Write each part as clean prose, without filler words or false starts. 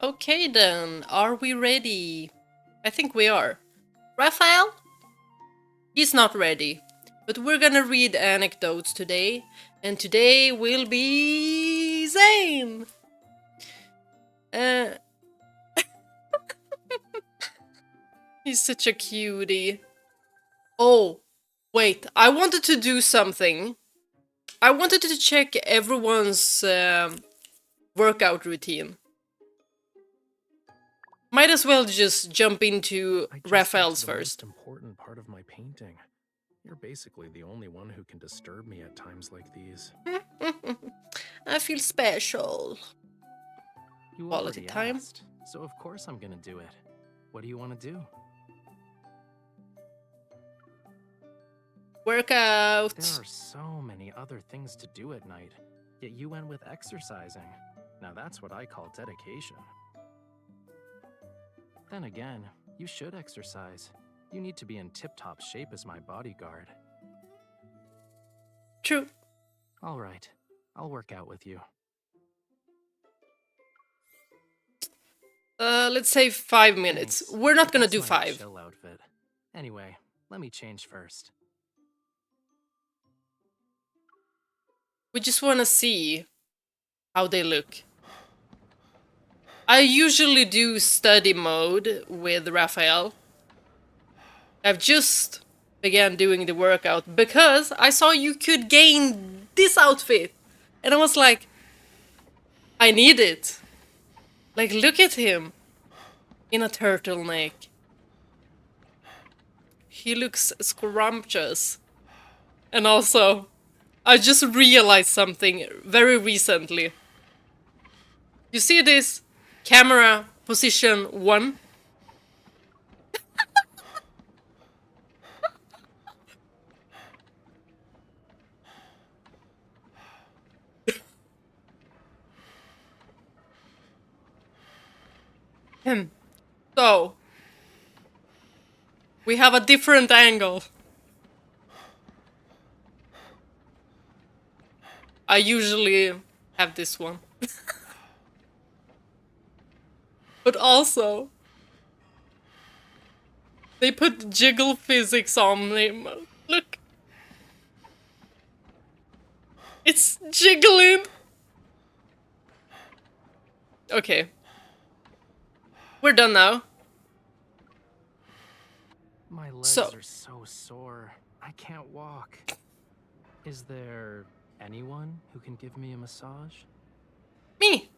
Okay then, are we ready? I think we are. Raphael? He's not ready. But we're gonna read anecdotes today. And today will be Zayne! Uh, he's such a cutie. Oh, wait, I wanted to do something. I wanted to check everyone's workout routine. Might as well just jump into Raphael's first. Most important part of my painting. You're basically the only one who can disturb me at times like these. I feel special. You Quality time. asked, so of course I'm gonna do it. What do you want to do? Workout. There are so many other things to do at night, yet you went with exercising. Now that's what I call dedication. Then again, you should exercise. You need to be in tip-top shape as my bodyguard. True. All right, I'll work out with you. Let's say 5 minutes. Thanks. We're not gonna That's do my 5. chill outfit. Anyway, let me change first. We just wanna see how they look. I usually do study mode with Raphael. I've just began doing the workout because I saw you could gain this outfit. And I was like, I need it. Like, look at him in a turtleneck. He looks scrumptious. And also, I just realized something very recently. You see this? Camera position 1? So, we have a different angle. I usually have this one. But also, they put jiggle physics on him. Look. It's jiggling. Okay. We're done now. My legs are so sore. I can't walk. Is there anyone who can give me a massage? Me.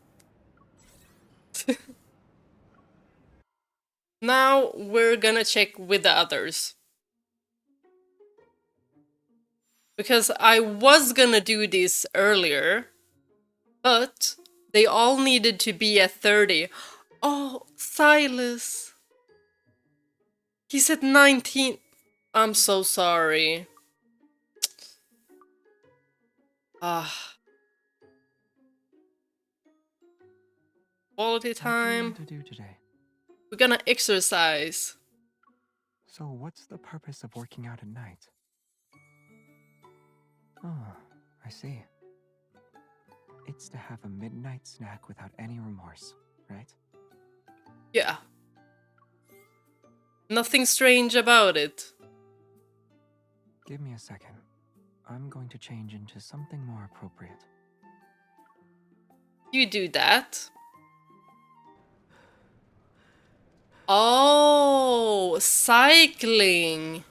Now we're gonna check with the others. Because I was gonna do this earlier, but they all needed to be at 30. Oh, Silas. He's at 19. I'm so sorry. Ah. Quality time. What do you want to do today? We're gonna exercise. So what's the purpose of working out at night? Oh, I see. It's to have a midnight snack without any remorse, right? Yeah. Nothing strange about it. Give me a second. I'm going to change into something more appropriate. You do that. Oh, cycling.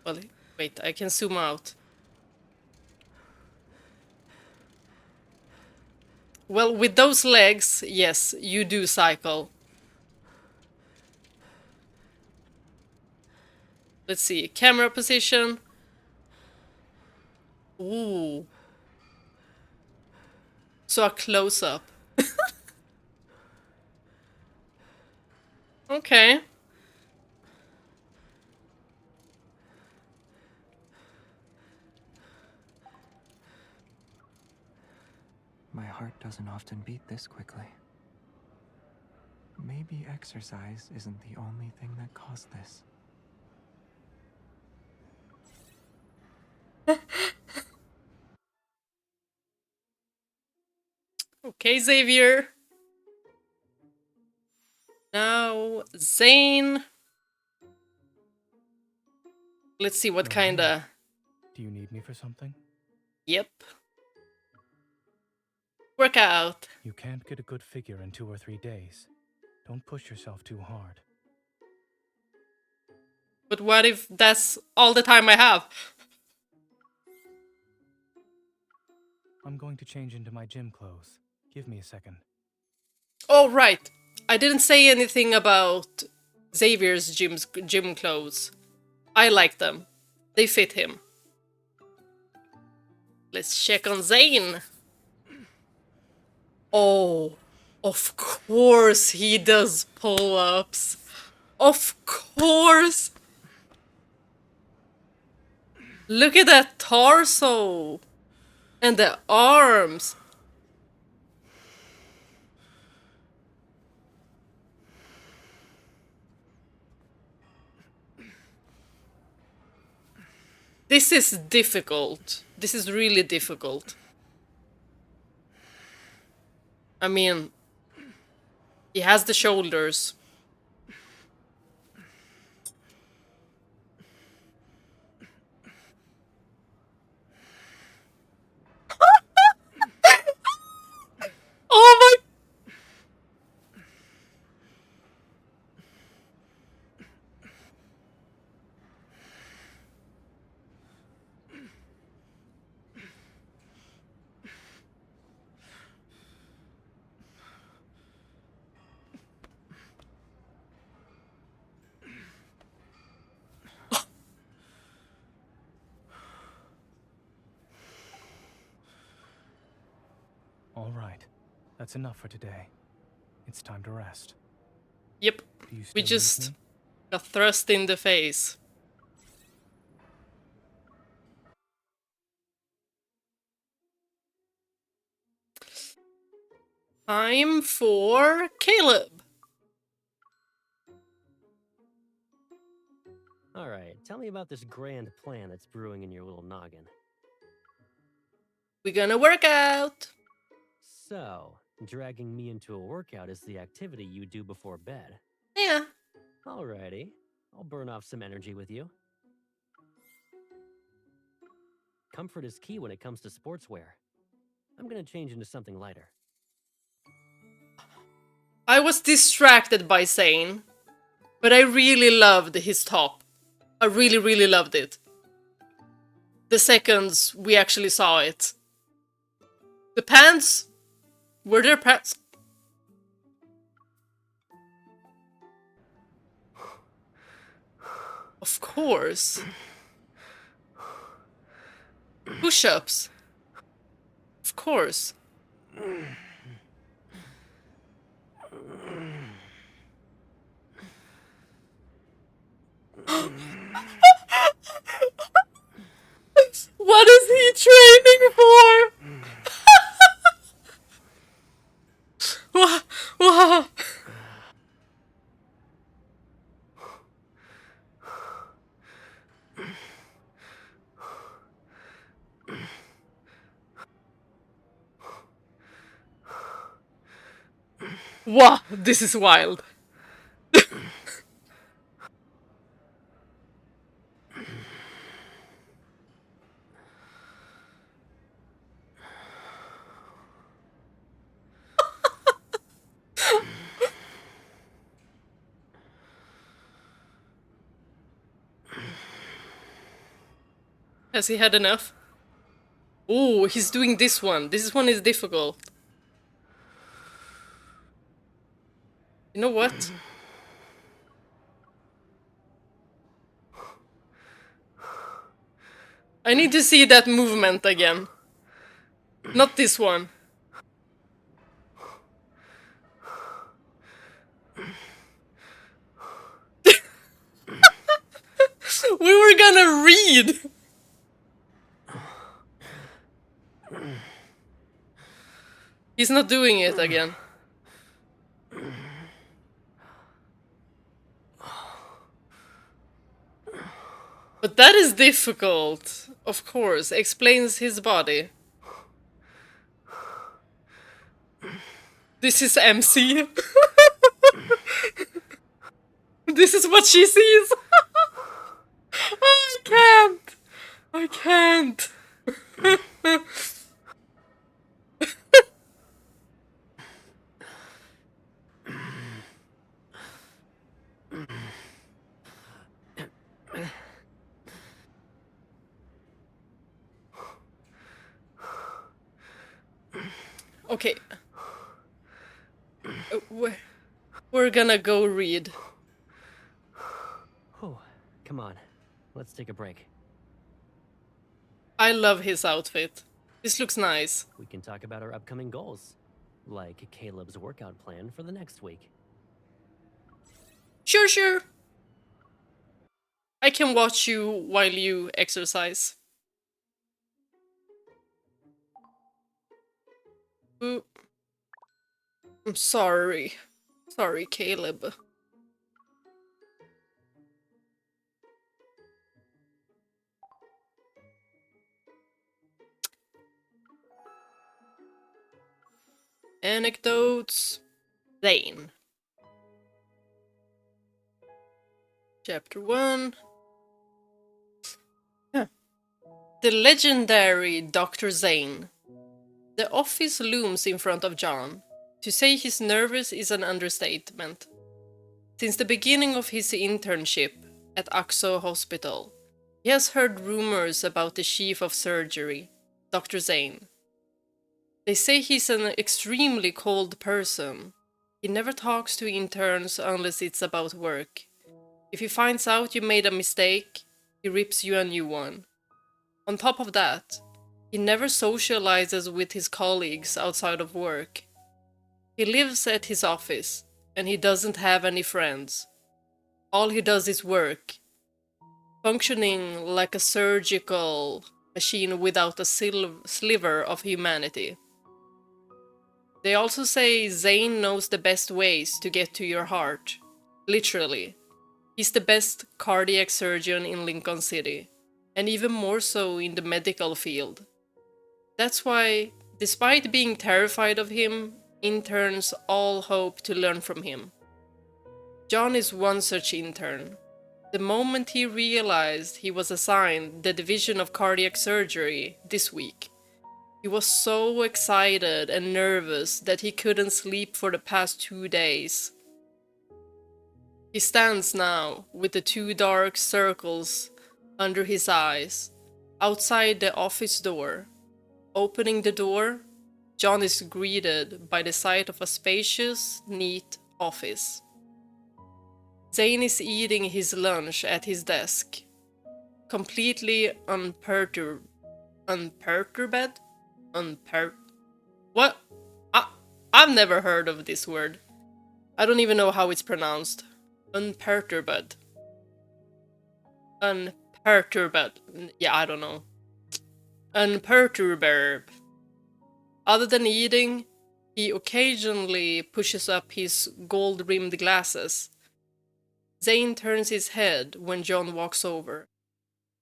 Well, wait, I can zoom out. Well, with those legs, yes, you do cycle. Let's see, camera position. Ooh. So a close-up. Okay. My heart doesn't often beat this quickly. Maybe exercise isn't the only thing that caused this. Okay, Xavier. Now, Zayne. Let's see what kinda... Do you need me for something? Yep. Workout. You can't get a good figure in 2 or 3 days. Don't push yourself too hard. But what if that's all the time I have? I'm going to change into my gym clothes. Give me a second. Oh, right. I didn't say anything about Xavier's gym clothes. I like them. They fit him. Let's check on Zayne. Oh, of course he does pull-ups. Of course. Look at that torso. And the arms. This is difficult. This is really difficult. I mean, he has the shoulders. Oh my... All right. That's enough for today. It's time to rest. Yep. Do you We still need just me? got thrust in the face. Time for Caleb. All right, tell me about this grand plan that's brewing in your little noggin. We're gonna work out. So, dragging me into a workout is the activity you do before bed. Yeah. Alrighty, I'll burn off some energy with you. Comfort is key when it comes to sportswear. I'm gonna change into something lighter. I was distracted by Zane, but I really loved his top. I really, really loved it. The seconds we actually saw it. The pants? Were there pants? Of course. Push-ups. Of course. What is he training for? Wow. Wow, this is wild. Has he had enough? Oh, he's doing this one. This one is difficult. You know what? I need to see that movement again. Not this one. We were gonna read! He's not doing it again. But that is difficult. Of course, explains his body. This is MC. This is what she sees. I can't. I can't. Okay. We're gonna go read. Oh, come on. Let's take a break. I love his outfit. This looks nice. We can talk about our upcoming goals, like Caleb's workout plan for the next week. Sure, sure. I can watch you while you exercise. Ooh. I'm sorry. Sorry, Caleb. Anecdotes. Zayne. Chapter 1. The legendary Dr. Zayne. The office looms in front of John. To say he's nervous is an understatement. Since the beginning of his internship at Axo Hospital, he has heard rumors about the chief of surgery, Dr. Zayne. They say he's an extremely cold person. He never talks to interns unless it's about work. If he finds out you made a mistake, he rips you a new one. On top of that, he never socializes with his colleagues outside of work. He lives at his office, and he doesn't have any friends. All he does is work, functioning like a surgical machine without a sliver of humanity. They also say Zayne knows the best ways to get to your heart. Literally. He's the best cardiac surgeon in Lincoln City, and even more so in the medical field. That's why, despite being terrified of him, interns all hope to learn from him. John is one such intern. The moment he realized he was assigned the division of cardiac surgery this week, he was so excited and nervous that he couldn't sleep for the past 2 days. He stands now with the 2 dark circles under his eyes, outside the office door. Opening the door, John is greeted by the sight of a spacious, neat office. Zayne is eating his lunch at his desk, completely unperturbed. What? I've never heard of this word. I don't even know how it's pronounced. Unperturbed. Unperturbed. Yeah, I don't know. Unperturbed. Other than eating, he occasionally pushes up his gold-rimmed glasses. Zayne turns his head when John walks over.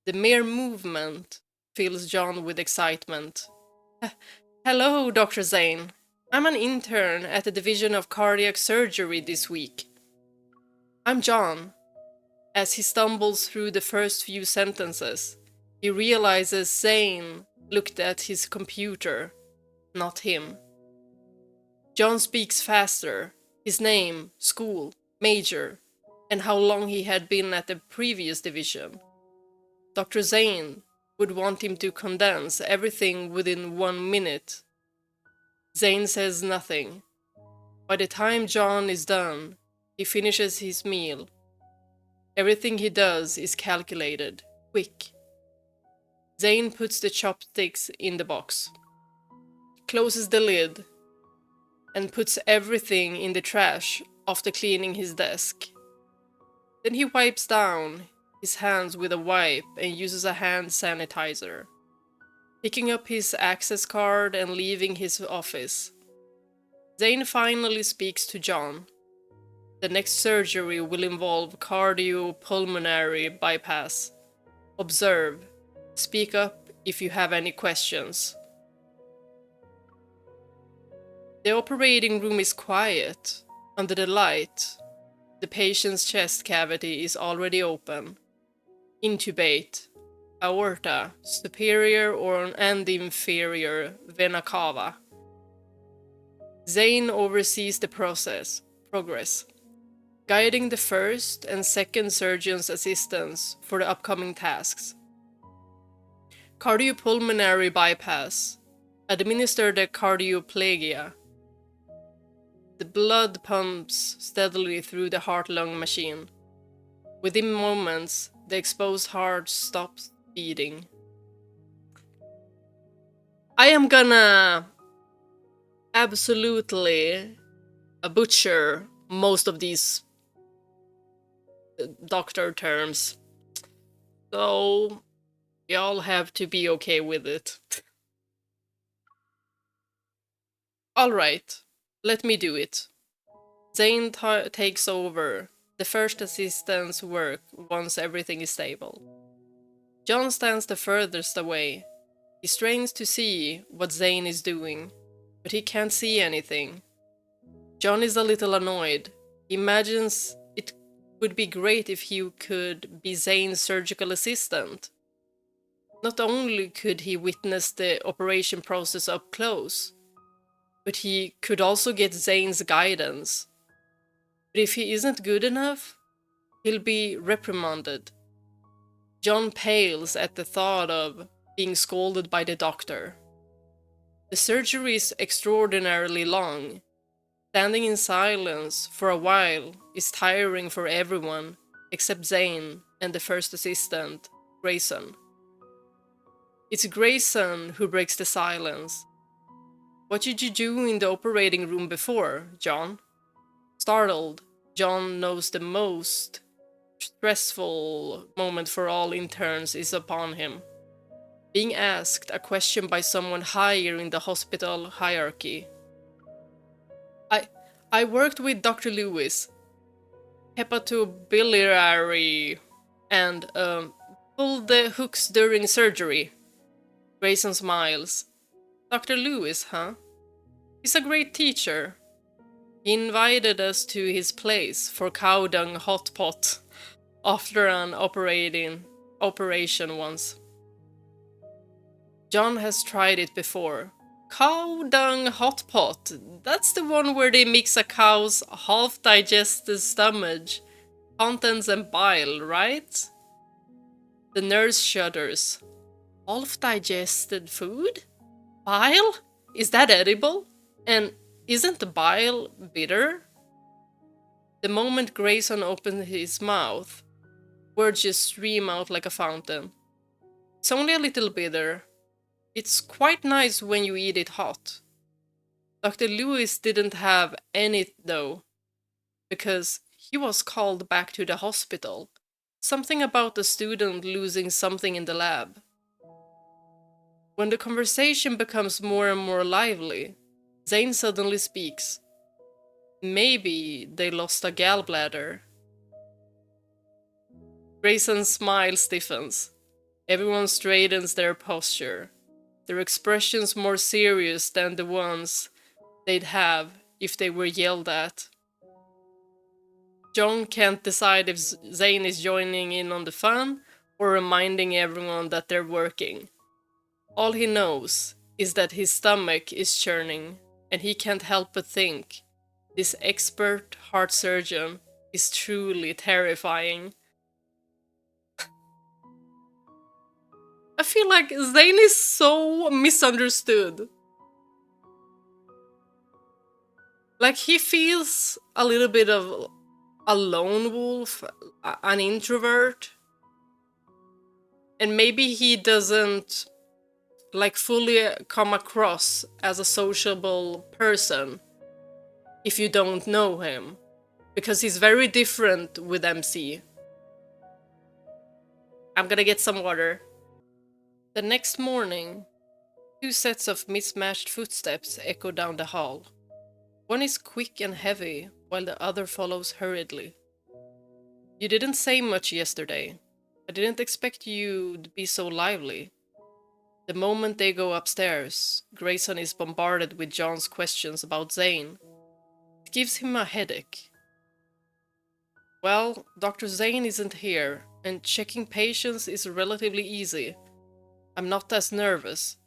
The mere movement fills John with excitement. Hello, Dr. Zayne. I'm an intern at the Division of Cardiac Surgery this week. I'm John. As he stumbles through the first few sentences, he realizes Zayne looked at his computer, not him. John speaks faster, his name, school, major, and how long he had been at the previous division. Dr. Zayne would want him to condense everything within 1 minute. Zayne says nothing. By the time John is done, he finishes his meal. Everything he does is calculated, quick. Zayne puts the chopsticks in the box, closes the lid, and puts everything in the trash after cleaning his desk. Then he wipes down his hands with a wipe and uses a hand sanitizer, picking up his access card and leaving his office. Zayne finally speaks to John. The next surgery will involve cardiopulmonary bypass. Observe. Speak up if you have any questions. The operating room is quiet. Under the light, the patient's chest cavity is already open. Intubate. Aorta, superior and inferior vena cava. Zayne oversees the progress, guiding the first and second surgeon's assistants for the upcoming tasks. Cardiopulmonary bypass. Administer the cardioplegia. The blood pumps steadily through the heart-lung machine. Within moments, the exposed heart stops beating. I am gonna absolutely butcher most of these doctor terms. So, y'all have to be okay with it. Alright, let me do it. Zayne takes over the first assistant's work once everything is stable. John stands the furthest away. He strains to see what Zayne is doing, but he can't see anything. John is a little annoyed. He imagines it would be great if he could be Zayne's surgical assistant. Not only could he witness the operation process up close, but he could also get Zayne's guidance. But if he isn't good enough, he'll be reprimanded. John pales at the thought of being scolded by the doctor. The surgery is extraordinarily long. Standing in silence for a while is tiring for everyone except Zayne and the first assistant, Grayson. It's Grayson who breaks the silence. What did you do in the operating room before, John? Startled, John knows the most stressful moment for all interns is upon him. Being asked a question by someone higher in the hospital hierarchy. I worked with Dr. Lewis, hepatobiliary, and pulled the hooks during surgery. Grayson smiles. Dr. Lewis, huh? He's a great teacher. He invited us to his place for cow dung hot pot after an operation once. John has tried it before. Cow dung hot pot. That's the one where they mix a cow's half-digested stomach, contents and bile, right? The nurse shudders. Half-digested food? Bile? Is that edible? And isn't the bile bitter? The moment Grayson opened his mouth, words just stream out like a fountain. It's only a little bitter. It's quite nice when you eat it hot. Dr. Lewis didn't have any though, because he was called back to the hospital. Something about the student losing something in the lab. When the conversation becomes more and more lively, Zayne suddenly speaks. Maybe they lost a gallbladder. Grayson's smile stiffens. Everyone straightens their posture. Their expressions more serious than the ones they'd have if they were yelled at. John can't decide if Zayne is joining in on the fun or reminding everyone that they're working. All he knows is that his stomach is churning, and he can't help but think this expert heart surgeon is truly terrifying. I feel like Zayne is so misunderstood. Like, he feels a little bit of a lone wolf, an introvert. And maybe he doesn't like fully come across as a sociable person if you don't know him. Because he's very different with MC. I'm gonna get some water. The next morning, two sets of mismatched footsteps echo down the hall. One is quick and heavy, while the other follows hurriedly. You didn't say much yesterday. I didn't expect you to be so lively. The moment they go upstairs, Grayson is bombarded with John's questions about Zayne. It gives him a headache. Well, Dr. Zayne isn't here, and checking patients is relatively easy. I'm not as nervous.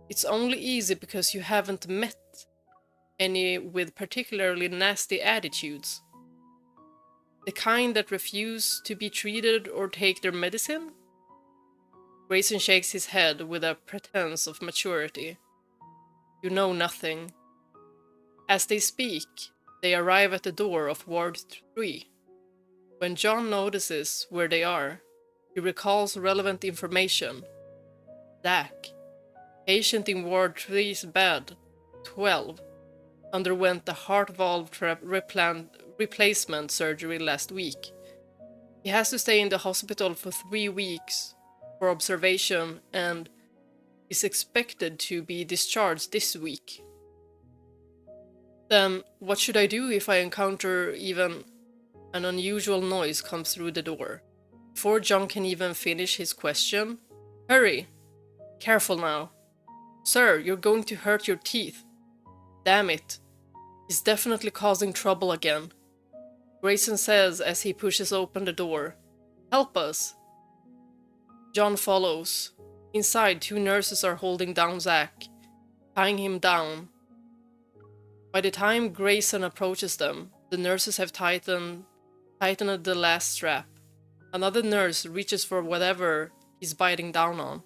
It's only easy because you haven't met any with particularly nasty attitudes. The kind that refuse to be treated or take their medicine? Grayson shakes his head with a pretense of maturity. You know nothing. As they speak, they arrive at the door of Ward 3. When John notices where they are, he recalls relevant information. Zach, patient in Ward 3's bed, 12, underwent the heart valve replacement surgery last week. He has to stay in the hospital for 3 weeks for observation and is expected to be discharged this week. Then, what should I do if I encounter even an unusual noise comes through the door? Before John can even finish his question, hurry! Careful now. Sir, you're going to hurt your teeth. Damn it. He's definitely causing trouble again. Grayson says as he pushes open the door. Help us! John follows. Inside, 2 nurses are holding down Zach, tying him down. By the time Grayson approaches them, the nurses have tightened the last strap. Another nurse reaches for whatever he's biting down on.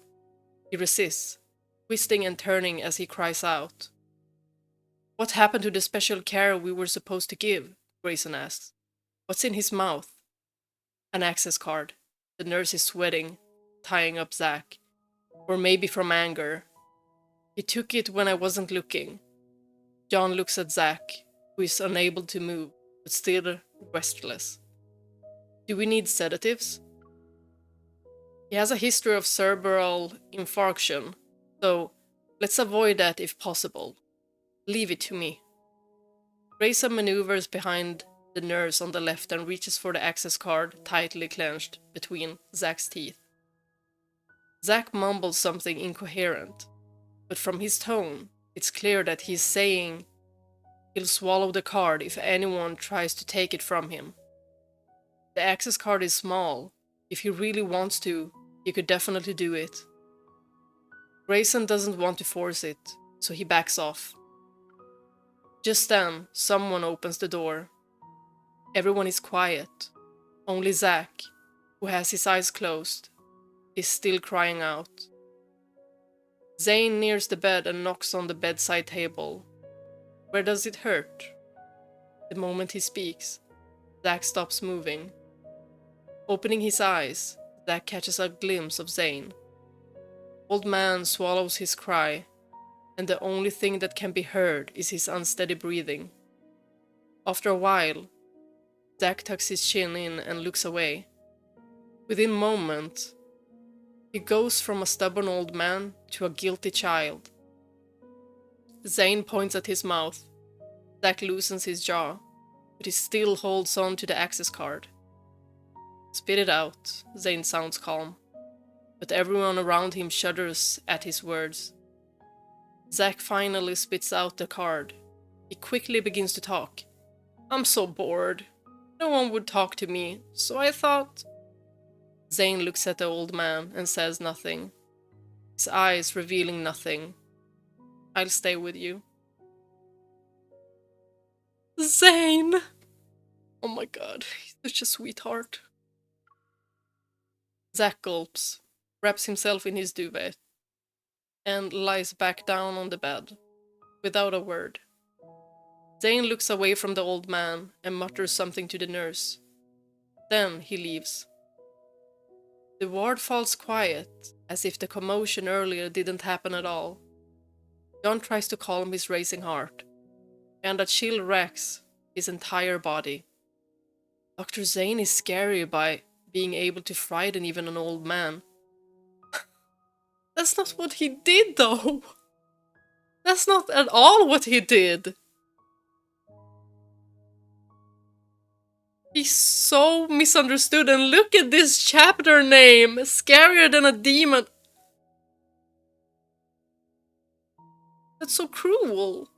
He resists, twisting and turning as he cries out. What happened to the special care we were supposed to give? Grayson asks. What's in his mouth? An access card. The nurse is sweating, tying up Zach. Or maybe from anger. He took it when I wasn't looking. John looks at Zach, who is unable to move, but still restless. Do we need sedatives? He has a history of cerebral infarction, so let's avoid that if possible. Leave it to me. Grayson maneuvers behind the nurse on the left and reaches for the access card tightly clenched between Zach's teeth. Zach mumbles something incoherent, but from his tone, it's clear that he's saying he'll swallow the card if anyone tries to take it from him. The access card is small. If he really wants to, he could definitely do it. Grayson doesn't want to force it, so he backs off. Just then, someone opens the door. Everyone is quiet. Only Zach, who has his eyes closed, is still crying out. Zayne nears the bed and knocks on the bedside table. Where does it hurt? The moment he speaks, Zach stops moving. Opening his eyes, Zach catches a glimpse of Zayne. Old man swallows his cry, and the only thing that can be heard is his unsteady breathing. After a while, Zach tucks his chin in and looks away. Within a moment, he goes from a stubborn old man to a guilty child. Zayne points at his mouth. Zach loosens his jaw, but he still holds on to the access card. Spit it out, Zayne sounds calm, but everyone around him shudders at his words. Zach finally spits out the card. He quickly begins to talk. I'm so bored. No one would talk to me, so I thought... Zayne looks at the old man and says nothing, his eyes revealing nothing. I'll stay with you. Zayne! Oh my god, he's such a sweetheart. Zach gulps, wraps himself in his duvet, and lies back down on the bed, without a word. Zayne looks away from the old man and mutters something to the nurse. Then he leaves. The ward falls quiet, as if the commotion earlier didn't happen at all. John tries to calm his racing heart, and a chill racks his entire body. Dr. Zayne is scary by being able to frighten even an old man. That's not what he did, though! That's not at all what he did! He's so misunderstood, and look at this chapter name! Scarier than a demon! That's so cruel.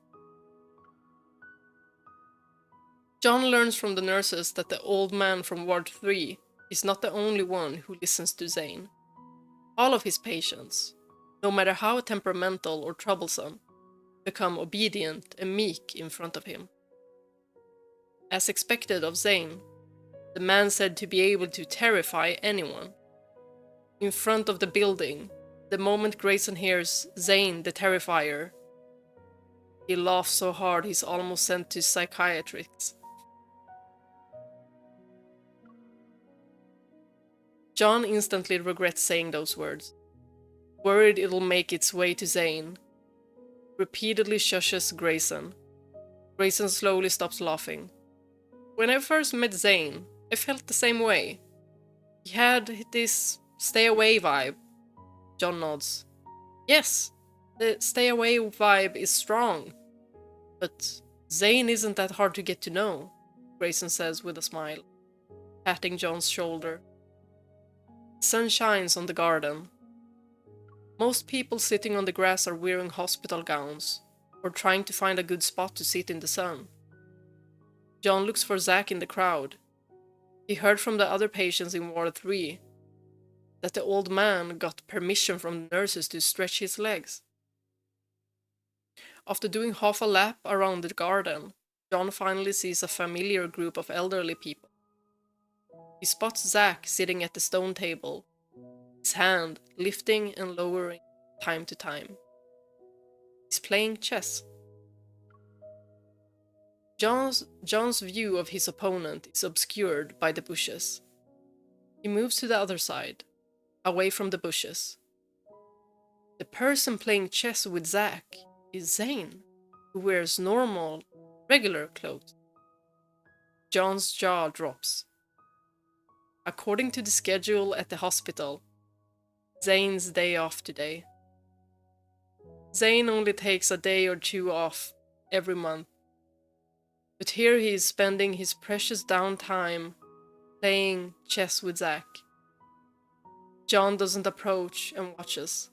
John learns from the nurses that the old man from Ward 3 is not the only one who listens to Zayne. All of his patients, no matter how temperamental or troublesome, become obedient and meek in front of him. As expected of Zayne, the man said to be able to terrify anyone. In front of the building, the moment Grayson hears Zayne the Terrifier, he laughs so hard he's almost sent to psychiatrists. John instantly regrets saying those words, worried it'll make its way to Zayne. Repeatedly shushes Grayson. Grayson slowly stops laughing. When I first met Zayne, I felt the same way. He had this stay away vibe. John nods. Yes, the stay away vibe is strong. But Zayne isn't that hard to get to know, Grayson says with a smile, patting John's shoulder. The sun shines on the garden. Most people sitting on the grass are wearing hospital gowns, or trying to find a good spot to sit in the sun. John looks for Zach in the crowd. He heard from the other patients in Ward 3 that the old man got permission from the nurses to stretch his legs. After doing half a lap around the garden, John finally sees a familiar group of elderly people. He spots Zach sitting at the stone table, his hand lifting and lowering time to time. He's playing chess. John's view of his opponent is obscured by the bushes. He moves to the other side, away from the bushes. The person playing chess with Zach is Zayne, who wears normal, regular clothes. John's jaw drops. According to the schedule at the hospital, Zayne's day off today. Zayne only takes a day or two off every month. But here he is spending his precious downtime playing chess with Zach. John doesn't approach and watches.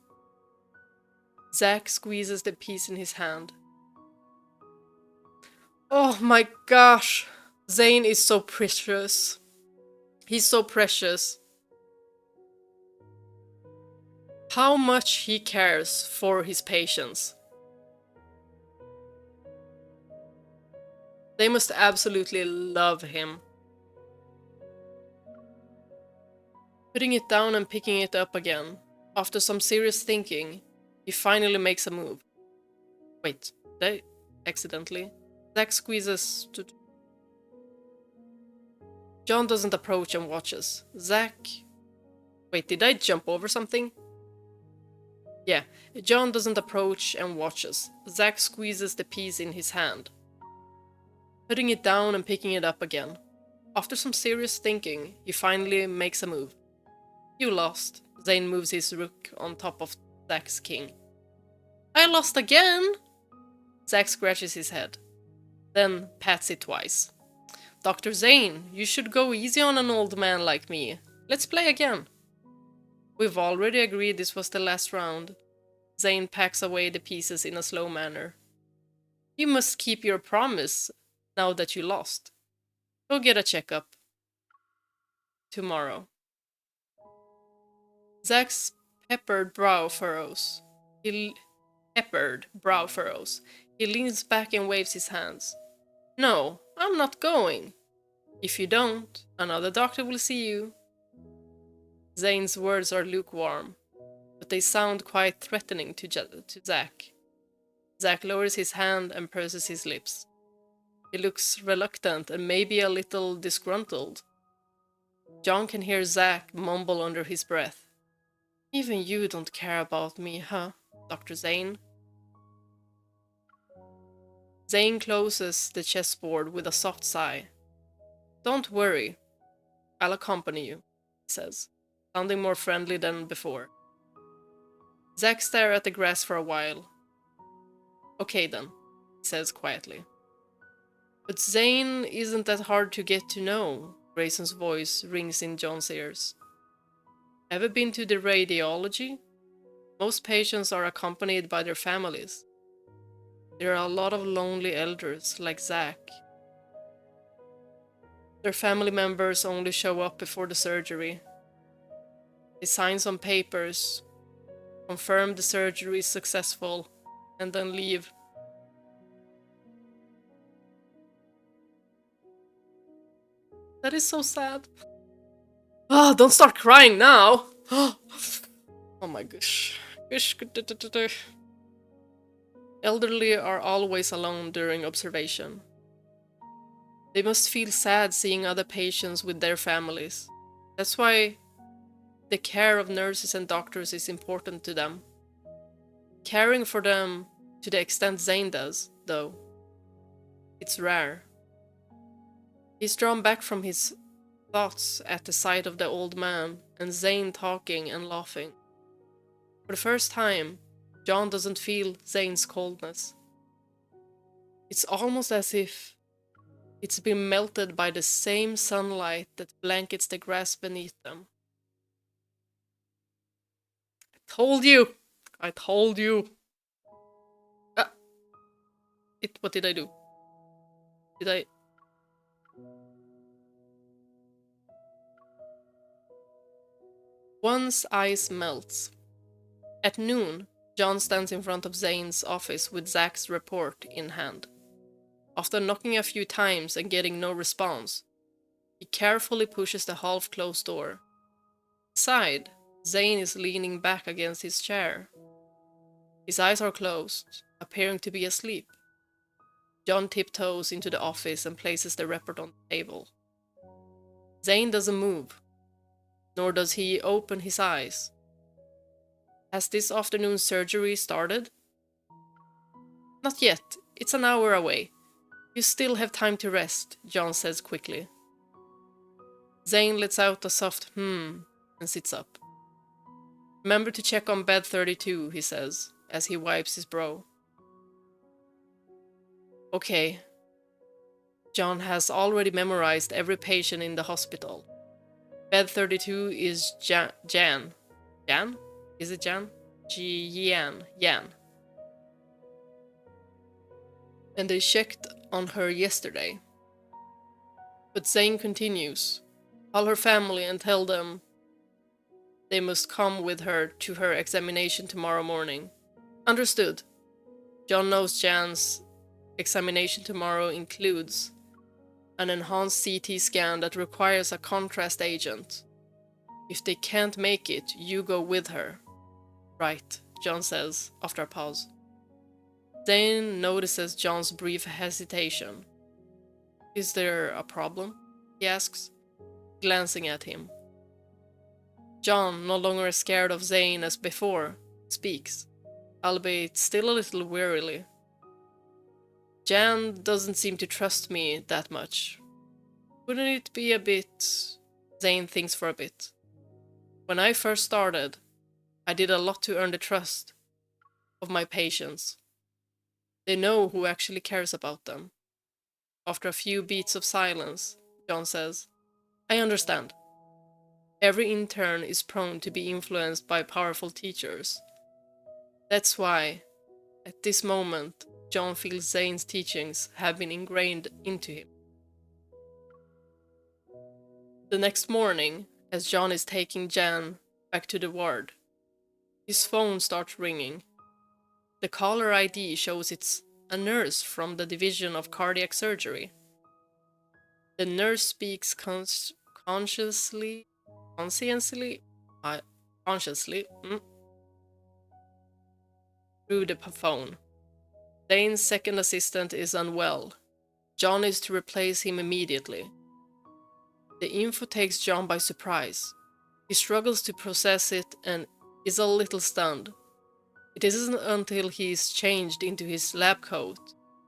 Zach squeezes the piece in his hand. Oh my gosh! Zayne is so precious. He's so precious. How much he cares for his patients. They must absolutely love him. Putting it down and picking it up again. After some serious thinking, he finally makes a move. Wait, did I accidentally? Zach squeezes to... John doesn't approach and watches. Zach... Wait, did I jump over something? Yeah, John doesn't approach and watches. Zach squeezes the piece in his hand. Putting it down and picking it up again. After some serious thinking, he finally makes a move. You lost. Zayne moves his rook on top of Zach's king. I lost again! Zach scratches his head, then pats it twice. Dr. Zayne, you should go easy on an old man like me. Let's play again. We've already agreed this was the last round. Zayne packs away the pieces in a slow manner. You must keep your promise now that you lost. Go get a checkup. Tomorrow. Zach's peppered brow furrows. He leans back and waves his hands. No, I'm not going. If you don't, another doctor will see you. Zayne's words are lukewarm, but they sound quite threatening to Zach. Zach lowers his hand and purses his lips. He looks reluctant and maybe a little disgruntled. John can hear Zach mumble under his breath. Even you don't care about me, huh, Dr. Zayne? Zayne closes the chessboard with a soft sigh. Don't worry, I'll accompany you, he says, sounding more friendly than before. Zach stares at the grass for a while. Okay then, he says quietly. But Zayne isn't that hard to get to know, Grayson's voice rings in John's ears. Ever been to the radiology? Most patients are accompanied by their families. There are a lot of lonely elders like Zach. Their family members only show up before the surgery. They sign some papers, confirm the surgery is successful, and then leave. That is so sad. Ah, don't start crying now! Oh my gosh. Elderly are always alone during observation. They must feel sad seeing other patients with their families. That's why the care of nurses and doctors is important to them. Caring for them to the extent Zayne does, though, it's rare. He's drawn back from his thoughts at the sight of the old man and Zayne talking and laughing. For the first time, John doesn't feel Zayne's coldness. It's almost as if it's been melted by the same sunlight that blankets the grass beneath them. I told you! I told you! What did I do? Did I... Once ice melts. At noon, John stands in front of Zayne's office with Zach's report in hand. After knocking a few times and getting no response, he carefully pushes the half-closed door. Inside, Zayne is leaning back against his chair. His eyes are closed, appearing to be asleep. John tiptoes into the office and places the report on the table. Zayne doesn't move, nor does he open his eyes. Has this afternoon's surgery started? Not yet. It's an hour away. You still have time to rest, John says quickly. Zayne lets out a soft and sits up. Remember to check on bed 32, he says, as he wipes his brow. Okay. John has already memorized every patient in the hospital. Bed 32 is Jan? Jan? Is it Jan? Yan. And they checked on her yesterday. But Zayne continues. Call her family and tell them they must come with her to her examination tomorrow morning. Understood. John knows Jan's examination tomorrow includes an enhanced CT scan that requires a contrast agent. If they can't make it, you go with her. Right, John says, after a pause. Zayne notices John's brief hesitation. Is there a problem? He asks, glancing at him. John, no longer as scared of Zayne as before, speaks, albeit still a little wearily. Jan doesn't seem to trust me that much. Wouldn't it be a bit... Zayne thinks for a bit. When I first started, I did a lot to earn the trust of my patients. They know who actually cares about them. After a few beats of silence, John says, I understand. Every intern is prone to be influenced by powerful teachers. That's why, at this moment, John feels Zayne's teachings have been ingrained into him. The next morning, as John is taking Jan back to the ward, his phone starts ringing. The caller ID shows it's a nurse from the Division of Cardiac Surgery. The nurse speaks consciously through the phone. Zayne's second assistant is unwell. John is to replace him immediately. The info takes John by surprise. He struggles to process it and is a little stunned. It isn't until he's changed into his lab coat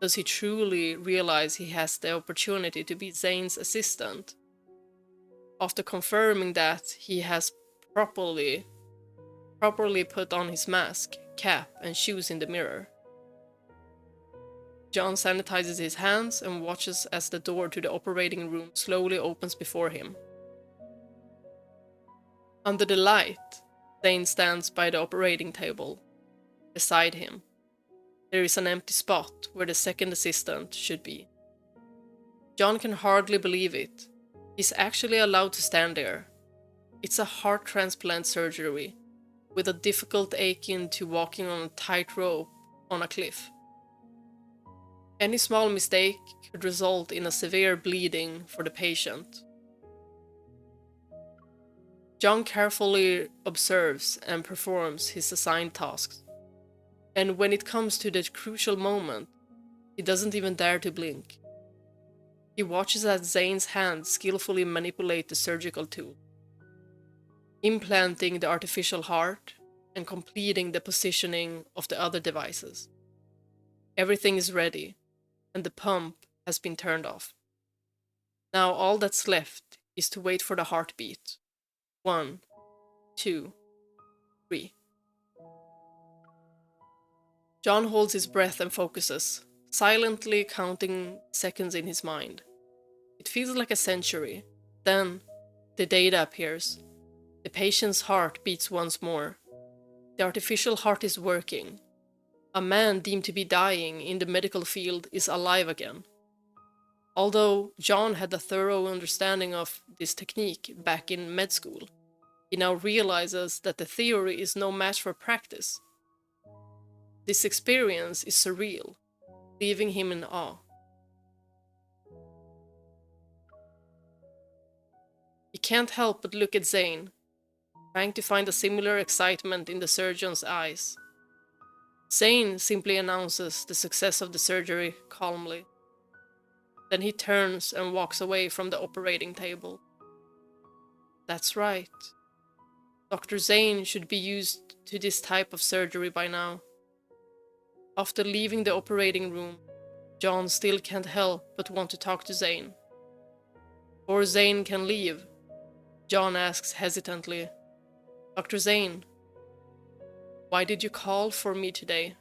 does he truly realize he has the opportunity to be Zayne's assistant. After confirming that he has properly put on his mask, cap, and shoes in the mirror. John sanitizes his hands and watches as the door to the operating room slowly opens before him. Under the light, Zayne stands by the operating table, beside him. There is an empty spot where the second assistant should be. John can hardly believe it. He's actually allowed to stand there. It's a heart transplant surgery, with a difficult akin to walking on a tightrope on a cliff. Any small mistake could result in a severe bleeding for the patient. John carefully observes and performs his assigned tasks, and when it comes to that crucial moment, he doesn't even dare to blink. He watches as Zayne's hands skillfully manipulate the surgical tool, implanting the artificial heart and completing the positioning of the other devices. Everything is ready, and the pump has been turned off. Now all that's left is to wait for the heartbeat. 1, 2, 3. John holds his breath and focuses, silently counting seconds in his mind. It feels like a century. Then, the data appears. The patient's heart beats once more. The artificial heart is working. A man deemed to be dying in the medical field is alive again. Although John had a thorough understanding of this technique back in med school, he now realizes that the theory is no match for practice. This experience is surreal, leaving him in awe. He can't help but look at Zayne, trying to find a similar excitement in the surgeon's eyes. Zayne simply announces the success of the surgery calmly. Then he turns and walks away from the operating table. That's right. Dr. Zayne should be used to this type of surgery by now. After leaving the operating room, John still can't help but want to talk to Zayne. Before Zayne can leave, John asks hesitantly, "Dr. Zayne, why did you call for me today?"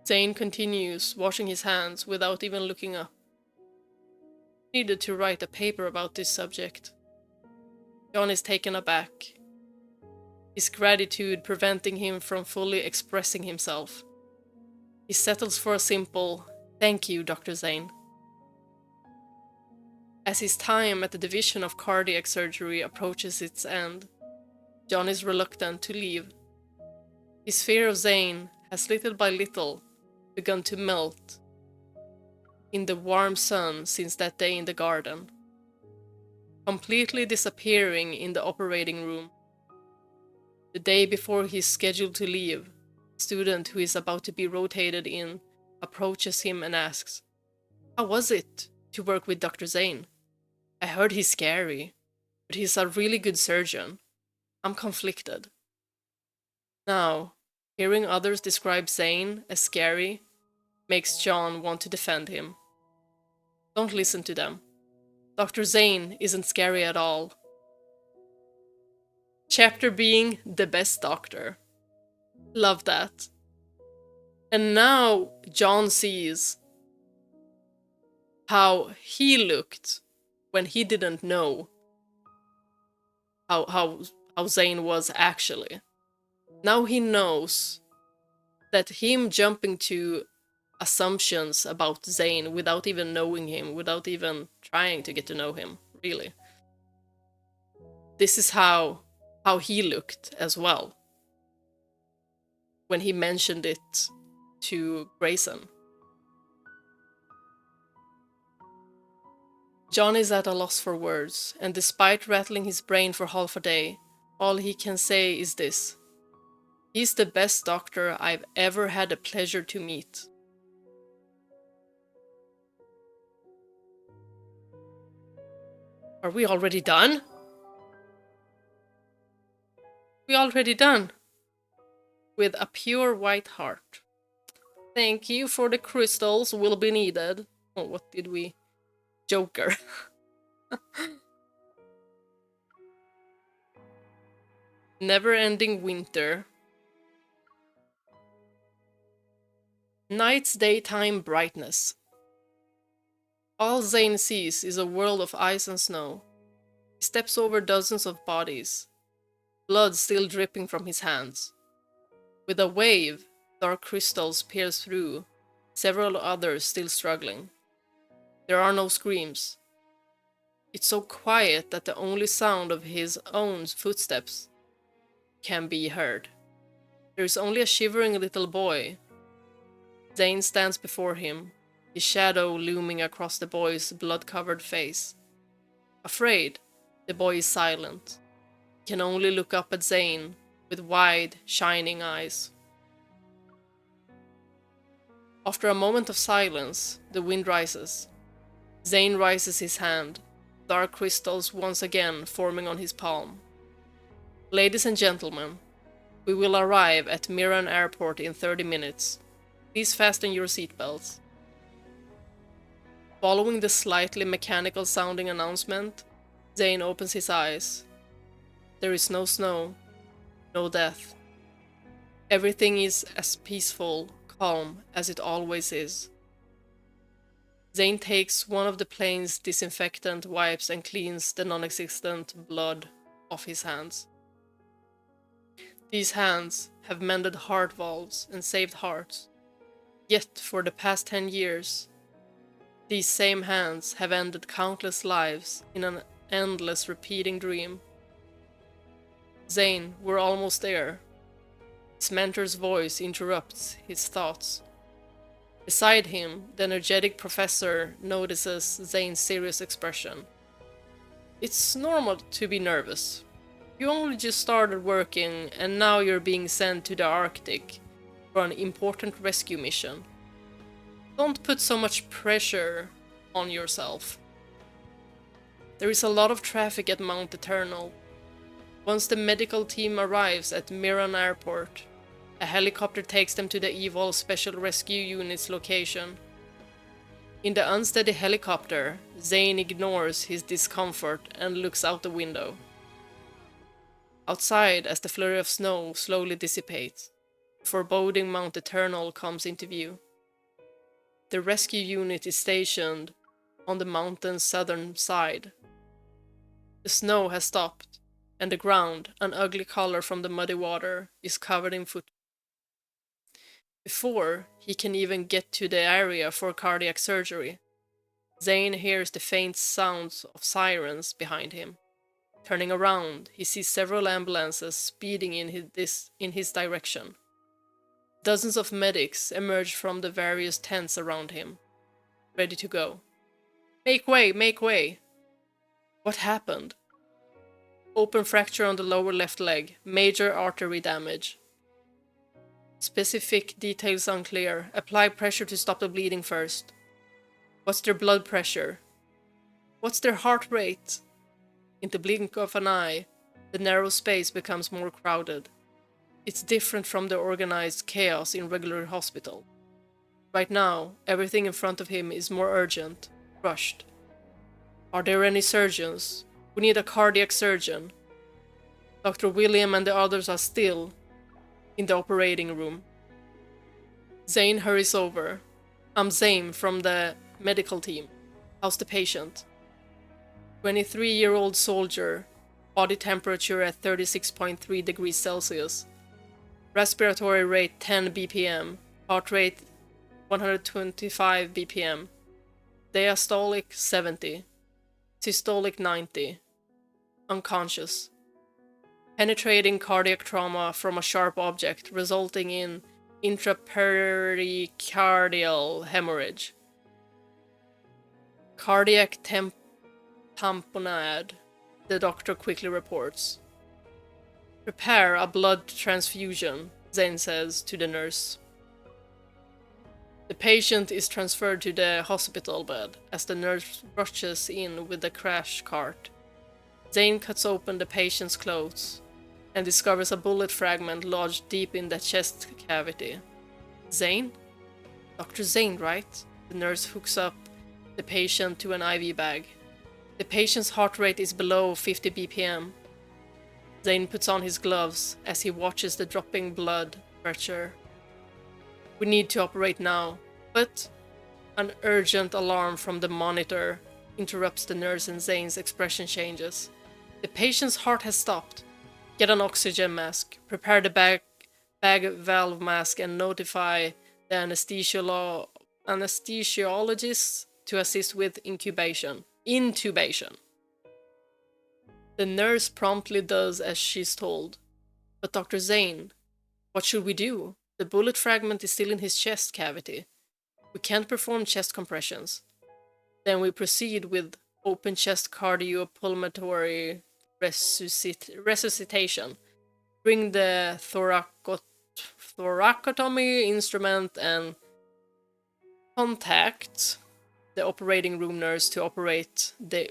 Zayne continues washing his hands without even looking up. He needed to write a paper about this subject. John is taken aback, his gratitude preventing him from fully expressing himself. He settles for a simple, "Thank you, Dr. Zayne." As his time at the Division of Cardiac Surgery approaches its end, John is reluctant to leave. His fear of Zayne has little by little begun to melt in the warm sun since that day in the garden. Completely disappearing in the operating room. The day before he's scheduled to leave, a student who is about to be rotated in approaches him and asks, "How was it to work with Dr. Zayne? I heard he's scary, but he's a really good surgeon. I'm conflicted." Now, hearing others describe Zayne as scary makes John want to defend him. Don't listen to them. Dr. Zayne isn't scary at all. Chapter being the best doctor. Love that. And now John sees how he looked when he didn't know how Zayne was actually. Now he knows that him jumping to assumptions about Zayne without even knowing him, without even trying to get to know him, really. This is how he looked as well when he mentioned it to Grayson. John is at a loss for words, and despite rattling his brain for half a day, all he can say is this: "He's the best doctor I've ever had the pleasure to meet." Are we already done? We already done? With a pure white heart. Thank you for the crystals, will be needed. Oh, what did we... Joker. Never-ending winter. Night's daytime brightness. All Zayne sees is a world of ice and snow. He steps over dozens of bodies, blood still dripping from his hands. With a wave, Dark crystals pierce through, several others still struggling. There are no screams. It's so quiet that the only sound of his own footsteps can be heard. There is only a shivering little boy. Zayne stands before him, his shadow looming across the boy's blood-covered face. Afraid, the boy is silent. He can only look up at Zayne with wide, shining eyes. After a moment of silence, the wind rises. Zayne raises his hand, dark crystals once again forming on his palm. Ladies and gentlemen, we will arrive at Miran Airport in 30 minutes. Please fasten your seatbelts. Following the slightly mechanical sounding announcement, Zayne opens his eyes. There is no snow, no death. Everything is as peaceful, calm as it always is. Zayne takes one of the plane's disinfectant wipes and cleans the non-existent blood off his hands. These hands have mended heart valves and saved hearts. Yet for the past 10 years, these same hands have ended countless lives in an endless repeating dream. Zayne, we're almost there. His mentor's voice interrupts his thoughts. Beside him, the energetic professor notices Zayne's serious expression. It's normal to be nervous. You only just started working and now you're being sent to the Arctic for an important rescue mission. Don't put so much pressure on yourself. There is a lot of traffic at Mount Eternal. Once the medical team arrives at Miran Airport, a helicopter takes them to the EVOL Special Rescue Unit's location. In the unsteady helicopter, Zayne ignores his discomfort and looks out the window. Outside, as the flurry of snow slowly dissipates, the foreboding Mount Eternal comes into view. The rescue unit is stationed on the mountain's southern side. The snow has stopped, and the ground, an ugly color from the muddy water, is covered in footprints. Before he can even get to the area for cardiac surgery, Zayne hears the faint sounds of sirens behind him. Turning around, he sees several ambulances speeding in his direction. Dozens of medics emerge from the various tents around him, ready to go. Make way! Make way! What happened? Open fracture on the lower left leg, major artery damage. Specific details unclear. Apply pressure to stop the bleeding first. What's their blood pressure? What's their heart rate? In the blink of an eye, the narrow space becomes more crowded. It's different from the organized chaos in regular hospital. Right now, everything in front of him is more urgent, rushed. Are there any surgeons? We need a cardiac surgeon. Dr. William and the others are still in the operating room. Zayne hurries over. I'm Zayne from the medical team. How's the patient? 23-year-old soldier, body temperature at 36.3 degrees Celsius. Respiratory rate 10 BPM, heart rate 125 BPM. Diastolic 70, systolic 90. Unconscious. Penetrating cardiac trauma from a sharp object resulting in intrapericardial hemorrhage. Cardiac tamponade, the doctor quickly reports. Prepare a blood transfusion, Zayne says to the nurse. The patient is transferred to the hospital bed as the nurse rushes in with the crash cart. Zayne cuts open the patient's clothes and discovers a bullet fragment lodged deep in the chest cavity. Zayne? Dr. Zayne, right? The nurse hooks up the patient to an IV bag. The patient's heart rate is below 50 BPM. Zayne puts on his gloves as he watches the dropping blood pressure. We need to operate now, but an urgent alarm from the monitor interrupts the nurse and Zayne's expression changes. The patient's heart has stopped. Get an oxygen mask. Prepare the bag bag valve mask and notify the anesthesiologist to assist with intubation. The nurse promptly does as she's told. But Dr. Zayne, what should we do? The bullet fragment is still in his chest cavity. We can't perform chest compressions. Then we proceed with open chest cardiopulmonary resuscitation. Bring the thoracotomy instrument and contact the operating room nurse to operate the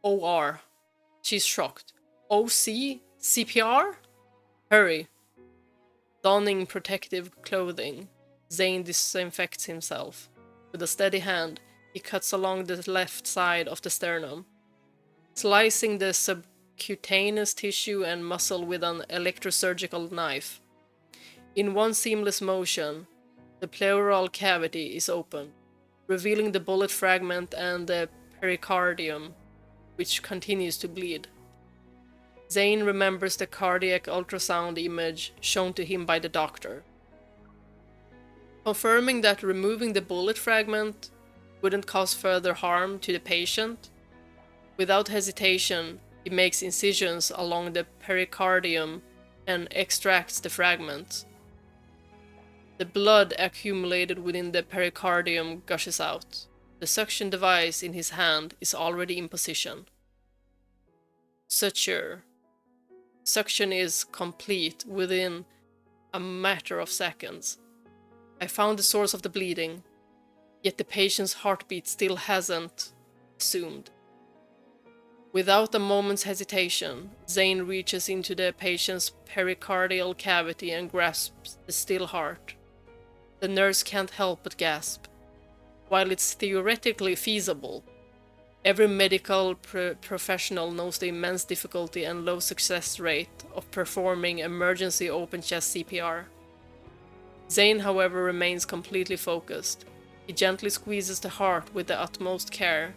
OR. She's shocked. OC? CPR? Hurry. Donning protective clothing, Zayne disinfects himself. With a steady hand, he cuts along the left side of the sternum, slicing the subcutaneous tissue and muscle with an electrosurgical knife. In one seamless motion, the pleural cavity is opened, revealing the bullet fragment and the pericardium, which continues to bleed. Zayne remembers the cardiac ultrasound image shown to him by the doctor, confirming that removing the bullet fragment wouldn't cause further harm to the patient. Without hesitation, he makes incisions along the pericardium and extracts the fragment. The blood accumulated within the pericardium gushes out. The suction device in his hand is already in position. Suture. Suction is complete within a matter of seconds. I found the source of the bleeding, yet the patient's heartbeat still hasn't resumed. Without a moment's hesitation, Zayne reaches into the patient's pericardial cavity and grasps the still heart. The nurse can't help but gasp. While it's theoretically feasible, every medical professional knows the immense difficulty and low success rate of performing emergency open chest CPR. Zayne, however, remains completely focused. He gently squeezes the heart with the utmost care,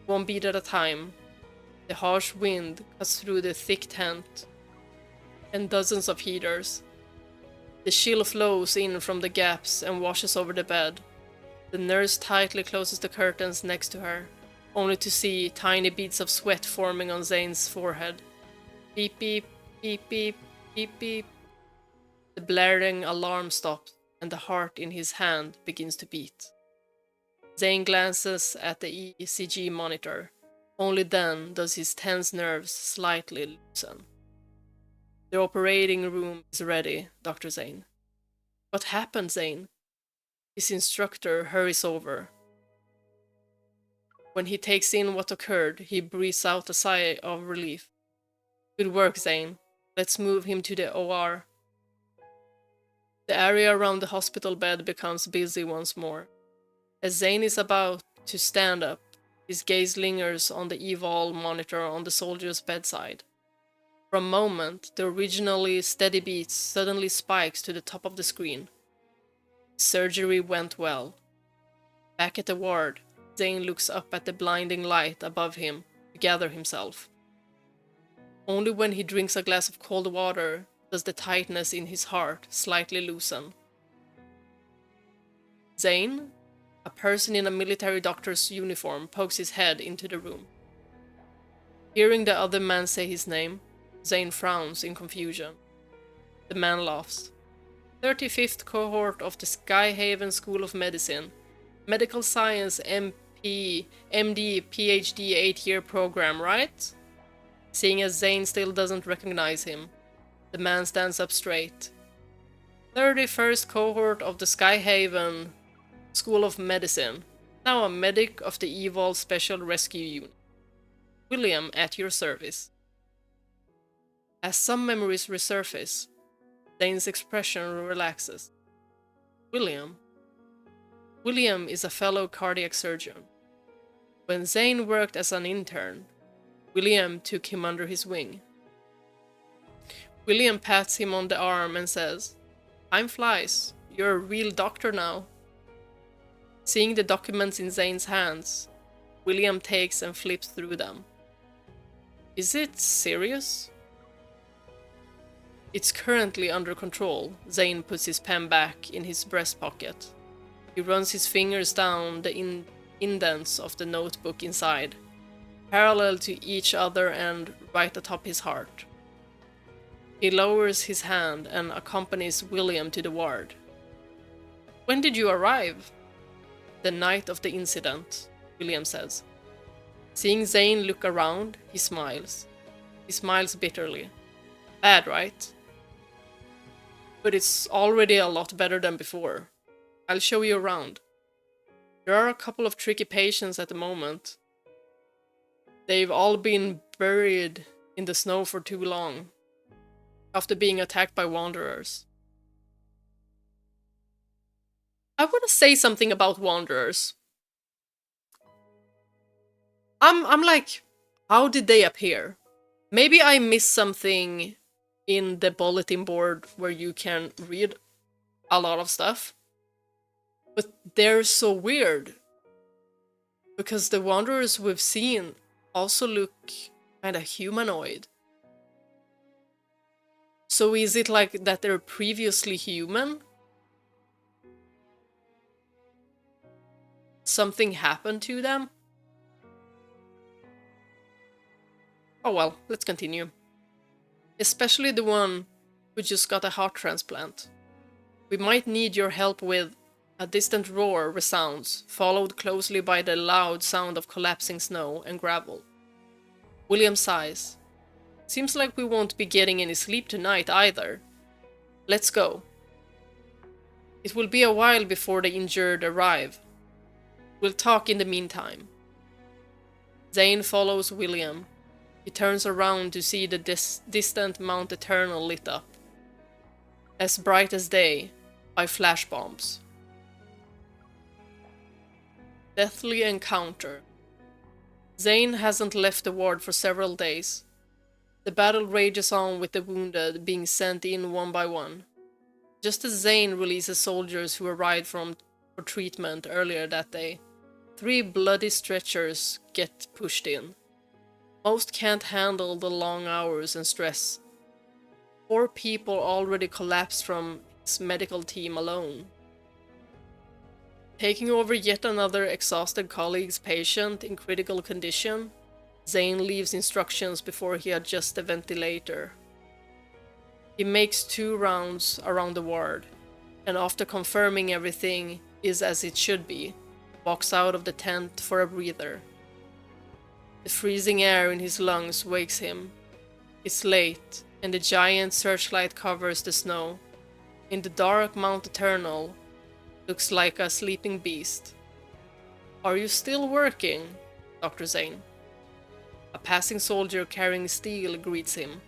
one beat at a time. The harsh wind cuts through the thick tent and dozens of heaters. The chill flows in from the gaps and washes over the bed. The nurse tightly closes the curtains next to her, only to see tiny beads of sweat forming on Zayne's forehead. Beep beep, beep beep, beep beep. The blaring alarm stops, and the heart in his hand begins to beat. Zayne glances at the ECG monitor. Only then does his tense nerves slightly loosen. The operating room is ready, Dr. Zayne. What happened, Zayne? His instructor hurries over. When he takes in what occurred, he breathes out a sigh of relief. Good work, Zayne. Let's move him to the OR. The area around the hospital bed becomes busy once more. As Zayne is about to stand up, his gaze lingers on the eval monitor on the soldier's bedside. For a moment, the originally steady beat suddenly spikes to the top of the screen. Surgery went well. Back at the ward, Zayne looks up at the blinding light above him to gather himself. Only when he drinks a glass of cold water does the tightness in his heart slightly loosen. Zayne, a person in a military doctor's uniform, pokes his head into the room. Hearing the other man say his name, Zayne frowns in confusion. The man laughs. 35th cohort of the Skyhaven School of Medicine. Medical Science MD, PhD 8-year program, right? Seeing as Zayne still doesn't recognize him, the man stands up straight. 31st cohort of the Skyhaven School of Medicine. Now a medic of the Eval Special Rescue Unit. William at your service. As some memories resurface, Zayne's expression relaxes. William is a fellow cardiac surgeon. When Zayne worked as an intern, William took him under his wing. William pats him on the arm and says, "Time flies. You're a real doctor now." Seeing the documents in Zayne's hands, William takes and flips through them. Is it serious? It's currently under control. Zayne puts his pen back in his breast pocket. He runs his fingers down the indents of the notebook inside, parallel to each other and right atop his heart. He lowers his hand and accompanies William to the ward. "When did you arrive?" "The night of the incident," William says. Seeing Zayne look around, he smiles. He smiles bitterly. "Bad, right? But it's already a lot better than before. I'll show you around. There are a couple of tricky patients at the moment. They've all been buried in the snow for too long, after being attacked by wanderers." I want to say something about wanderers. I'm like, how did they appear? Maybe I missed something in the bulletin board where you can read a lot of stuff. But they're so weird. Because the wanderers we've seen also look kind of humanoid. So is it like that they're previously human? Something happened to them? Oh well, let's continue. Especially the one who just got a heart transplant. We might need your help with... A distant roar resounds, followed closely by the loud sound of collapsing snow and gravel. William sighs. Seems like we won't be getting any sleep tonight either. Let's go. It will be a while before the injured arrive. We'll talk in the meantime. Zayne follows William. He turns around to see the distant Mount Eternal lit up, as bright as day, by flash bombs. Deathly encounter. Zayne hasn't left the ward for several days. The battle rages on with the wounded being sent in one by one. Just as Zayne releases soldiers who arrived for treatment earlier that day, 3 bloody stretchers get pushed in. Most can't handle the long hours and stress. 4 people already collapsed from his medical team alone. Taking over yet another exhausted colleague's patient in critical condition, Zayne leaves instructions before he adjusts the ventilator. He makes 2 rounds around the ward, and after confirming everything is as it should be, walks out of the tent for a breather. The freezing air in his lungs wakes him. It's late, and the giant searchlight covers the snow. In the dark, Mount Eternal looks like a sleeping beast. "Are you still working, Dr. Zayne?" A passing soldier carrying steel greets him.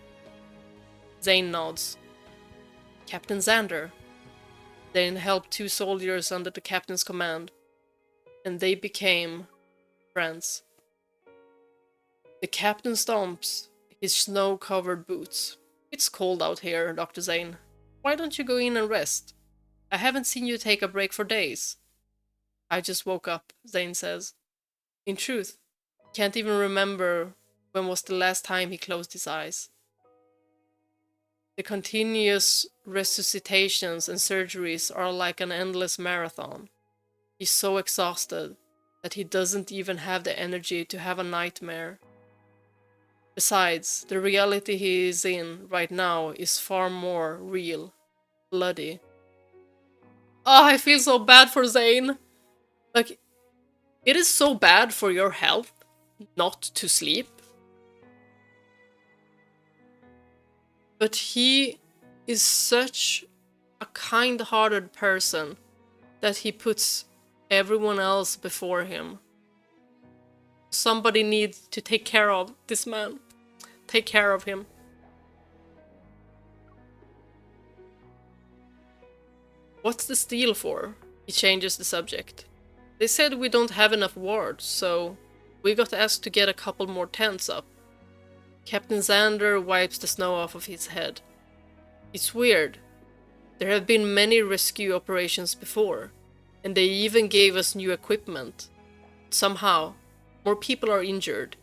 Zayne nods. "Captain Xander." Zayne helped 2 soldiers under the captain's command, and they became friends. The captain stomps his snow-covered boots. "It's cold out here, Dr. Zayne. Why don't you go in and rest? I haven't seen you take a break for days." "I just woke up," Zayne says. In truth, can't even remember when was the last time he closed his eyes. The continuous resuscitations and surgeries are like an endless marathon. He's so exhausted that he doesn't even have the energy to have a nightmare. Besides, the reality he is in right now is far more real, bloody. Oh, I feel so bad for Zayne. Like, it is so bad for your health not to sleep. But he is such a kind-hearted person that he puts everyone else before him. Somebody needs to take care of this man. Take care of him. What's the steel for? He changes the subject. They said we don't have enough wards, so we got asked to get a couple more tents up. Captain Xander wipes the snow off of his head. It's weird. There have been many rescue operations before, and they even gave us new equipment. Somehow, more people are injured.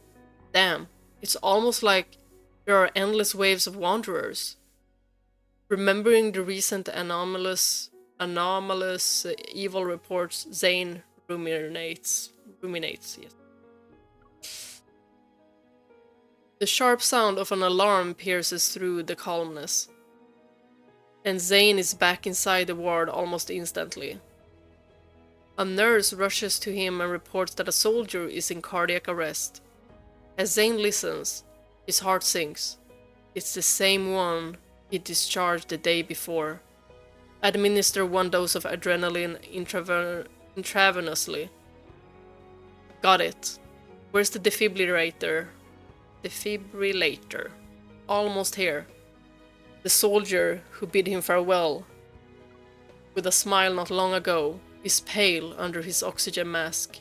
Damn, it's almost like there are endless waves of wanderers. Remembering the recent anomalous evil reports, Zayne ruminates. Yes. The sharp sound of an alarm pierces through the calmness, and Zayne is back inside the ward almost instantly. A nurse rushes to him and reports that a soldier is in cardiac arrest. As Zayne listens, his heart sinks. It's the same one he discharged the day before. Administer 1 dose of adrenaline intravenously. Got it. Where's the defibrillator? Defibrillator. Almost here. The soldier who bid him farewell with a smile not long ago is pale under his oxygen mask.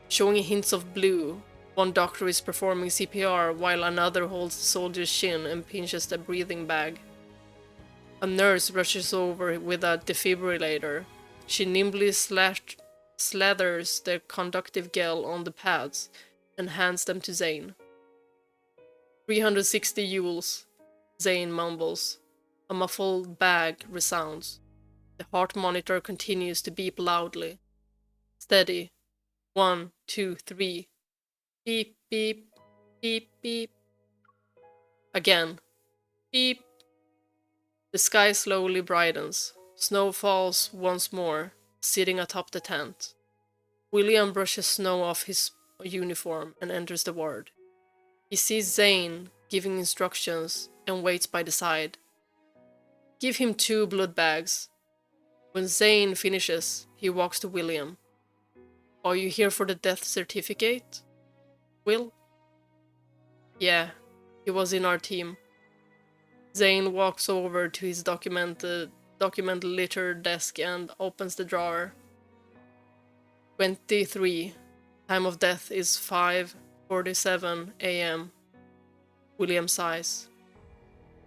Showing hints of blue, one doctor is performing CPR while another holds the soldier's chin and pinches the breathing bag. A nurse rushes over with a defibrillator. She nimbly slathers the conductive gel on the pads and hands them to Zayne. 360 joules, Zayne mumbles. A muffled bag resounds. The heart monitor continues to beep loudly. Steady. 1, 2, 3. Beep, beep, beep, beep. Again. Beep. The sky slowly brightens. Snow falls once more, sitting atop the tent. William brushes snow off his uniform and enters the ward. He sees Zayne giving instructions and waits by the side. Give him 2 blood bags. When Zayne finishes, he walks to William. Are you here for the death certificate, Will? Yeah, he was in our team. Zayne walks over to his document-littered desk and opens the drawer. 23. Time of death is 5:47 a.m. William sighs.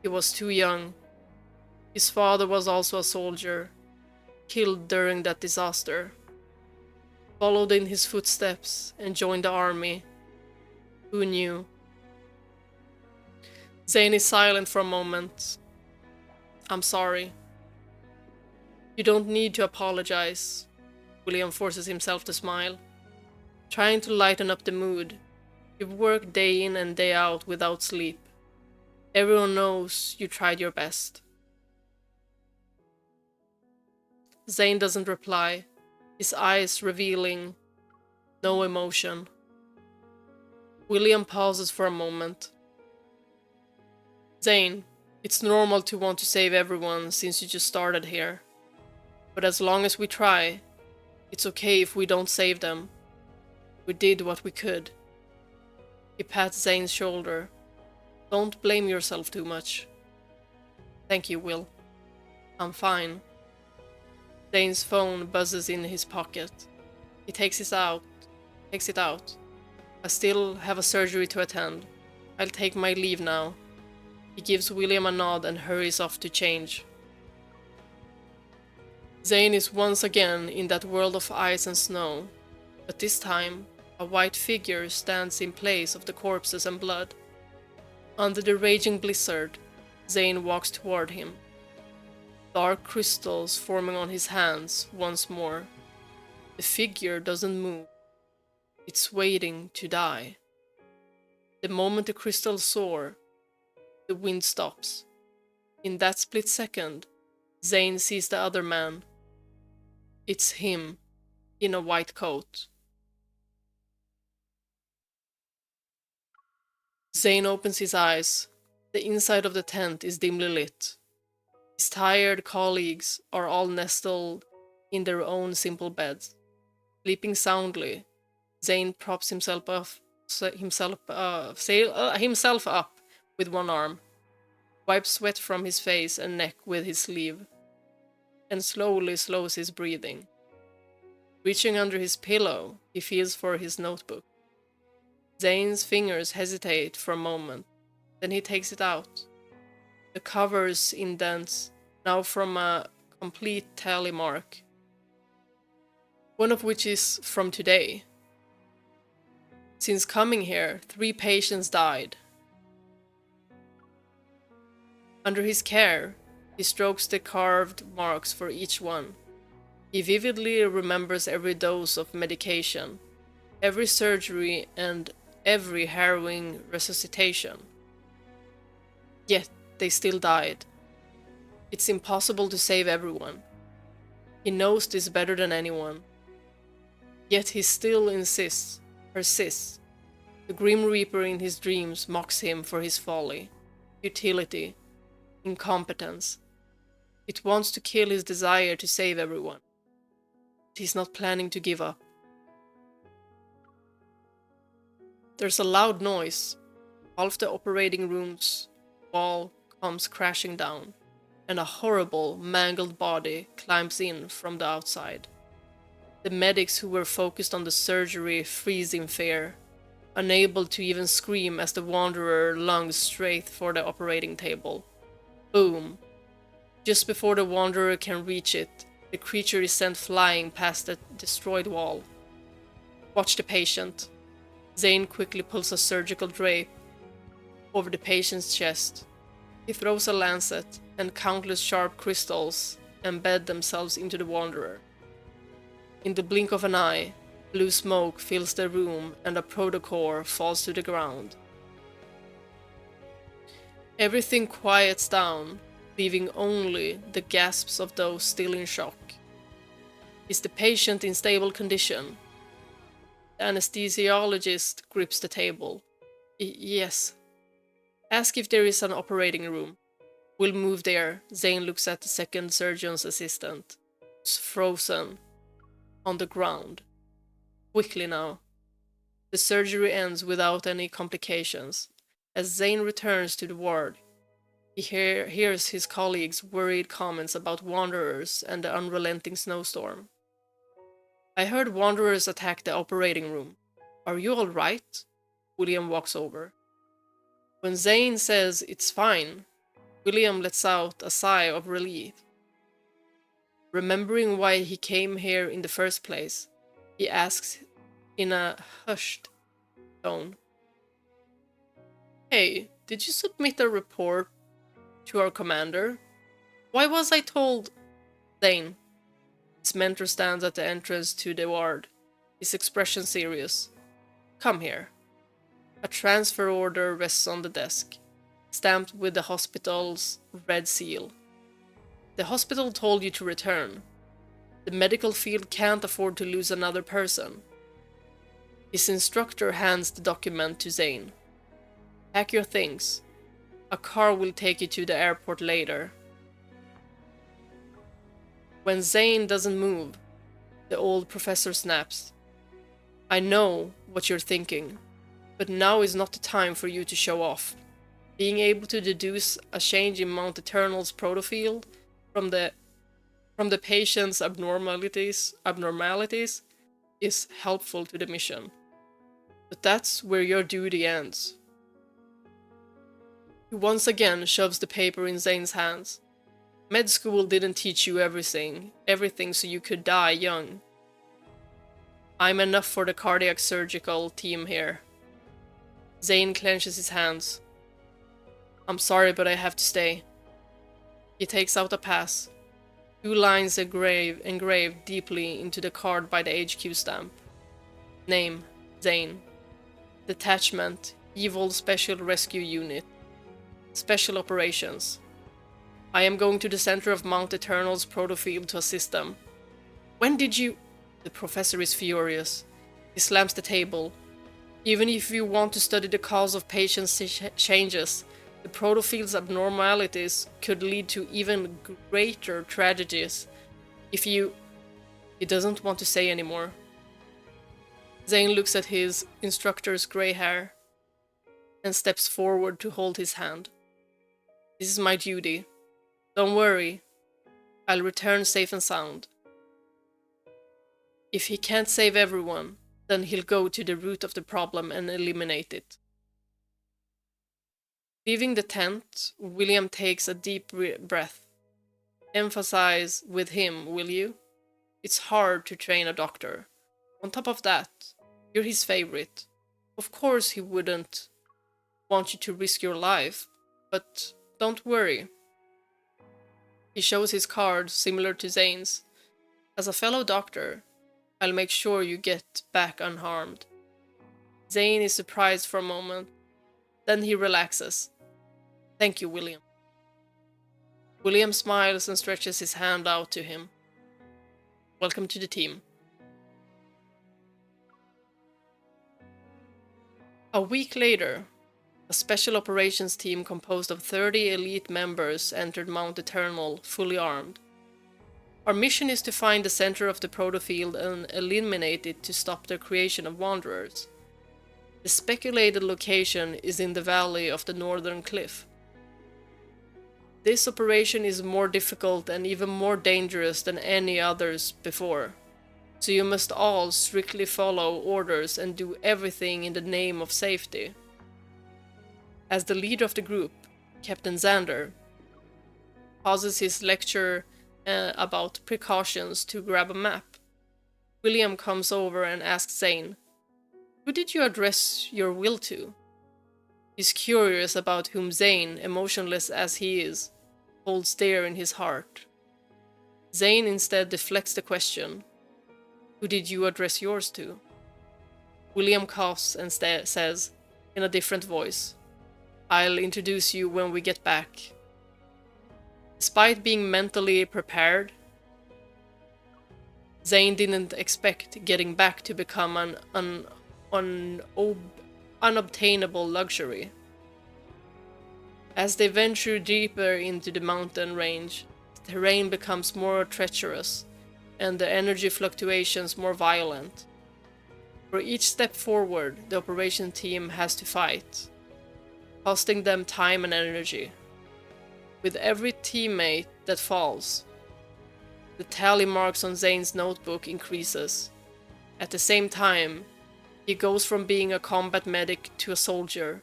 He was too young. His father was also a soldier, killed during that disaster. Followed in his footsteps and joined the army. Who knew? Zayne is silent for a moment. I'm sorry. You don't need to apologize. William forces himself to smile, trying to lighten up the mood. You've worked day in and day out without sleep. Everyone knows you tried your best. Zayne doesn't reply, his eyes revealing no emotion. William pauses for a moment. Zayne, it's normal to want to save everyone since you just started here. But as long as we try, it's okay if we don't save them. We did what we could. He pats Zayne's shoulder. Don't blame yourself too much. Thank you, Will. I'm fine. Zayne's phone buzzes in his pocket. He takes it out. I still have a surgery to attend. I'll take my leave now. He gives William a nod and hurries off to change. Zayne is once again in that world of ice and snow, but this time a white figure stands in place of the corpses and blood. Under the raging blizzard, Zayne walks toward him. Dark crystals forming on his hands once more. The figure doesn't move. It's waiting to die. The moment the crystals soar, the wind stops. In that split second, Zayne sees the other man. It's him, in a white coat. Zayne opens his eyes. The inside of the tent is dimly lit. His tired colleagues are all nestled in their own simple beds. Sleeping soundly, Zayne props himself up with one arm, wipes sweat from his face and neck with his sleeve, and slowly slows his breathing. Reaching under his pillow, he feels for his notebook. Zayne's fingers hesitate for a moment, then he takes it out. The covers indents, now from a complete tally mark, one of which is from today. Since coming here, 3 patients died. Under his care, He strokes the carved marks for each one. He vividly remembers every dose of medication, every surgery, and every harrowing resuscitation. Yet they still died. It's impossible to save everyone. He knows this better than anyone. Yet he still insists, persists. The Grim Reaper in his dreams mocks him for his folly, futility, incompetence. It wants to kill his desire to save everyone. But he's not planning to give up. There's a loud noise. Half the operating room's wall comes crashing down, and a horrible, mangled body climbs in from the outside. The medics who were focused on the surgery freeze in fear, unable to even scream as the Wanderer lunges straight for the operating table. Boom! Just before the Wanderer can reach it, the creature is sent flying past the destroyed wall. Watch the patient. Zayne quickly pulls a surgical drape over the patient's chest. He throws a lancet, and countless sharp crystals embed themselves into the Wanderer. In the blink of an eye, blue smoke fills the room and a protocore falls to the ground. Everything quiets down, leaving only the gasps of those still in shock. Is the patient in stable condition? The anesthesiologist grips the table. Yes. Ask if there is an operating room. We'll move there. Zayne looks at the second surgeon's assistant, who's frozen on the ground. Quickly now. The surgery ends without any complications. As Zayne returns to the ward, he hears his colleagues' worried comments about wanderers and the unrelenting snowstorm. I heard wanderers attack the operating room. Are you all right? William walks over. When Zayne says it's fine, William lets out a sigh of relief. Remembering why he came here in the first place, he asks in a hushed tone. Hey, did you submit a report to our commander? Why was I told... Zayne. His mentor stands at the entrance to the ward, his expression serious. Come here. A transfer order rests on the desk, stamped with the hospital's red seal. The hospital told you to return. The medical field can't afford to lose another person. His instructor hands the document to Zayne. Pack your things. A car will take you to the airport later. When Zayne doesn't move, the old professor snaps. I know what you're thinking, but now is not the time for you to show off. Being able to deduce a change in Mount Eternal's protofield from the patient's abnormalities is helpful to the mission. But that's where your duty ends. He once again shoves the paper in Zayne's hands. Med school didn't teach you everything so you could die young. I'm enough for the cardiac surgical team here. Zayne clenches his hands. I'm sorry, but I have to stay. He takes out a pass. 2 lines engraved deeply into the card by the HQ stamp. Name, Zayne. Detachment, Evil Special Rescue Unit. Special Operations. I am going to the center of Mount Eternal's protofield to assist them. When did you... The professor is furious. He slams the table. Even if you want to study the cause of patients' changes, the protofield's abnormalities could lead to even greater tragedies if you... He doesn't want to say anymore. Zayne looks at his instructor's grey hair and steps forward to hold his hand. This is my duty. Don't worry. I'll return safe and sound. If he can't save everyone, then he'll go to the root of the problem and eliminate it. Leaving the tent, William takes a deep breath. Emphasize with him, will you? It's hard to train a doctor. On top of that, you're his favorite. Of course he wouldn't want you to risk your life, but don't worry. He shows his card, similar to Zayne's. As a fellow doctor, I'll make sure you get back unharmed. Zayne is surprised for a moment. Then he relaxes. Thank you, William. William smiles and stretches his hand out to him. Welcome to the team. A week later, a special operations team composed of 30 elite members entered Mount Eternal fully armed. Our mission is to find the center of the protofield and eliminate it to stop the creation of Wanderers. The speculated location is in the valley of the northern cliff. This operation is more difficult and even more dangerous than any others before, so you must all strictly follow orders and do everything in the name of safety. As the leader of the group, Captain Xander pauses his lecture about precautions to grab a map. William comes over and asks Zayne, "Who did you address your will to?" He's curious about whom Zayne, emotionless as he is, holds dear in his heart. Zayne instead deflects the question, "Who did you address yours to?" William coughs and says, in a different voice, "I'll introduce you when we get back." Despite being mentally prepared, Zayne didn't expect getting back to become an unobtainable luxury. As they venture deeper into the mountain range, the terrain becomes more treacherous and the energy fluctuations more violent. For each step forward, the operation team has to fight, costing them time and energy. With every teammate that falls, the tally marks on Zayne's notebook increases. At the same time, he goes from being a combat medic to a soldier.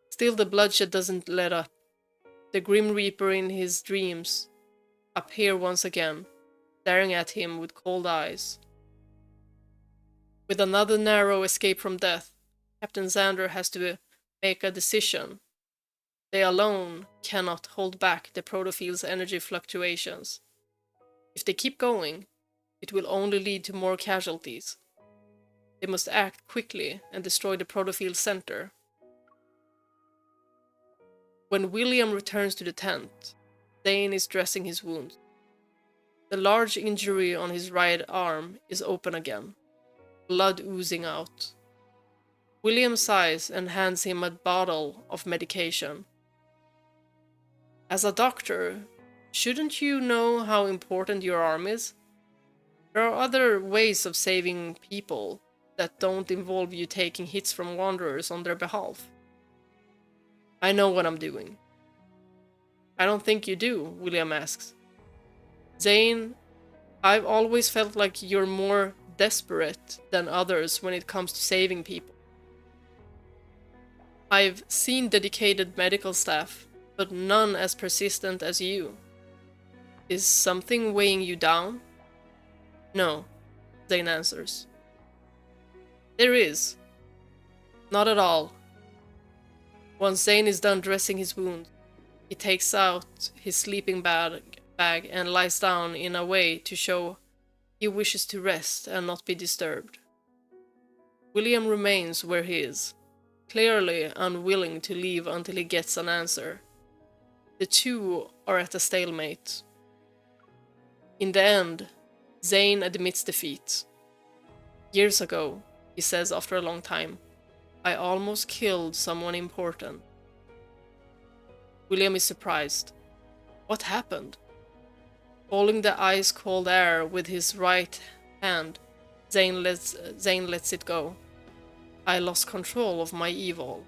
Still, the bloodshed doesn't let up. The Grim Reaper in his dreams appear once again, staring at him with cold eyes. With another narrow escape from death, Captain Xander has to make a decision. They alone cannot hold back the protofield's energy fluctuations. If they keep going, it will only lead to more casualties. They must act quickly and destroy the protofield center. When William returns to the tent, Zayne is dressing his wound. The large injury on his right arm is open again, blood oozing out. William sighs and hands him a bottle of medication. As a doctor, shouldn't you know how important your arm is? There are other ways of saving people that don't involve you taking hits from Wanderers on their behalf. I know what I'm doing. I don't think you do, William asks. Zayne, I've always felt like you're more desperate than others when it comes to saving people. I've seen dedicated medical staff, but none as persistent as you. Is something weighing you down? No, Zayne answers. There is. Not at all. Once Zayne is done dressing his wound, he takes out his sleeping bag and lies down in a way to show he wishes to rest and not be disturbed. William remains where he is, clearly unwilling to leave until he gets an answer. The two are at a stalemate. In the end, Zayne admits defeat. Years ago, he says after a long time, I almost killed someone important. William is surprised. What happened? Holding the ice-cold air with his right hand, Zayne lets it go. I lost control of my evil.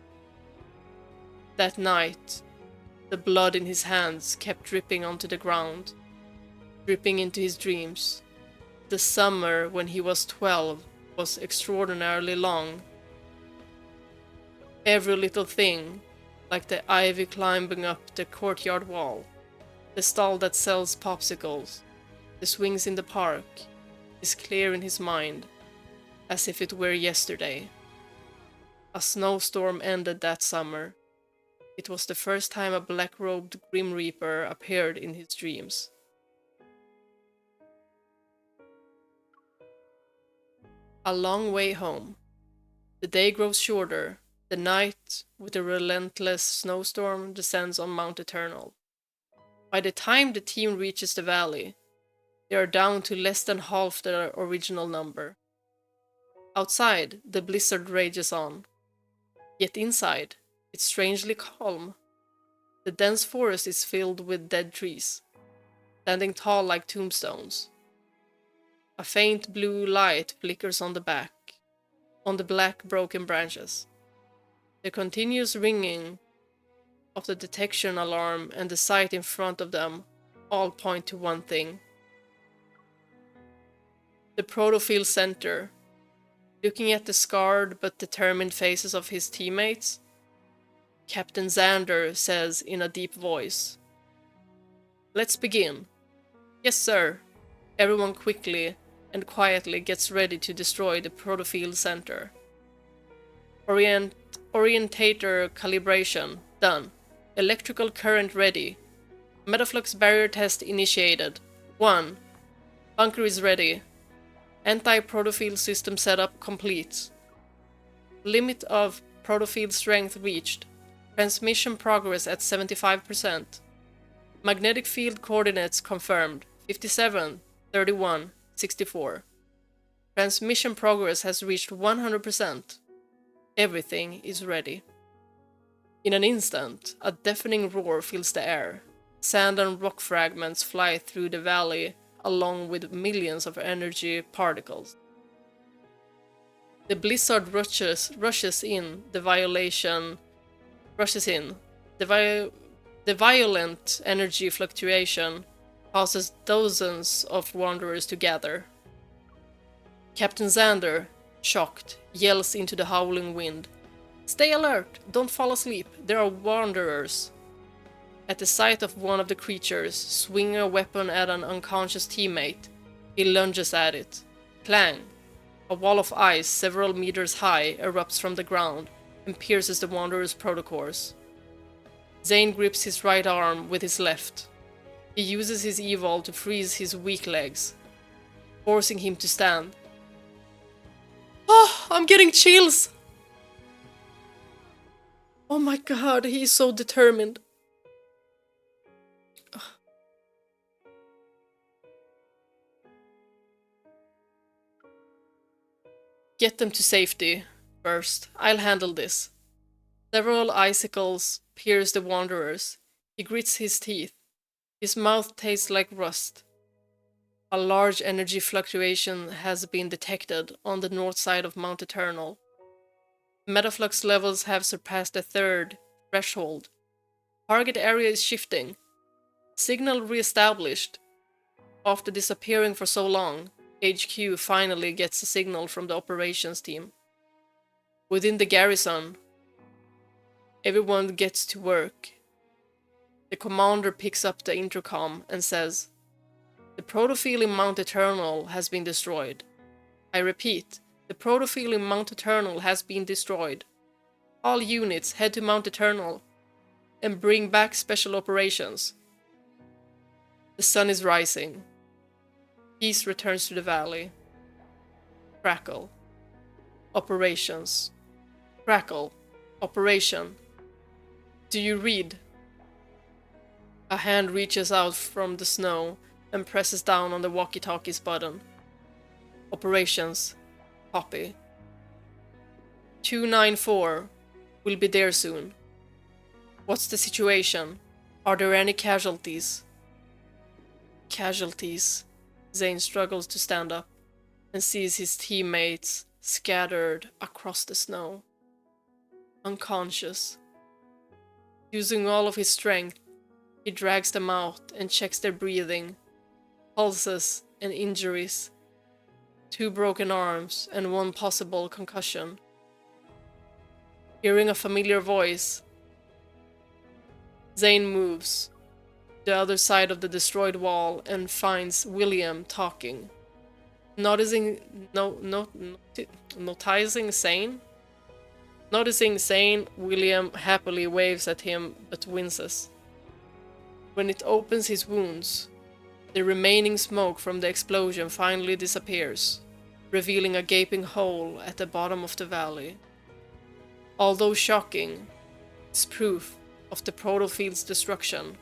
That night, the blood in his hands kept dripping onto the ground, dripping into his dreams. The summer when he was 12 was extraordinarily long. Every little thing, like the ivy climbing up the courtyard wall, the stall that sells popsicles, the swings in the park, is clear in his mind, as if it were yesterday. A snowstorm ended that summer. It was the first time a black-robed Grim Reaper appeared in his dreams. A long way home. The day grows shorter. The night, with a relentless snowstorm, descends on Mount Eternal. By the time the team reaches the valley, they are down to less than half their original number. Outside, the blizzard rages on. Yet inside, it's strangely calm. The dense forest is filled with dead trees, standing tall like tombstones. A faint blue light flickers on the black broken branches. The continuous ringing of the detection alarm and the sight in front of them all point to one thing. The Protofield Center. Looking at the scarred but determined faces of his teammates, Captain Xander says in a deep voice, "Let's begin." "Yes, sir." Everyone quickly and quietly gets ready to destroy the Protofield Center. Orientator calibration done. Electrical current ready. Metaflux barrier test initiated. 1. Bunker is ready. Anti-protofield system setup complete. Limit of protofield strength reached. Transmission progress at 75%. Magnetic field coordinates confirmed. 57, 31, 64. Transmission progress has reached 100%. Everything is ready. In an instant, a deafening roar fills the air. Sand and rock fragments fly through the valley along with millions of energy particles. The blizzard rushes in. The violent energy fluctuation causes dozens of wanderers to gather. Captain Xander, shocked, yells into the howling wind, "Stay alert! Don't fall asleep! There are wanderers!" At the sight of one of the creatures swinging a weapon at an unconscious teammate, he lunges at it. Clang! A wall of ice several meters high erupts from the ground and pierces the wanderer's protocourse. Zayne grips his right arm with his left. He uses his evol to freeze his weak legs, forcing him to stand. "Oh, I'm getting chills!" Oh my god, he is so determined. "Get them to safety first. I'll handle this." Several icicles pierce the wanderers. He grits his teeth. His mouth tastes like rust. A large energy fluctuation has been detected on the north side of Mount Eternal. Metaflux levels have surpassed the third threshold. Target area is shifting. Signal re-established. After disappearing for so long, HQ finally gets a signal from the operations team. Within the garrison, everyone gets to work. The commander picks up the intercom and says, "The protofield in Mount Eternal has been destroyed. I repeat, the protofield in Mount Eternal has been destroyed. All units head to Mount Eternal and bring back special operations." The sun is rising. Peace returns to the valley. Crackle. Operations. Crackle. Operation. "Do you read?" A hand reaches out from the snow and presses down on the walkie-talkie's button. Operations. Copy. 294. Will be there soon. What's the situation? Are there any casualties? Casualties. Zayne struggles to stand up and sees his teammates scattered across the snow. Unconscious. Using all of his strength, he drags them out and checks their breathing, pulses and injuries. 2 broken arms and 1 possible concussion. Hearing a familiar voice, Zayne moves the other side of the destroyed wall and finds William talking. Noticing Zayne, Noticing Zayne, William happily waves at him but winces. When it opens his wounds, the remaining smoke from the explosion finally disappears, revealing a gaping hole at the bottom of the valley. Although shocking, it's proof of the protofield's destruction.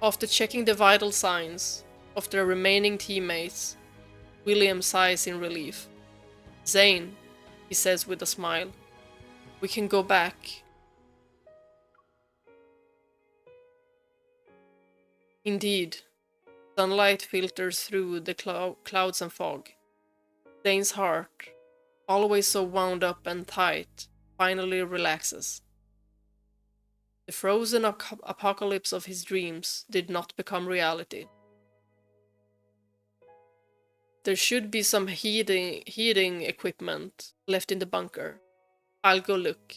After checking the vital signs of their remaining teammates, William sighs in relief. Zayne, he says with a smile, we can go back. Indeed, sunlight filters through the clouds and fog. Zayne's heart, always so wound up and tight, finally relaxes. The frozen apocalypse of his dreams did not become reality. There should be some heating equipment left in the bunker. I'll go look.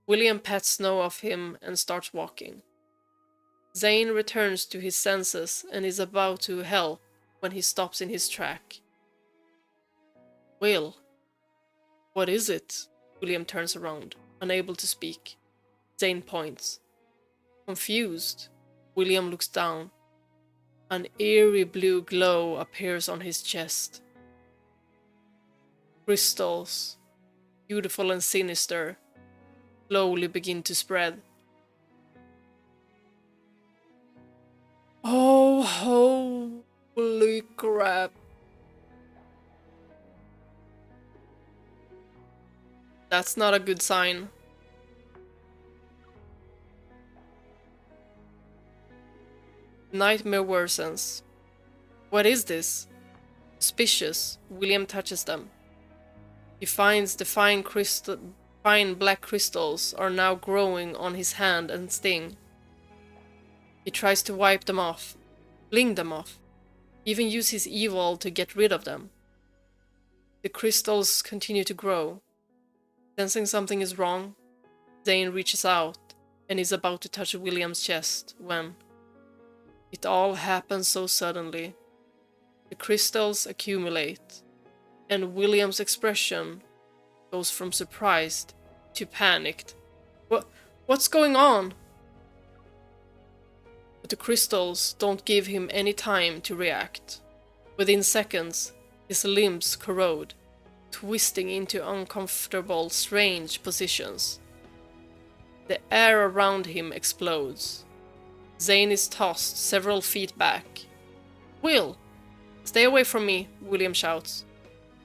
William pats snow off him and starts walking. Zayne returns to his senses and is about to help when he stops in his track. Will, what is it? William turns around, unable to speak. Zayne points. Confused, William looks down. An eerie blue glow appears on his chest. Crystals, beautiful and sinister, slowly begin to spread. Oh, holy crap. That's not a good sign. Nightmare Worsens. What is this? Suspicious, William touches them. He finds the fine black crystals are now growing on his hand and sting. He tries to wipe them off, fling them off, even use his evil to get rid of them. The crystals continue to grow. Sensing something is wrong, Zayne reaches out and is about to touch William's chest when it all happens so suddenly. The crystals accumulate, and William's expression goes from surprised to panicked. What's going on? But the crystals don't give him any time to react. Within seconds, his limbs corrode, twisting into uncomfortable, strange positions. The air around him explodes. Zayne is tossed several feet back. Will! Stay away from me, William shouts.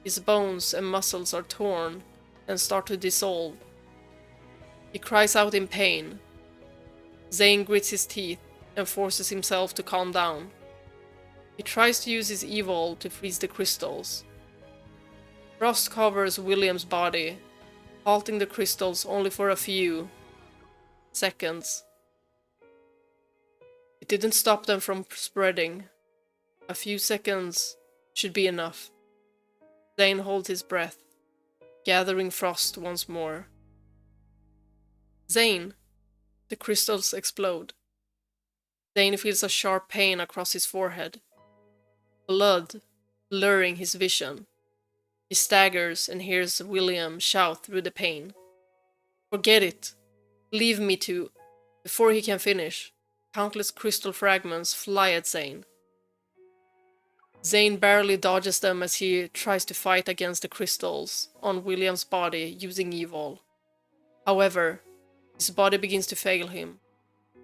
His bones and muscles are torn and start to dissolve. He cries out in pain. Zayne grits his teeth and forces himself to calm down. He tries to use his evil to freeze the crystals. Frost covers William's body, halting the crystals only for a few seconds. It didn't stop them from spreading. A few seconds should be enough. Zayne holds his breath, gathering frost once more. Zayne! The crystals explode. Zayne feels a sharp pain across his forehead. Blood blurring his vision. He staggers and hears William shout through the pain. Forget it. Leave me to... Before he can finish, countless crystal fragments fly at Zayne. Zayne barely dodges them as he tries to fight against the crystals on William's body using evil. However, his body begins to fail him.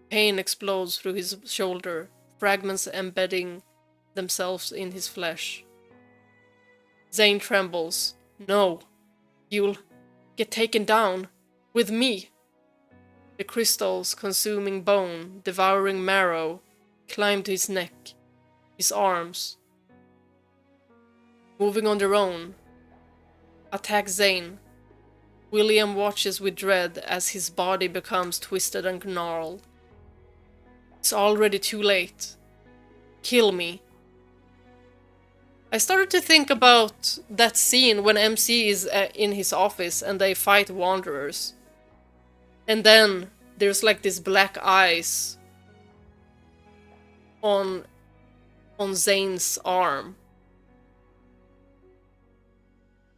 Pain explodes through his shoulder, fragments embedding themselves in his flesh. Zayne trembles. No, you'll get taken down with me. The crystals, consuming bone, devouring marrow, climb to his neck, his arms. Moving on their own, attack Zayne. William watches with dread as his body becomes twisted and gnarled. It's already too late. Kill me. I started to think about that scene when MC is in his office and they fight wanderers. And then there's like this black eyes on Zayne's arm.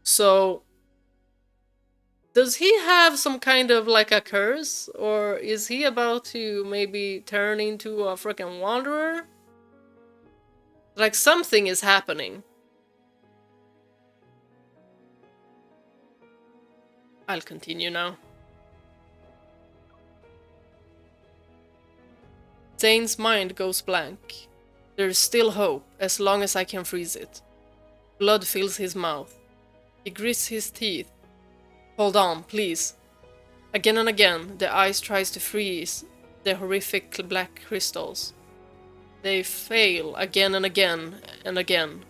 So Does he have some kind of like a curse? Or is he about to maybe turn into a freaking wanderer? Like something is happening. I'll continue now. Zayne's mind goes blank. There is still hope as long as I can freeze it. Blood fills his mouth. He grits his teeth. Hold on, please. Again and again, the ice tries to freeze the horrific black crystals. They fail again and again and again.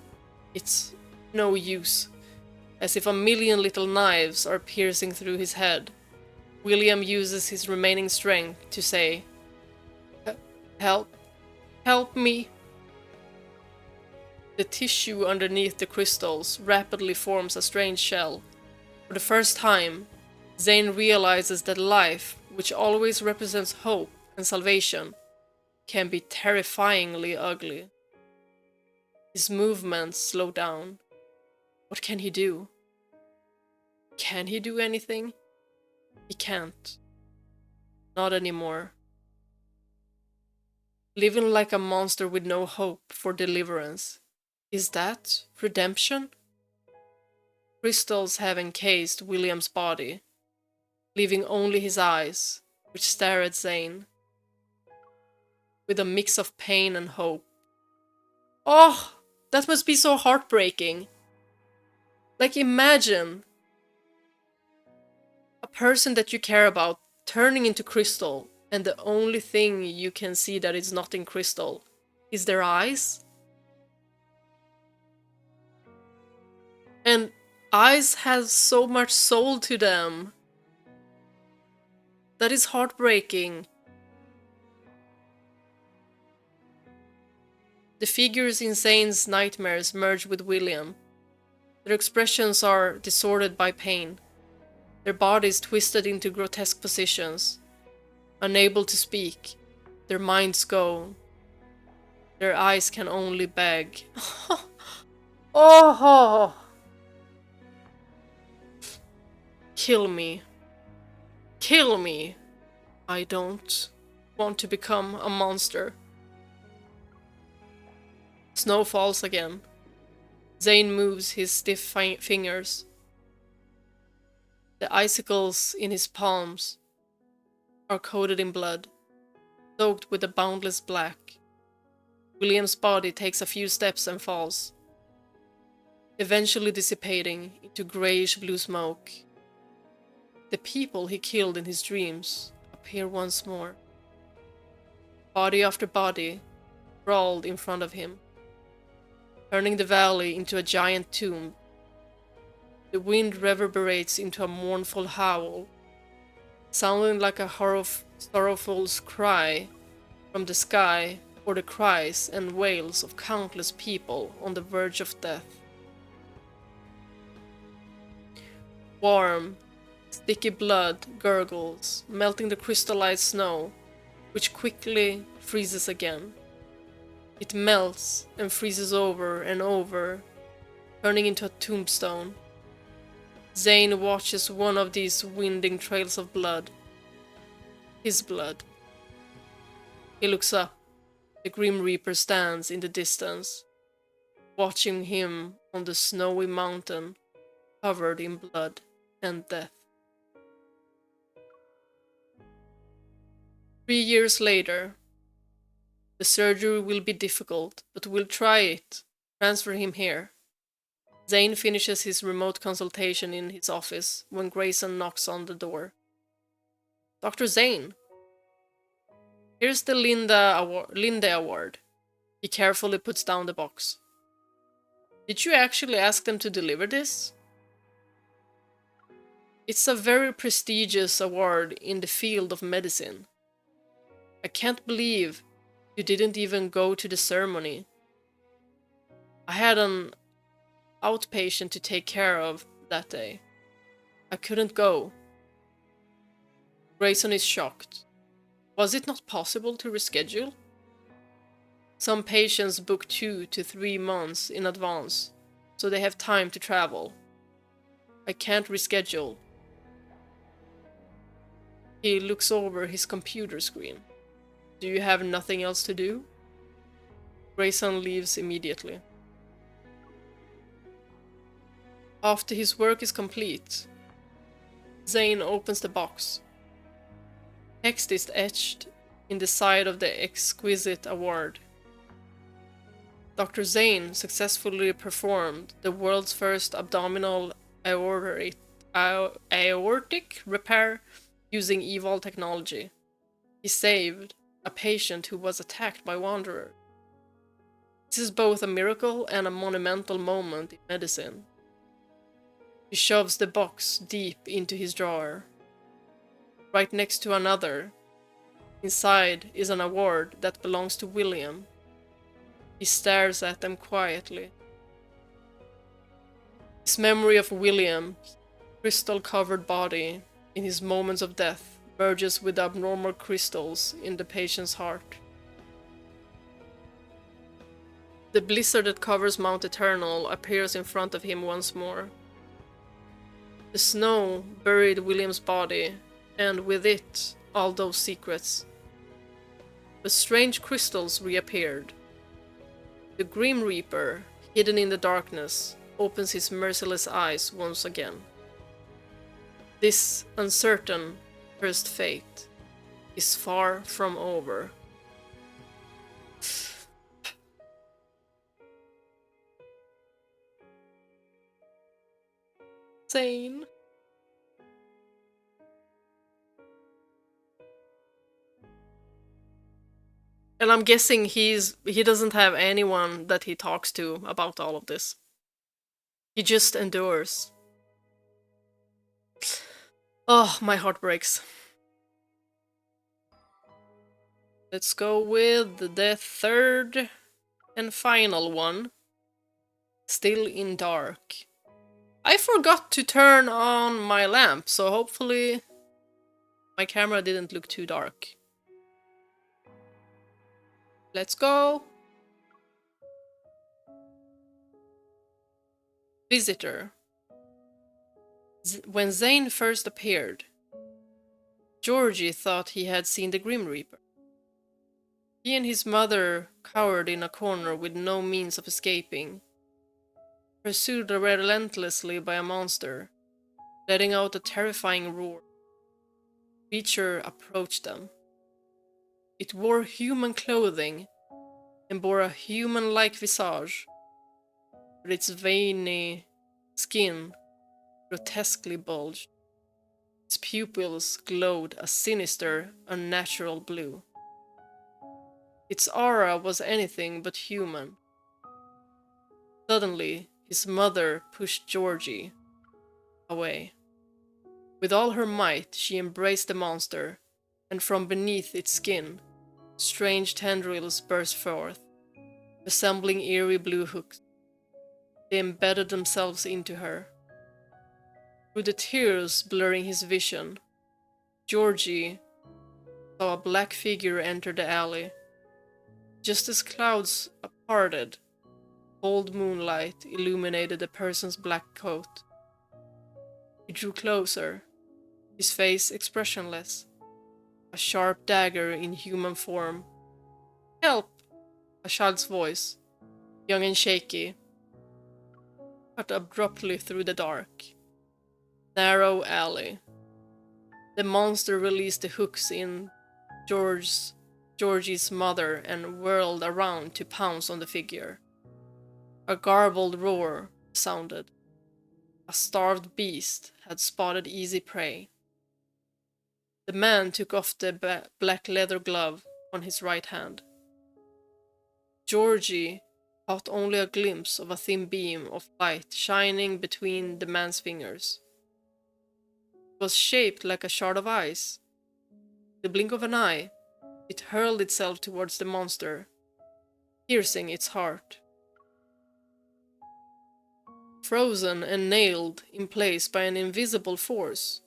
It's no use. As if a million little knives are piercing through his head, William uses his remaining strength to say, "Help. Help me." The tissue underneath the crystals rapidly forms a strange shell. For the first time, Zayne realizes that life, which always represents hope and salvation, can be terrifyingly ugly. His movements slow down. What can he do? Can he do anything? He can't. Not anymore. Living like a monster with no hope for deliverance. Is that redemption? Crystals have encased William's body, leaving only his eyes, which stare at Zayne, with a mix of pain and hope. Oh, that must be so heartbreaking. Like imagine a person that you care about turning into crystal, and the only thing you can see that is not in crystal is their eyes. And eyes have so much soul to them. That is heartbreaking. The figures in Zayne's nightmares merge with William. Their expressions are disordered by pain, their bodies twisted into grotesque positions. Unable to speak, their minds go. Their eyes can only beg. Oh! Kill me. Kill me. I don't want to become a monster. Snow falls again. Zayne moves his stiff fingers. The icicles in his palms are coated in blood, soaked with a boundless black. William's body takes a few steps and falls, eventually dissipating into grayish blue smoke. The people he killed in his dreams appear once more. Body after body sprawled in front of him, turning the valley into a giant tomb. The wind reverberates into a mournful howl, sounding like a sorrowful cry from the sky, or the cries and wails of countless people on the verge of death. Warm, sticky blood gurgles, melting the crystallized snow, which quickly freezes again. It melts and freezes over and over, turning into a tombstone. Zayne watches one of these winding trails of blood. His blood. He looks up. The Grim Reaper stands in the distance, watching him on the snowy mountain, covered in blood and death. 3 years later, the surgery will be difficult, but we'll try it. Transfer him here. Zayne finishes his remote consultation in his office when Grayson knocks on the door. Dr. Zayne. Here's the Linde Award. He carefully puts down the box. Did you actually ask them to deliver this? It's a very prestigious award in the field of medicine. I can't believe you didn't even go to the ceremony. I had an outpatient to take care of that day. I couldn't go. Grayson is shocked. Was it not possible to reschedule? Some patients book 2 to 3 months in advance, so they have time to travel. I can't reschedule. He looks over his computer screen. Do you have nothing else to do? Grayson leaves immediately. After his work is complete, Zayne opens the box. Text is etched in the side of the exquisite award. Dr. Zayne successfully performed the world's first abdominal aortic repair using EVOL technology. He saved a patient who was attacked by wanderers. This is both a miracle and a monumental moment in medicine. He shoves the box deep into his drawer. Right next to another. Inside is an award that belongs to William. He stares at them quietly. His memory of William's crystal-covered body in his moments of death merges with abnormal crystals in the patient's heart. The blizzard that covers Mount Eternal appears in front of him once more. The snow buried William's body, and with it, all those secrets. The strange crystals reappeared. The Grim Reaper, hidden in the darkness, opens his merciless eyes once again. This uncertain first fate is far from over. Zayne. And I'm guessing he doesn't have anyone that he talks to about all of this. He just endures. Oh, my heart breaks. Let's go with the third and final one. Still in dark. I forgot to turn on my lamp, so hopefully my camera didn't look too dark. Let's go. Visitor. When Zayne first appeared, Georgie thought he had seen the Grim Reaper. He and his mother cowered in a corner with no means of escaping, pursued relentlessly by a monster, letting out a terrifying roar. The creature approached them. It wore human clothing and bore a human-like visage, but its veiny skin grotesquely bulged. Its pupils glowed a sinister, unnatural blue. Its aura was anything but human. Suddenly, his mother pushed Georgie away. With all her might, she embraced the monster, and from beneath its skin, strange tendrils burst forth, resembling eerie blue hooks. They embedded themselves into her. Through the tears blurring his vision, Georgie saw a black figure enter the alley. Just as clouds parted, cold moonlight illuminated the person's black coat. He drew closer, his face expressionless, a sharp dagger in human form. "Help!" A child's voice, young and shaky, cut abruptly through the dark. Narrow alley. The monster released the hooks in Georgie's mother and whirled around to pounce on the figure. A garbled roar sounded. A starved beast had spotted easy prey. The man took off the black leather glove on his right hand. Georgie caught only a glimpse of a thin beam of light shining between the man's fingers. It was shaped like a shard of ice. The blink of an eye, it hurled itself towards the monster, piercing its heart. Frozen and nailed in place by an invisible force,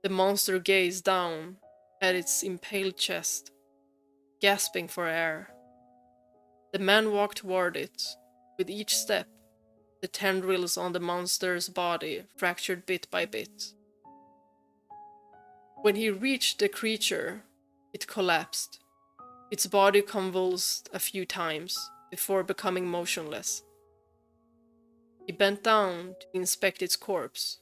the monster gazed down at its impaled chest, gasping for air. The man walked toward it. With each step, the tendrils on the monster's body fractured bit by bit. When he reached the creature, it collapsed. Its body convulsed a few times before becoming motionless. He bent down to inspect its corpse,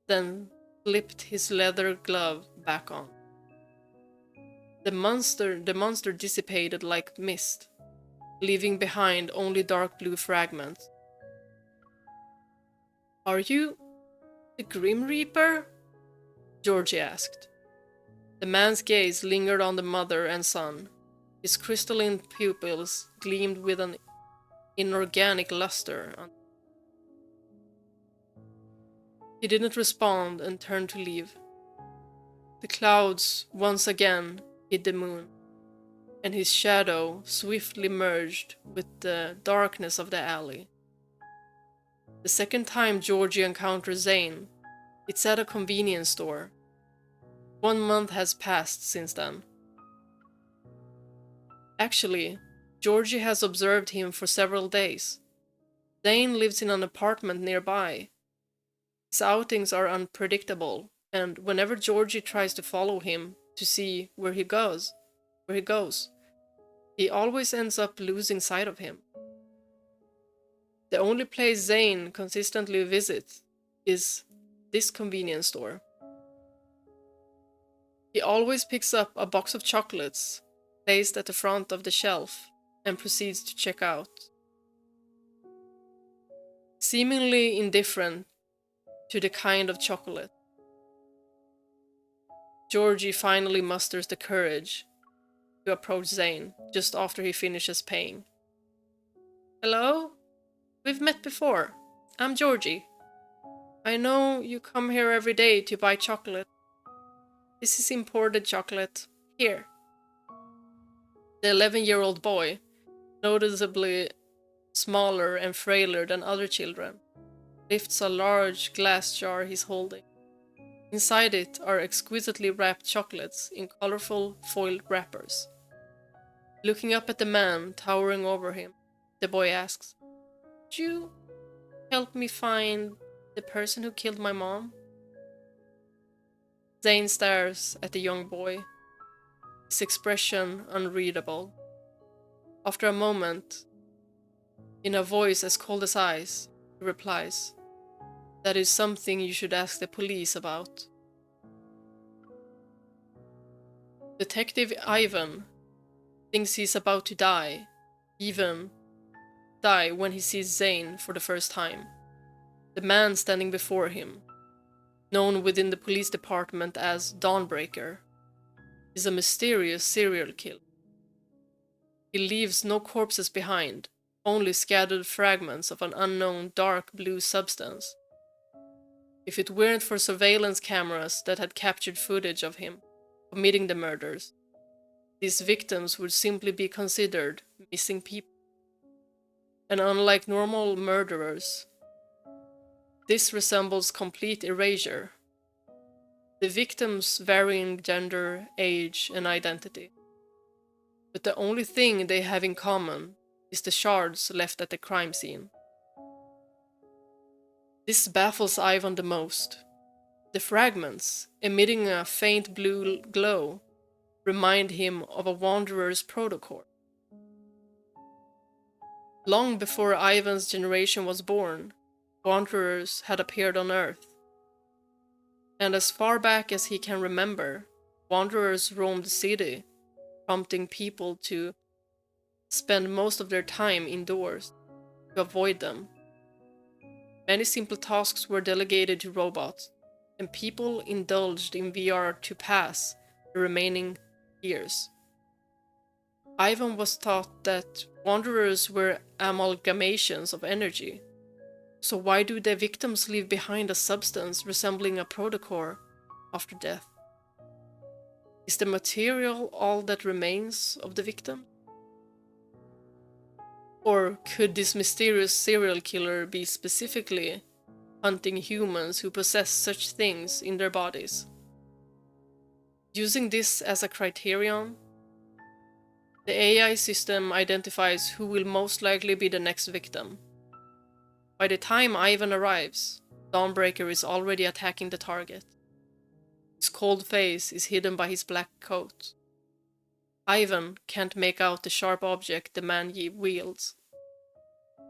then slipped his leather glove back on. The monster dissipated like mist, leaving behind only dark blue fragments. "Are you the Grim Reaper?" Georgie asked. The man's gaze lingered on the mother and son. His crystalline pupils gleamed with an inorganic luster. He didn't respond and turned to leave. The clouds once again hid the moon, and his shadow swiftly merged with the darkness of the alley. The second time Georgie encounters Zayne, it's at a convenience store. 1 month has passed since then. Actually, Georgie has observed him for several days. Zayne lives in an apartment nearby. His outings are unpredictable, and whenever Georgie tries to follow him to see where he goes, he always ends up losing sight of him. The only place Zayne consistently visits is this convenience store. He always picks up a box of chocolates placed at the front of the shelf and proceeds to check out. Seemingly indifferent to the kind of chocolate, Georgie finally musters the courage to approach Zayne just after he finishes paying. "Hello? We've met before. I'm Georgie. I know you come here every day to buy chocolate. This is imported chocolate. Here." The 11-year-old boy, noticeably smaller and frailer than other children, lifts a large glass jar he's holding. Inside it are exquisitely wrapped chocolates in colorful foiled wrappers. Looking up at the man towering over him, the boy asks, "Could you help me find the person who killed my mom?" Zayne stares at the young boy, his expression unreadable. After a moment, in a voice as cold as ice, he replies, "That is something you should ask the police about." Detective Ivan thinks he's about to die, even die when he sees Zayne for the first time. The man standing before him, known within the police department as Dawnbreaker, is a mysterious serial killer. He leaves no corpses behind, only scattered fragments of an unknown dark blue substance. If it weren't for surveillance cameras that had captured footage of him committing the murders, these victims would simply be considered missing people. And unlike normal murderers, this resembles complete erasure. The victims vary in gender, age, and identity. But the only thing they have in common is the shards left at the crime scene. This baffles Ivan the most. The fragments, emitting a faint blue glow, remind him of a wanderer's protocord. Long before Ivan's generation was born, wanderers had appeared on Earth. And as far back as he can remember, wanderers roamed the city, prompting people to spend most of their time indoors to avoid them. Many simple tasks were delegated to robots, and people indulged in VR to pass the remaining years. Ivan was taught that wanderers were amalgamations of energy. So why do the victims leave behind a substance resembling a protocore after death? Is the material all that remains of the victim? Or could this mysterious serial killer be specifically hunting humans who possess such things in their bodies? Using this as a criterion, the AI system identifies who will most likely be the next victim. By the time Ivan arrives, Dawnbreaker is already attacking the target. His cold face is hidden by his black coat. Ivan can't make out the sharp object the man wields.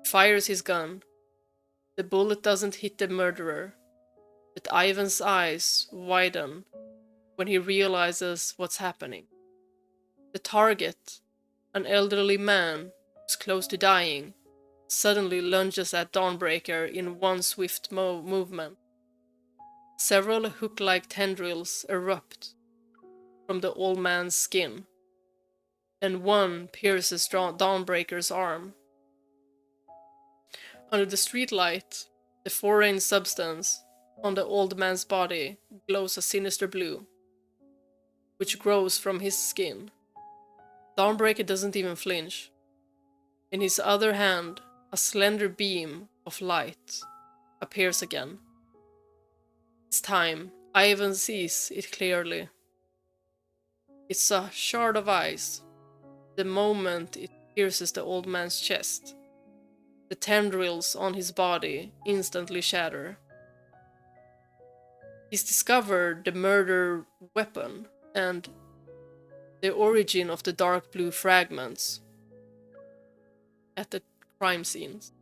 He fires his gun. The bullet doesn't hit the murderer, but Ivan's eyes widen when he realizes what's happening. The target, an elderly man who's close to dying, suddenly lunges at Dawnbreaker in one swift movement. Several hook-like tendrils erupt from the old man's skin, and one pierces Dawnbreaker's arm. Under the streetlight, the foreign substance on the old man's body glows a sinister blue, which grows from his skin. Dawnbreaker doesn't even flinch. In his other hand, a slender beam of light appears again. This time, Ivan sees it clearly. It's a shard of ice. The moment it pierces the old man's chest, the tendrils on his body instantly shatter. He's discovered the murder weapon and the origin of the dark blue fragments at the crime scenes.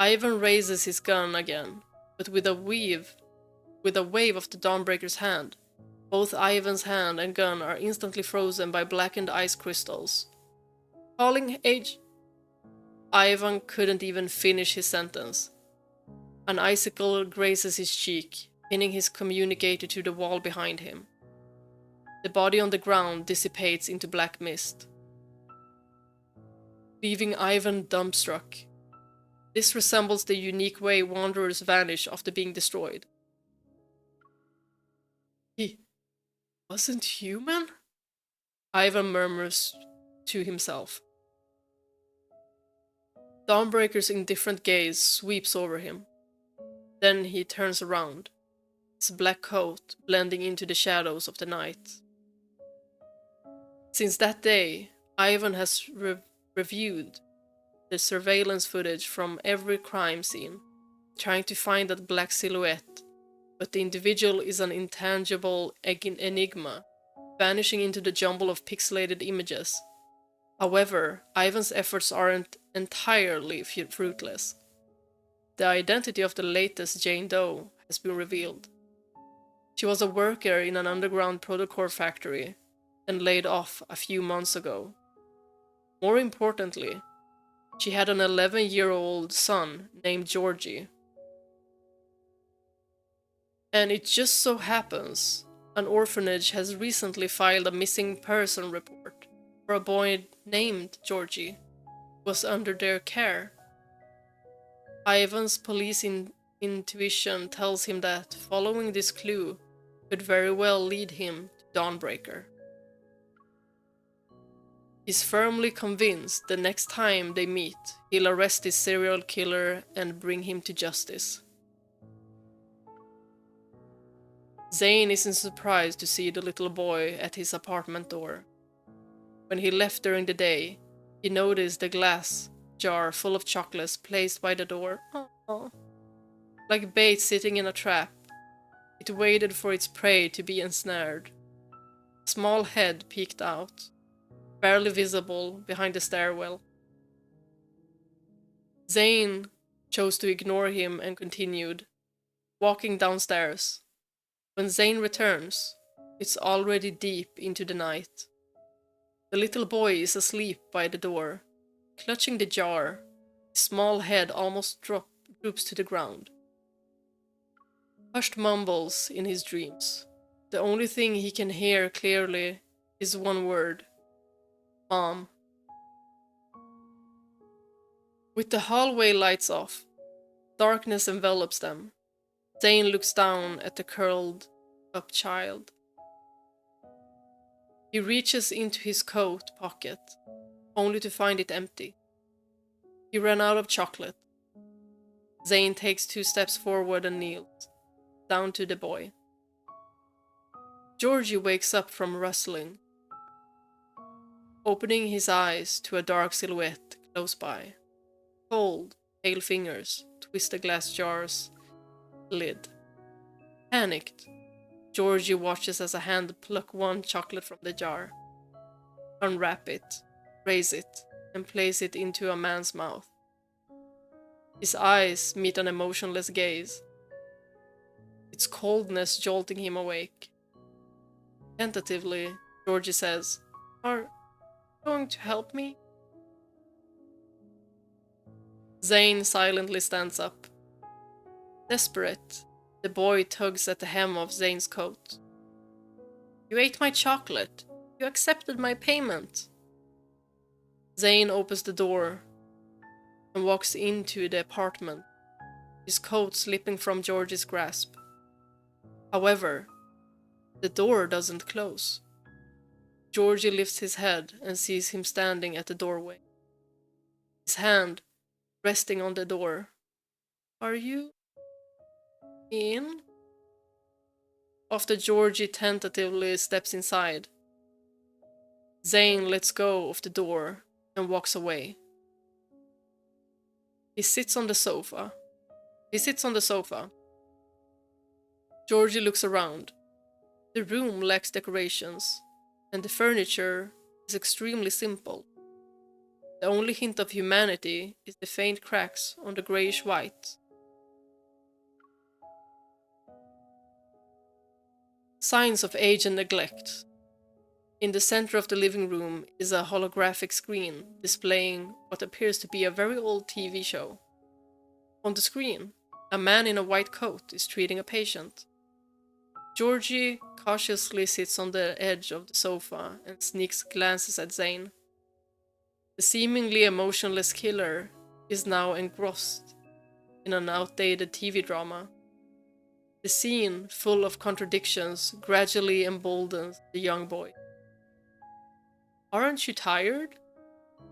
Ivan raises his gun again, but with a wave of the Dawnbreaker's hand, both Ivan's hand and gun are instantly frozen by blackened ice crystals. Calling age, Ivan couldn't even finish his sentence. An icicle grazes his cheek, pinning his communicator to the wall behind him. The body on the ground dissipates into black mist, leaving Ivan dumbstruck. This resembles the unique way Wanderers vanish after being destroyed. He wasn't human? Ivan murmurs to himself. Dawnbreaker's indifferent gaze sweeps over him. Then he turns around, his black coat blending into the shadows of the night. Since that day, Ivan has reviewed the surveillance footage from every crime scene, trying to find that black silhouette, but the individual is an intangible enigma, vanishing into the jumble of pixelated images. However, Ivan's efforts aren't entirely fruitless. The identity of the latest Jane Doe has been revealed. She was a worker in an underground protocore factory and laid off a few months ago. More importantly, she had an 11-year-old son named Georgie. And it just so happens an orphanage has recently filed a missing person report for a boy named Georgie who was under their care. Ivan's police intuition tells him that following this clue could very well lead him to Dawnbreaker. He's firmly convinced the next time they meet, he'll arrest his serial killer and bring him to justice. Zayne isn't surprised to see the little boy at his apartment door. When he left during the day, he noticed the glass jar full of chocolates placed by the door. Aww. Like bait sitting in a trap, it waited for its prey to be ensnared. A small head peeked out, barely visible behind the stairwell. Zayne chose to ignore him and continued, walking downstairs. When Zayne returns, it's already deep into the night. The little boy is asleep by the door, clutching the jar. His small head almost droops to the ground. Hushed mumbles in his dreams. The only thing he can hear clearly is one word: Mom. With the hallway lights off, darkness envelops them. Zayne looks down at the curled up child. He reaches into his coat pocket, only to find it empty. He ran out of chocolate. Zayne takes 2 steps forward and kneels down to the boy. Georgie wakes up from rustling, opening his eyes to a dark silhouette close by. Cold, pale fingers twist the glass jar's lid. Panicked, Georgie watches as a hand pluck one chocolate from the jar, unwrap it, raise it, and place it into a man's mouth. His eyes meet an emotionless gaze, its coldness jolting him awake. Tentatively, Georgie says, "Are you going to help me?" Zayne silently stands up. Desperate, the boy tugs at the hem of Zayne's coat. "You ate my chocolate. You accepted my payment." Zayne opens the door and walks into the apartment, his coat slipping from Georgie's grasp. However, the door doesn't close. Georgie lifts his head and sees him standing at the doorway, his hand resting on the door. "Are you in?" After Georgie tentatively steps inside, Zayne lets go of the door and walks away. He sits on the sofa. Georgie looks around. The room lacks decorations, and the furniture is extremely simple. The only hint of humanity is the faint cracks on the grayish white. Signs of age and neglect. In the center of the living room is a holographic screen displaying what appears to be a very old TV show. On the screen, a man in a white coat is treating a patient. Georgie cautiously sits on the edge of the sofa and sneaks glances at Zayne. The seemingly emotionless killer is now engrossed in an outdated TV drama. The scene, full of contradictions, gradually emboldens the young boy. "Aren't you tired?"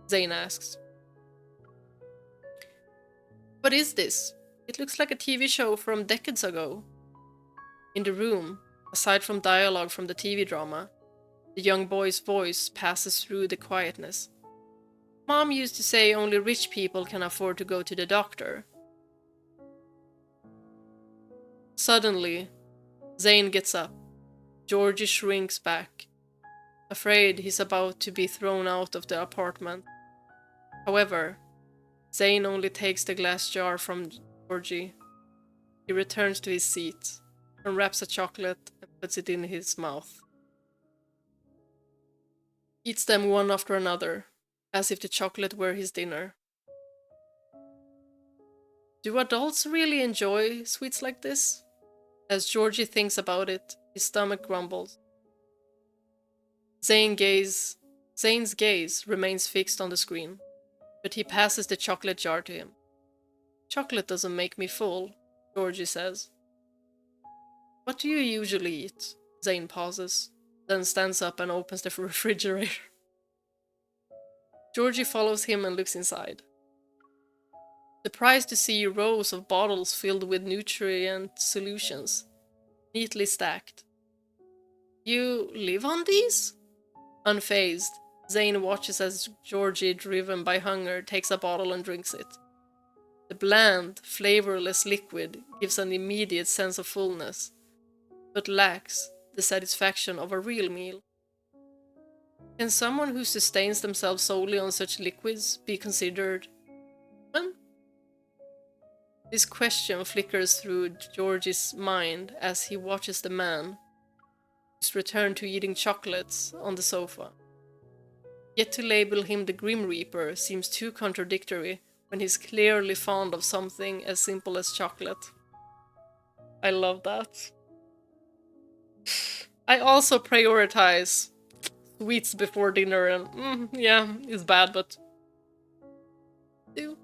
Zayne asks. "What is this? It looks like a TV show from decades ago." In the room, aside from dialogue from the TV drama, the young boy's voice passes through the quietness. "Mom used to say only rich people can afford to go to the doctor." Suddenly, Zayne gets up. Georgie shrinks back, afraid he's about to be thrown out of the apartment. However, Zayne only takes the glass jar from Georgie. He returns to his seat, unwraps a chocolate and puts it in his mouth. Eats them one after another, as if the chocolate were his dinner. Do adults really enjoy sweets like this? As Georgie thinks about it, his stomach grumbles. Zane's gaze remains fixed on the screen, but he passes the chocolate jar to him. "Chocolate doesn't make me full," Georgie says. "What do you usually eat?" Zayne pauses, then stands up and opens the refrigerator. Georgie follows him and looks inside, surprised to see rows of bottles filled with nutrient solutions, neatly stacked. "You live on these?" Unfazed, Zayne watches as Georgie, driven by hunger, takes a bottle and drinks it. The bland, flavorless liquid gives an immediate sense of fullness, but lacks the satisfaction of a real meal. Can someone who sustains themselves solely on such liquids be considered human? This question flickers through Georgie's mind as he watches the man, who's returned to eating chocolates, on the sofa. Yet to label him the Grim Reaper seems too contradictory when he's clearly fond of something as simple as chocolate. I love that. I also prioritize sweets before dinner, and yeah, it's bad, but do.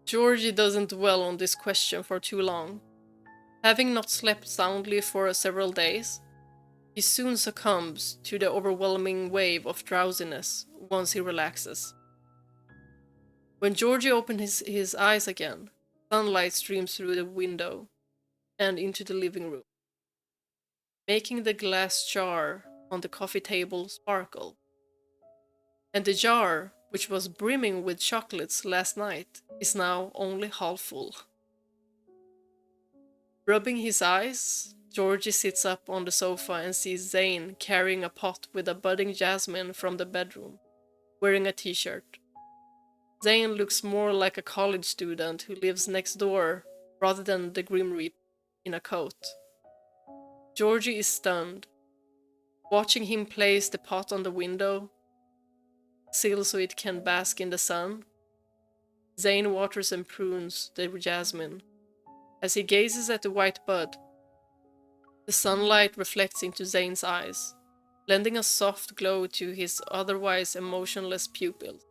Georgie doesn't dwell on this question for too long. Having not slept soundly for several days, he soon succumbs to the overwhelming wave of drowsiness once he relaxes. When Georgie opens his eyes again, sunlight streams through the window and into the living room, making the glass jar on the coffee table sparkle. And the jar, which was brimming with chocolates last night, is now only half full. Rubbing his eyes, Georgie sits up on the sofa and sees Zayne carrying a pot with a budding jasmine from the bedroom, wearing a t-shirt. Zayne looks more like a college student who lives next door rather than the Grim Reaper in a coat. Georgie is stunned, watching him place the pot on the window sill so it can bask in the sun. Zayne waters and prunes the jasmine. As he gazes at the white bud, the sunlight reflects into Zayne's eyes, lending a soft glow to his otherwise emotionless pupils.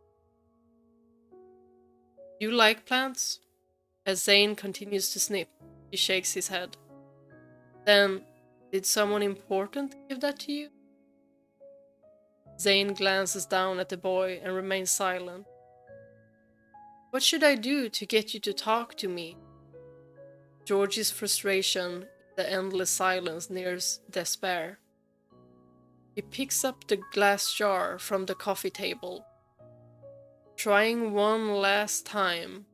You like plants? As Zayne continues to snip, he shakes his head. Then, did someone important give that to you? Zayne glances down at the boy and remains silent. What should I do to get you to talk to me? Georgie's frustration in the endless silence nears despair. He picks up the glass jar from the coffee table, trying one last time.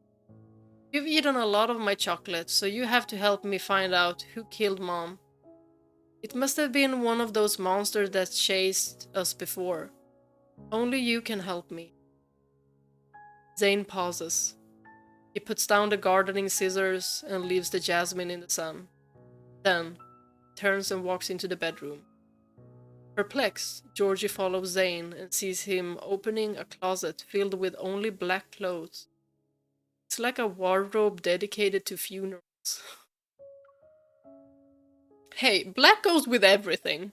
You've eaten a lot of my chocolate, so you have to help me find out who killed Mom. It must have been one of those monsters that chased us before. Only you can help me. Zayne pauses. He puts down the gardening scissors and leaves the jasmine in the sun. Then, turns and walks into the bedroom. Perplexed, Georgie follows Zayne and sees him opening a closet filled with only black clothes. It's like a wardrobe dedicated to funerals. Hey, black goes with everything.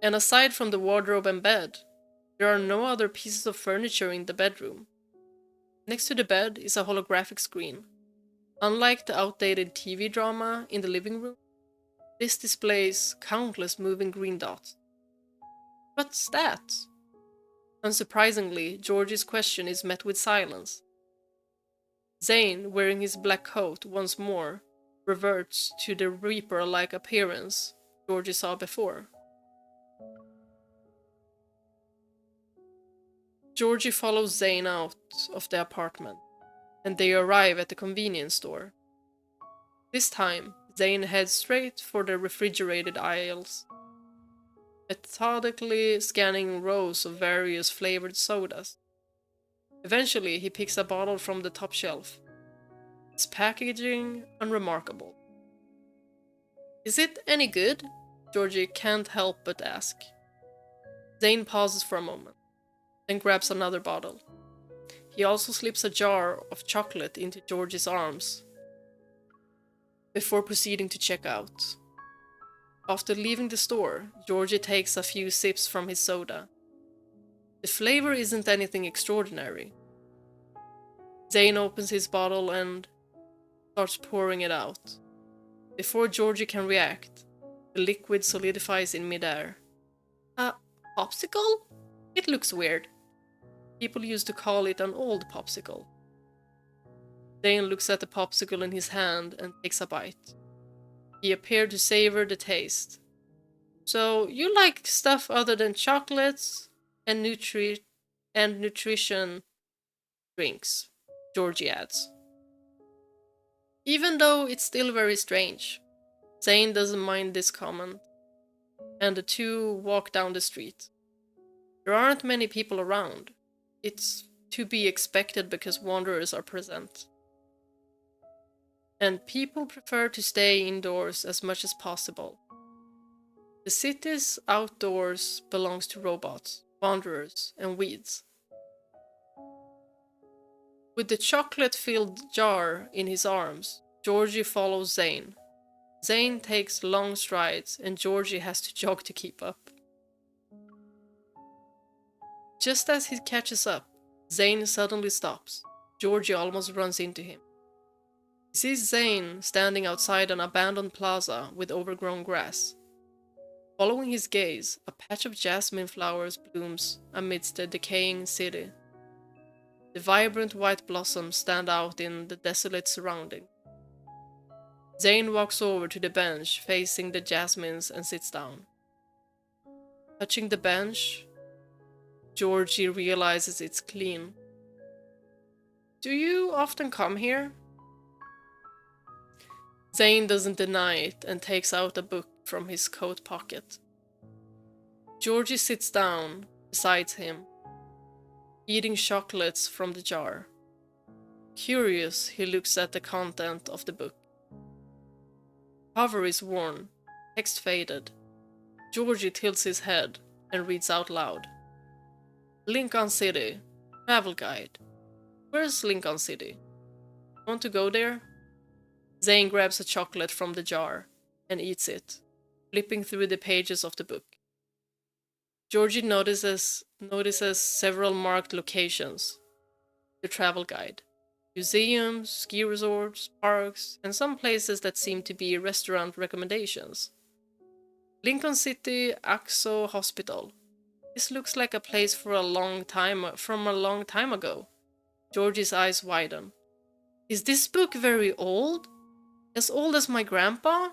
And aside from the wardrobe and bed, there are no other pieces of furniture in the bedroom. Next to the bed is a holographic screen. Unlike the outdated TV drama in the living room, this displays countless moving green dots. What's that? Unsurprisingly, Georgie's question is met with silence. Zayne, wearing his black coat once more, reverts to the Reaper-like appearance Georgie saw before. Georgie follows Zayne out of the apartment, and they arrive at the convenience store. This time, Zayne heads straight for the refrigerated aisles, methodically scanning rows of various flavored sodas. Eventually, he picks a bottle from the top shelf. Its packaging unremarkable. Is it any good? Georgie can't help but ask. Zayne pauses for a moment, then grabs another bottle. He also slips a jar of chocolate into Georgie's arms before proceeding to check out. After leaving the store, Georgie takes a few sips from his soda. The flavor isn't anything extraordinary. Zayne opens his bottle and starts pouring it out. Before Georgie can react, the liquid solidifies in midair. A popsicle? It looks weird. People used to call it an old popsicle. Zayne looks at the popsicle in his hand and takes a bite. He appeared to savor the taste. So, you like stuff other than chocolates and nutrition drinks, Georgie adds. Even though it's still very strange, Zayne doesn't mind this comment, and the two walk down the street. There aren't many people around. It's to be expected because wanderers are present. And people prefer to stay indoors as much as possible. The city's outdoors belongs to robots, wanderers, and weeds. With the chocolate-filled jar in his arms, Georgie follows Zayne. Zayne takes long strides, and Georgie has to jog to keep up. Just as he catches up, Zayne suddenly stops. Georgie almost runs into him. He sees Zayne standing outside an abandoned plaza with overgrown grass. Following his gaze, a patch of jasmine flowers blooms amidst the decaying city. The vibrant white blossoms stand out in the desolate surrounding. Zayne walks over to the bench facing the jasmines and sits down. Touching the bench, Georgie realizes it's clean. Do you often come here? Zayne doesn't deny it and takes out a book from his coat pocket. Georgie sits down beside him, eating chocolates from the jar. Curious, he looks at the content of the book. Cover is worn, text faded. Georgie tilts his head and reads out loud. Lincoln City, travel guide. Where's Lincoln City? Want to go there? Zayne grabs a chocolate from the jar and eats it, flipping through the pages of the book. Georgie notices several marked locations. The travel guide. Museums, ski resorts, parks, and some places that seem to be restaurant recommendations. Lincoln City Axo Hospital. This looks like a place from a long time ago. Georgie's eyes widen. Is this book very old? As old as my grandpa?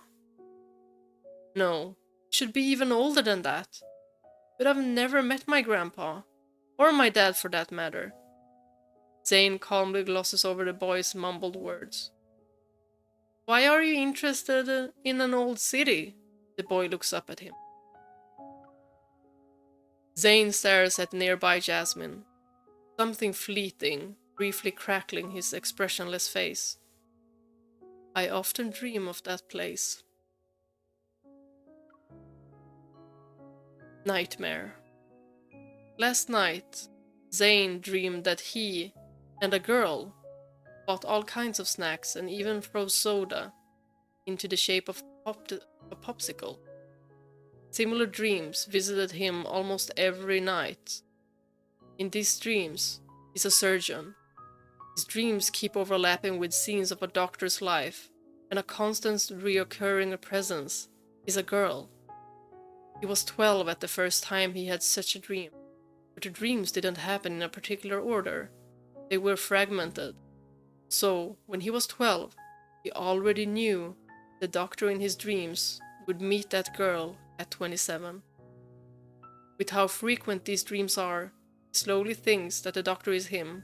No, it should be even older than that. But I've never met my grandpa, or my dad for that matter. Zayne calmly glosses over the boy's mumbled words. Why are you interested in an old city? The boy looks up at him. Zayne stares at nearby Jasmine, something fleeting, briefly crackling his expressionless face. I often dream of that place. Nightmare. Last night, Zayne dreamed that he and a girl bought all kinds of snacks and even froze soda into the shape of a popsicle. Similar dreams visited him almost every night. In these dreams, he's a surgeon. His dreams keep overlapping with scenes of a doctor's life, and a constant reoccurring presence is a girl. He was 12 at the first time he had such a dream, but the dreams didn't happen in a particular order. They were fragmented. So, when he was 12, he already knew the doctor in his dreams would meet that girl at 27. With how frequent these dreams are, he slowly thinks that the doctor is him.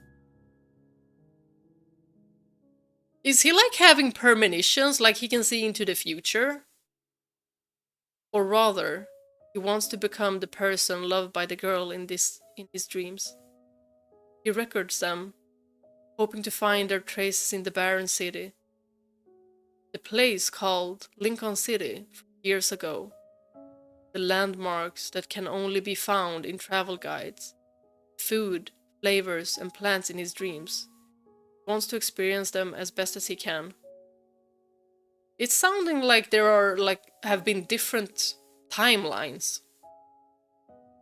Is he like having premonitions, like he can see into the future? Or rather, he wants to become the person loved by the girl in his dreams. He records them, hoping to find their traces in the barren city. The place called Lincoln City years ago. The landmarks that can only be found in travel guides. Food, flavors, and plants in his dreams. He wants to experience them as best as he can. It's sounding like there have been different timelines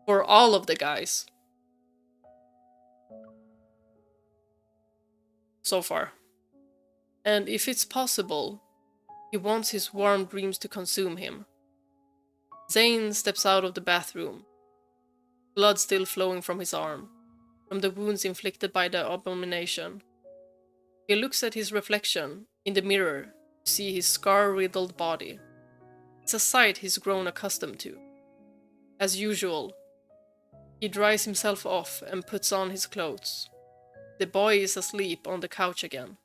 for all of the guys so far. And if it's possible, he wants his warm dreams to consume him. Zayne steps out of the bathroom, blood still flowing from his arm, from the wounds inflicted by the abomination. He looks at his reflection in the mirror to see his scar-riddled body. It's a sight he's grown accustomed to. As usual, he dries himself off and puts on his clothes. The boy is asleep on the couch again.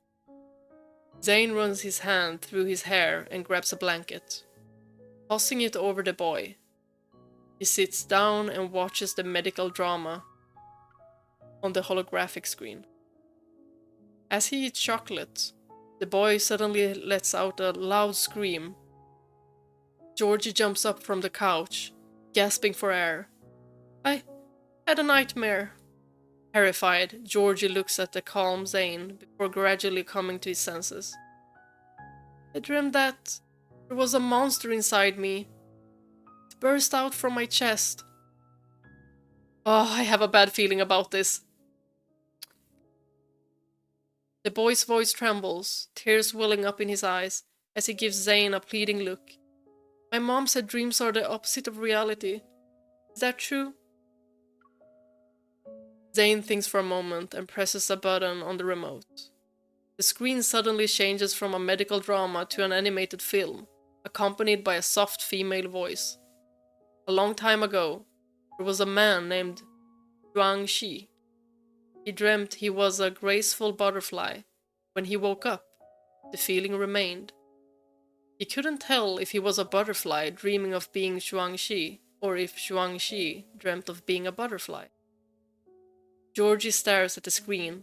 Zayne runs his hand through his hair and grabs a blanket. Tossing it over the boy, he sits down and watches the medical drama on the holographic screen. As he eats chocolate, the boy suddenly lets out a loud scream. Georgie jumps up from the couch, gasping for air. I had a nightmare. Terrified, Georgie looks at the calm Zayne before gradually coming to his senses. I dreamed that there was a monster inside me. It burst out from my chest. Oh, I have a bad feeling about this. The boy's voice trembles, tears welling up in his eyes as he gives Zayne a pleading look. My mom said dreams are the opposite of reality. Is that true? Zayne thinks for a moment and presses a button on the remote. The screen suddenly changes from a medical drama to an animated film, accompanied by a soft female voice. A long time ago, there was a man named Yuan Shi. He dreamt he was a graceful butterfly. When he woke up, the feeling remained. He couldn't tell if he was a butterfly dreaming of being Xuangxi, or if Xuangxi dreamt of being a butterfly. Georgie stares at the screen,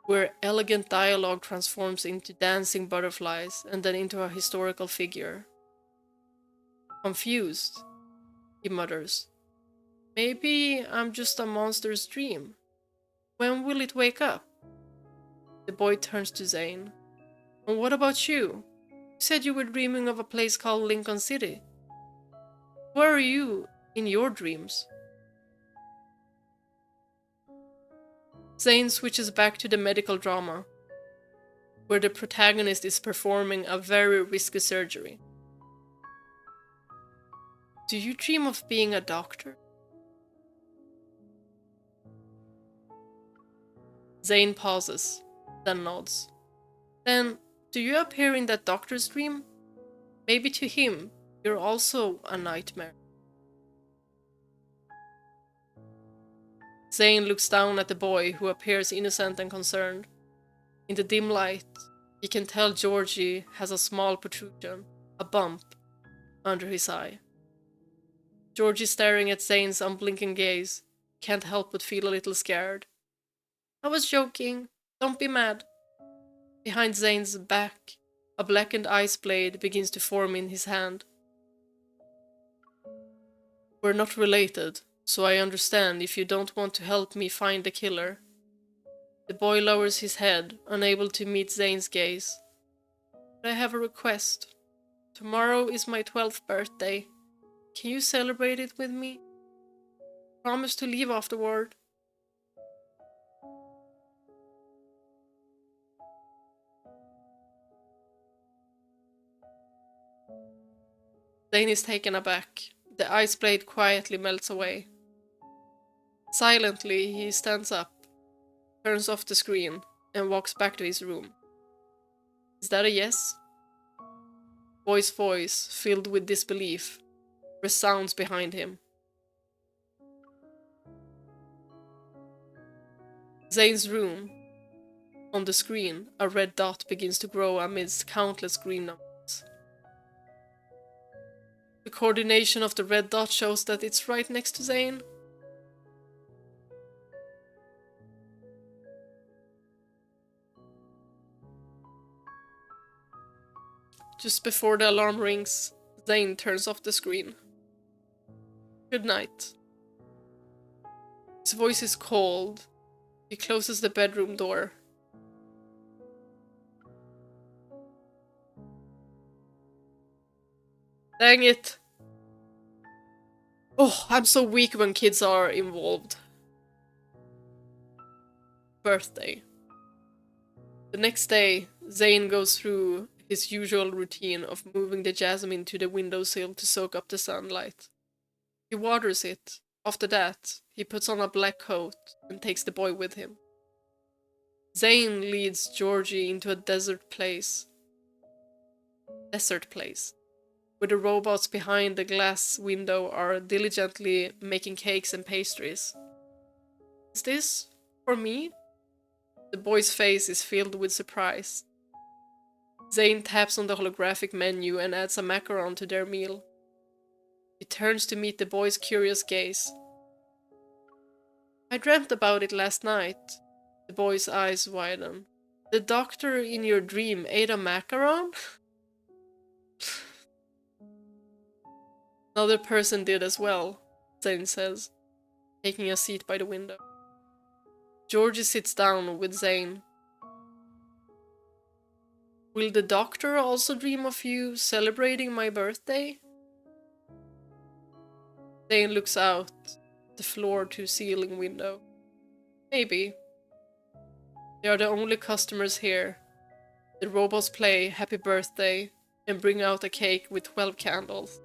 where elegant dialogue transforms into dancing butterflies and then into a historical figure. Confused, he mutters. Maybe I'm just a monster's dream. When will it wake up? The boy turns to Zayne. And what about you? You said you were dreaming of a place called Lincoln City. Where are you in your dreams? Zayne switches back to the medical drama, where the protagonist is performing a very risky surgery. Do you dream of being a doctor? Zayne pauses, then nods. Then, do you appear in that doctor's dream? Maybe to him, you're also a nightmare. Zayne looks down at the boy, who appears innocent and concerned. In the dim light, he can tell Georgie has a small protrusion, a bump, under his eye. Georgie, staring at Zayne's unblinking gaze, can't help but feel a little scared. I was joking. Don't be mad. Behind Zayne's back, a blackened ice blade begins to form in his hand. We're not related, so I understand if you don't want to help me find the killer. The boy lowers his head, unable to meet Zayne's gaze. But I have a request. Tomorrow is my 12th birthday. Can you celebrate it with me? Promise to leave afterward. Zayne is taken aback. The ice blade quietly melts away. Silently, he stands up, turns off the screen, and walks back to his room. Is that a yes? Boy's voice, filled with disbelief, resounds behind him. Zayne's room. On the screen, a red dot begins to grow amidst countless green numbers. The coordination of the red dot shows that it's right next to Zayne. Just before the alarm rings, Zayne turns off the screen. Good night. His voice is cold. He closes the bedroom door. Dang it. Oh, I'm so weak when kids are involved. Birthday. The next day, Zayne goes through his usual routine of moving the jasmine to the windowsill to soak up the sunlight. He waters it. After that, he puts on a black coat and takes the boy with him. Zayne leads Georgie into a desert place, where the robots behind the glass window are diligently making cakes and pastries. Is this for me? The boy's face is filled with surprise. Zayne taps on the holographic menu and adds a macaron to their meal. He turns to meet the boy's curious gaze. I dreamt about it last night. The boy's eyes widen. The doctor in your dream ate a macaron? Another person did as well, Zayne says, taking a seat by the window. Georgie sits down with Zayne. Will the doctor also dream of you celebrating my birthday? Zayne looks out the floor-to-ceiling window. Maybe. They are the only customers here. The robots play Happy Birthday and bring out a cake with 12 candles.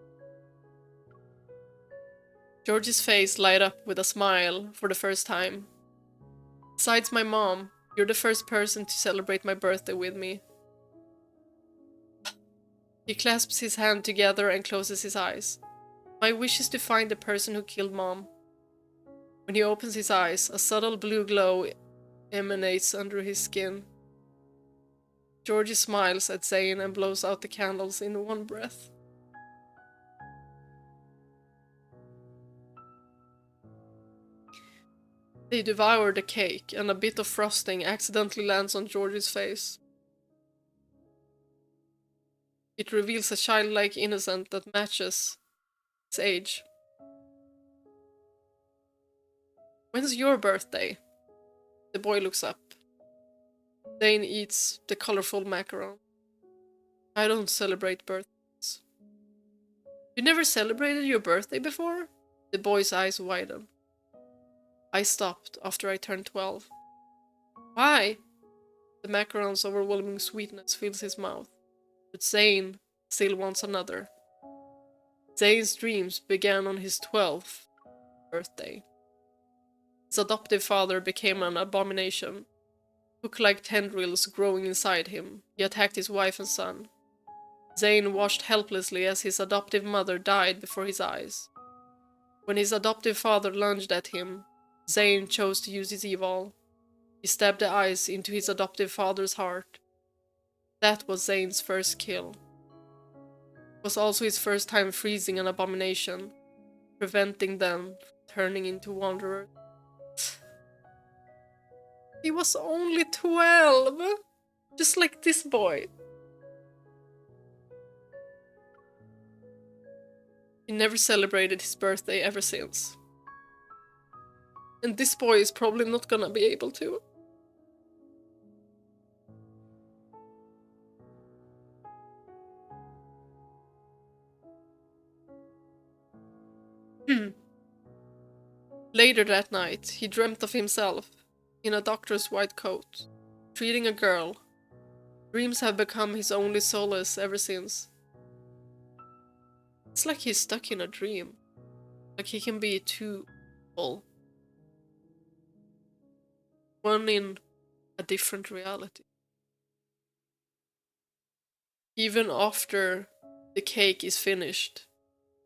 Georgie's face lights up with a smile for the first time. Besides my mom, you're the first person to celebrate my birthday with me. He clasps his hand together and closes his eyes. My wish is to find the person who killed Mom. When he opens his eyes, a subtle blue glow emanates under his skin. Georgie smiles at Zayne and blows out the candles in one breath. They devour the cake, and a bit of frosting accidentally lands on Georgie's face. It reveals a childlike innocence that matches his age. When's your birthday? The boy looks up. Zayne eats the colorful macaron. I don't celebrate birthdays. You never celebrated your birthday before? The boy's eyes widen. I stopped after I turned 12. Why? The macaron's overwhelming sweetness fills his mouth, but Zayne still wants another. Zayne's dreams began on his 12th birthday. His adoptive father became an abomination. Hook-like tendrils growing inside him, he attacked his wife and son. Zayne watched helplessly as his adoptive mother died before his eyes. When his adoptive father lunged at him, Zayne chose to use his evil. He stabbed the ice into his adoptive father's heart. That was Zayne's first kill. It was also his first time freezing an abomination, preventing them from turning into wanderers. He was only 12! Just like this boy. He never celebrated his birthday ever since. And this boy is probably not gonna be able to. Later that night, he dreamt of himself, in a doctor's white coat, treating a girl. Dreams have become his only solace ever since. It's like he's stuck in a dream. Like he can be two people. One in a different reality. Even after the cake is finished,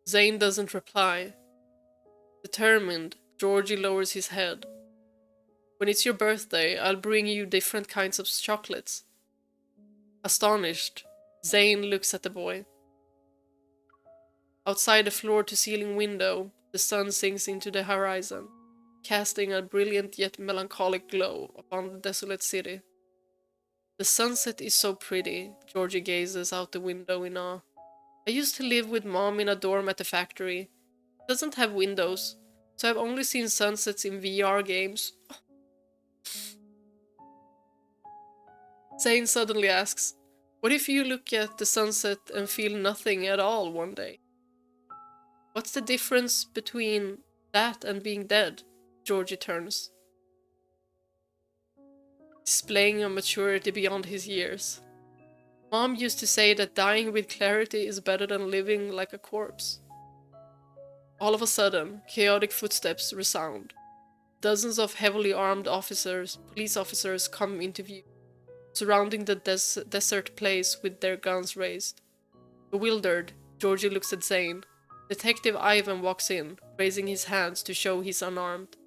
Zayne doesn't reply. Determined, Georgie lowers his head. When it's your birthday, I'll bring you different kinds of chocolates. Astonished, Zayne looks at the boy. Outside the floor-to-ceiling window, the sun sinks into the horizon, casting a brilliant yet melancholic glow upon the desolate city. The sunset is so pretty, Georgie gazes out the window in awe. I used to live with Mom in a dorm at the factory. It doesn't have windows, so I've only seen sunsets in VR games. Zayne suddenly asks, what if you look at the sunset and feel nothing at all one day? What's the difference between that and being dead? Georgie turns, displaying a maturity beyond his years. Mom used to say that dying with clarity is better than living like a corpse. All of a sudden, chaotic footsteps resound. Dozens of heavily armed police officers come into view, surrounding the desert place with their guns raised. Bewildered, Georgie looks at Zayne. Detective Ivan walks in, raising his hands to show he's unarmed.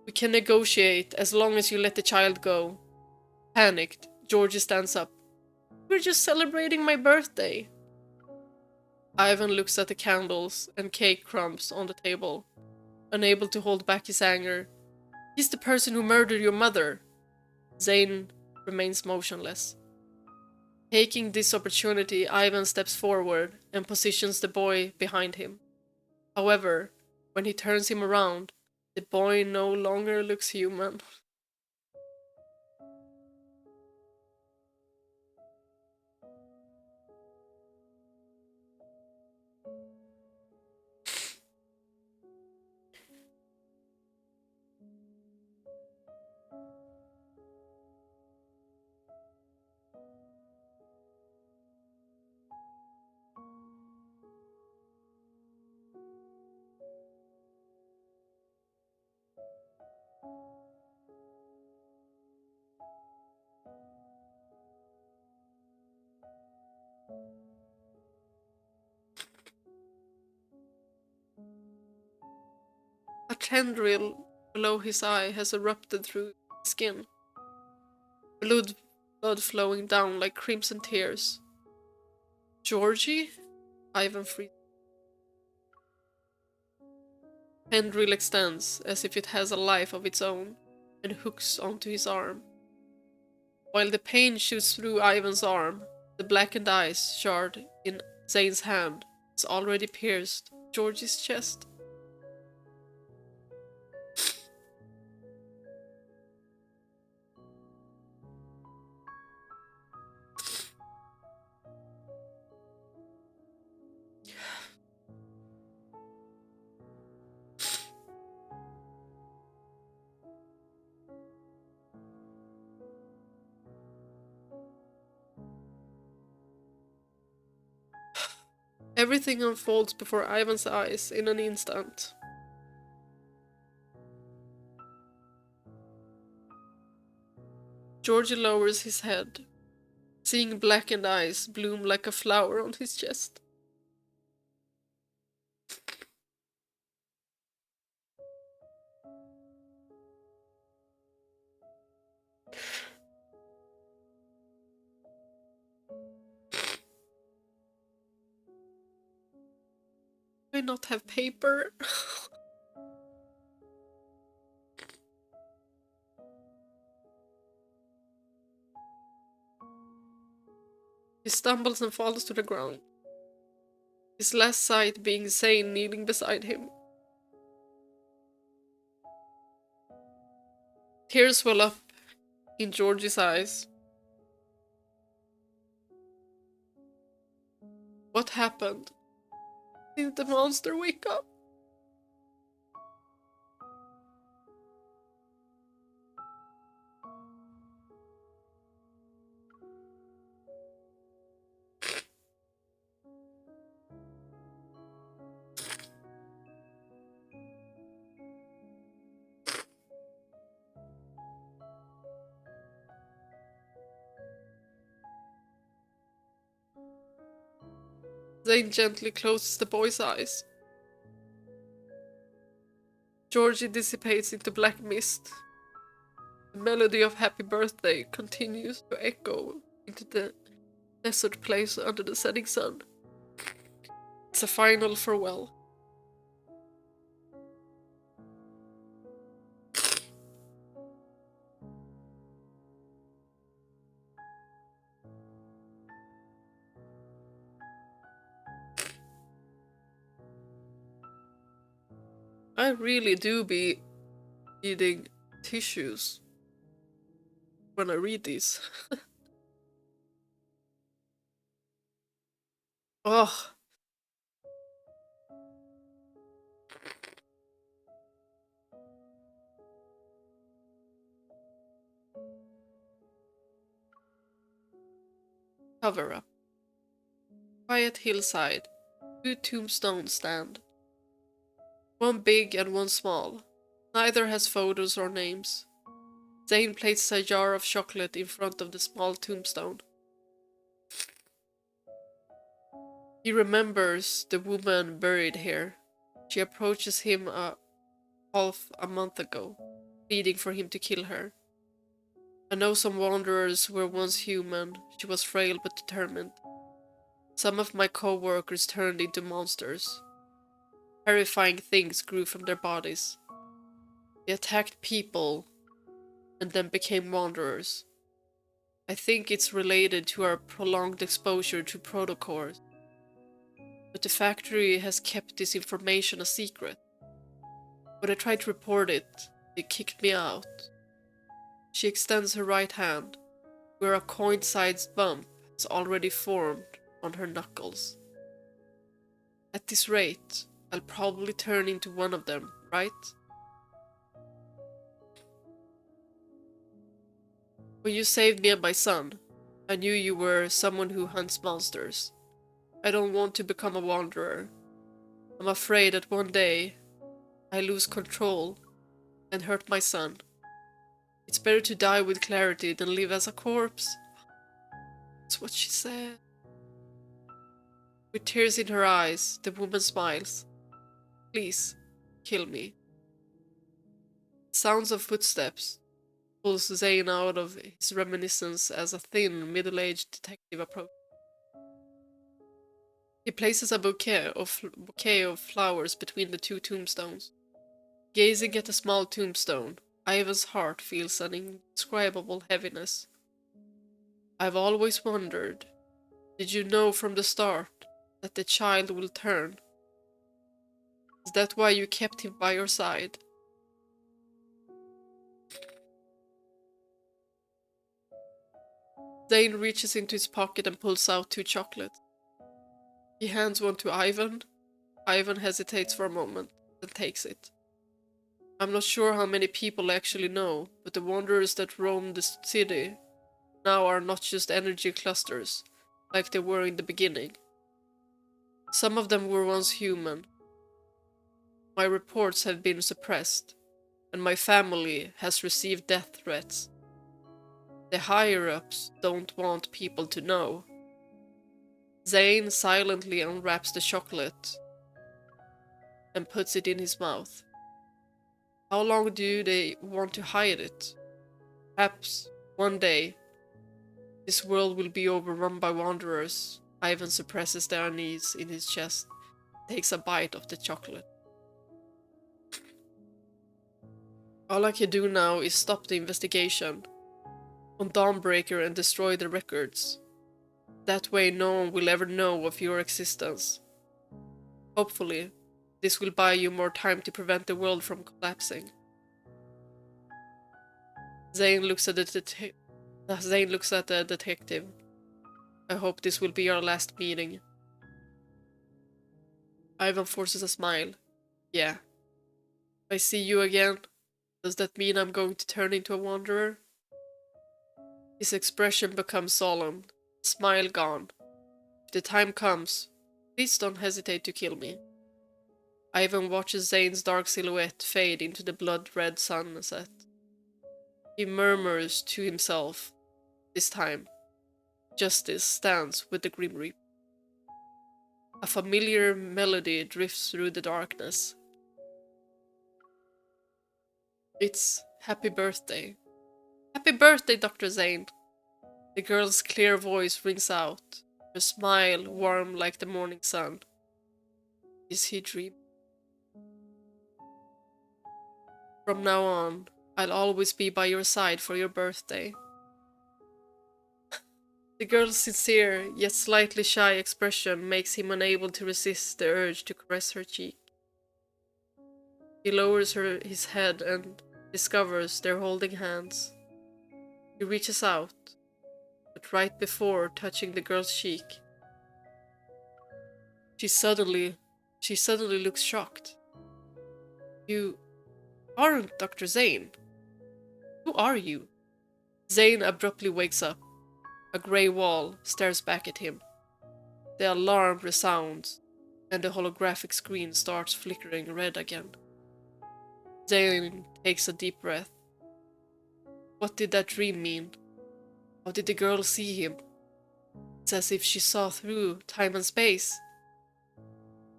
We can negotiate as long as you let the child go. Panicked, Georgie stands up. We're just celebrating my birthday. Ivan looks at the candles and cake crumbs on the table, unable to hold back his anger. He's the person who murdered your mother. Zayne remains motionless. Taking this opportunity, Ivan steps forward and positions the boy behind him. However, when he turns him around, the boy no longer looks human. A tendril below his eye has erupted through his skin. blood, blood flowing down like crimson tears. Georgie? Ivan freezes. Tendril extends as if it has a life of its own and hooks onto his arm. While the pain shoots through Ivan's arm, the blackened ice shard in Zayne's hand has already pierced Georgie's chest. Everything unfolds before Ivan's eyes in an instant. Georgie lowers his head, seeing blackened eyes bloom like a flower on his chest. Do I not have paper? He stumbles and falls to the ground, his last sight being Zayne kneeling beside him. Tears well up in Georgie's eyes. What happened? Did the monster wake up? Zayne gently closes the boy's eyes. Georgie dissipates into black mist. The melody of Happy Birthday continues to echo into the desert place under the setting sun. It's a final farewell. I really do be needing tissues when I read these. Oh. Cover up. Quiet hillside. 2 tombstones stand. One big and one small. Neither has photos or names. Zayne places a jar of chocolate in front of the small tombstone. He remembers the woman buried here. She approaches him half a month ago, pleading for him to kill her. I know some wanderers were once human. She was frail but determined. Some of my co-workers turned into monsters. Terrifying things grew from their bodies. They attacked people and then became wanderers. I think it's related to our prolonged exposure to protocors. But the factory has kept this information a secret. When I tried to report it, they kicked me out. She extends her right hand, where a coin-sized bump has already formed on her knuckles. At this rate, I'll probably turn into one of them, right? When you saved me and my son, I knew you were someone who hunts monsters. I don't want to become a wanderer. I'm afraid that one day I lose control and hurt my son. It's better to die with clarity than live as a corpse. That's what she said. With tears in her eyes, the woman smiles. Please, kill me. Sounds of footsteps. Pulls Zayne out of his reminiscence as a thin, middle-aged detective approaches. He places a bouquet of flowers between the two tombstones. Gazing at the small tombstone, Ivan's heart feels an indescribable heaviness. I've always wondered, did you know from the start that the child will turn? Is that why you kept him by your side? Zayne reaches into his pocket and pulls out 2 chocolates. He hands one to Ivan. Ivan hesitates for a moment, then takes it. I'm not sure how many people actually know, but the wanderers that roam the city now are not just energy clusters, like they were in the beginning. Some of them were once human. My reports have been suppressed, and my family has received death threats. The higher-ups don't want people to know. Zayne silently unwraps the chocolate and puts it in his mouth. How long do they want to hide it? Perhaps one day this world will be overrun by wanderers. Ivan suppresses the unease in his chest, takes a bite of the chocolate. All I can do now is stop the investigation on Dawnbreaker and destroy the records. That way no one will ever know of your existence. Hopefully, this will buy you more time to prevent the world from collapsing. Zayne looks at the detective. I hope this will be our last meeting. Ivan forces a smile. Yeah. If I see you again, does that mean I'm going to turn into a wanderer? His expression becomes solemn, smile gone. If the time comes, please don't hesitate to kill me. Ivan watches Zayne's dark silhouette fade into the blood-red sunset. He murmurs to himself, this time, justice stands with the Grim Reaper. A familiar melody drifts through the darkness. It's Happy Birthday. Happy birthday, Dr. Zayne. The girl's clear voice rings out, her smile warm like the morning sun. Is he dreaming? From now on, I'll always be by your side for your birthday. The girl's sincere, yet slightly shy expression makes him unable to resist the urge to caress her cheek. He lowers his head and discovers they're holding hands. He reaches out, but right before touching the girl's cheek, she suddenly looks shocked. You aren't Dr. Zayne. Who are you? Zayne abruptly wakes up. A grey wall stares back at him. The alarm resounds, and the holographic screen starts flickering red again. Zayne takes a deep breath. What did that dream mean? How did the girl see him? It's as if she saw through time and space.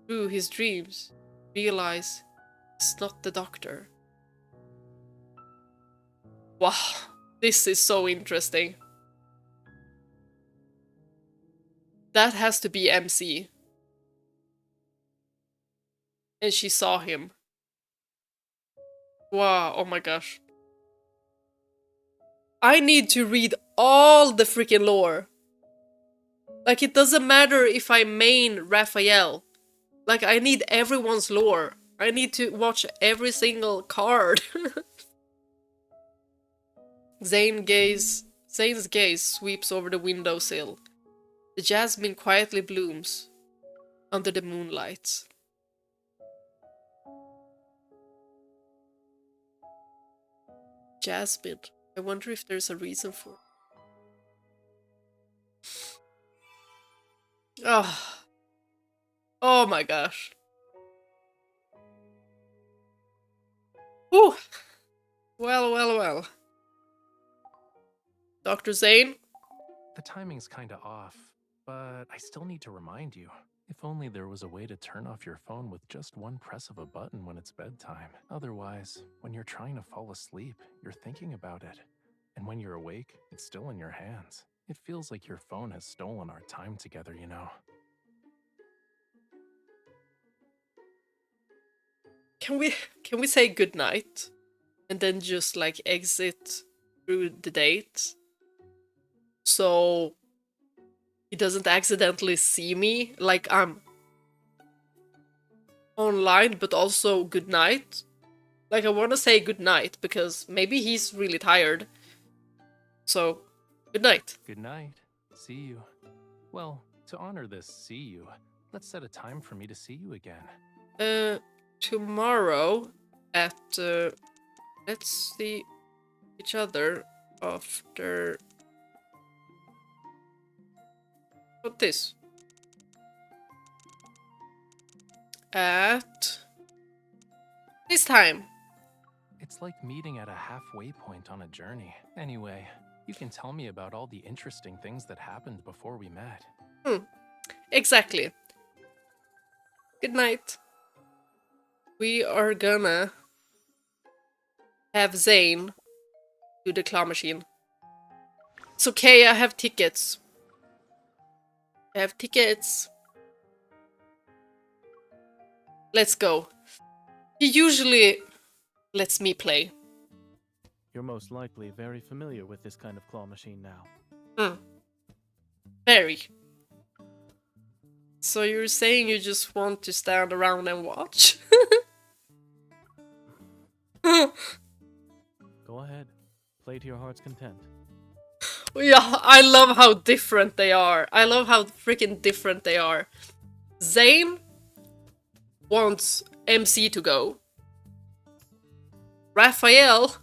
Through his dreams, realize it's not the doctor. Wow, this is so interesting. That has to be MC. And she saw him. Wow, oh my gosh. I need to read all the freaking lore. Like, it doesn't matter if I main Raphael. Like, I need everyone's lore. I need to watch every single card. Zayne's gaze sweeps over the windowsill. The jasmine quietly blooms under the moonlight. Jasmine. I wonder if there's a reason for it. Oh. Oh my gosh. Whew. Well. Dr. Zayne? The timing's kinda off, but I still need to remind you. If only there was a way to turn off your phone with just one press of a button when it's bedtime. Otherwise, when you're trying to fall asleep, you're thinking about it. And when you're awake, it's still in your hands. It feels like your phone has stolen our time together, you know. Can we say goodnight? And then just like exit through the date? So he doesn't accidentally see me like I'm online, but also good night. Like I want to say good night because maybe he's really tired. So, good night. Good night. See you. Well, to honor this see you, let's set a time for me to see you again. Tomorrow at let's see each other after what this? At this time. It's like meeting at a halfway point on a journey. Anyway, you can tell me about all the interesting things that happened before we met. Exactly. Good night. We are gonna have Zayne do the claw machine. It's okay, I have tickets. I have tickets. Let's go. He usually lets me play. You're most likely very familiar with this kind of claw machine now. Very. So you're saying you just want to stand around and watch? Go ahead. Play to your heart's content. Yeah, I love how different they are. I love how freaking different they are. Zayne wants MC to go. Raphael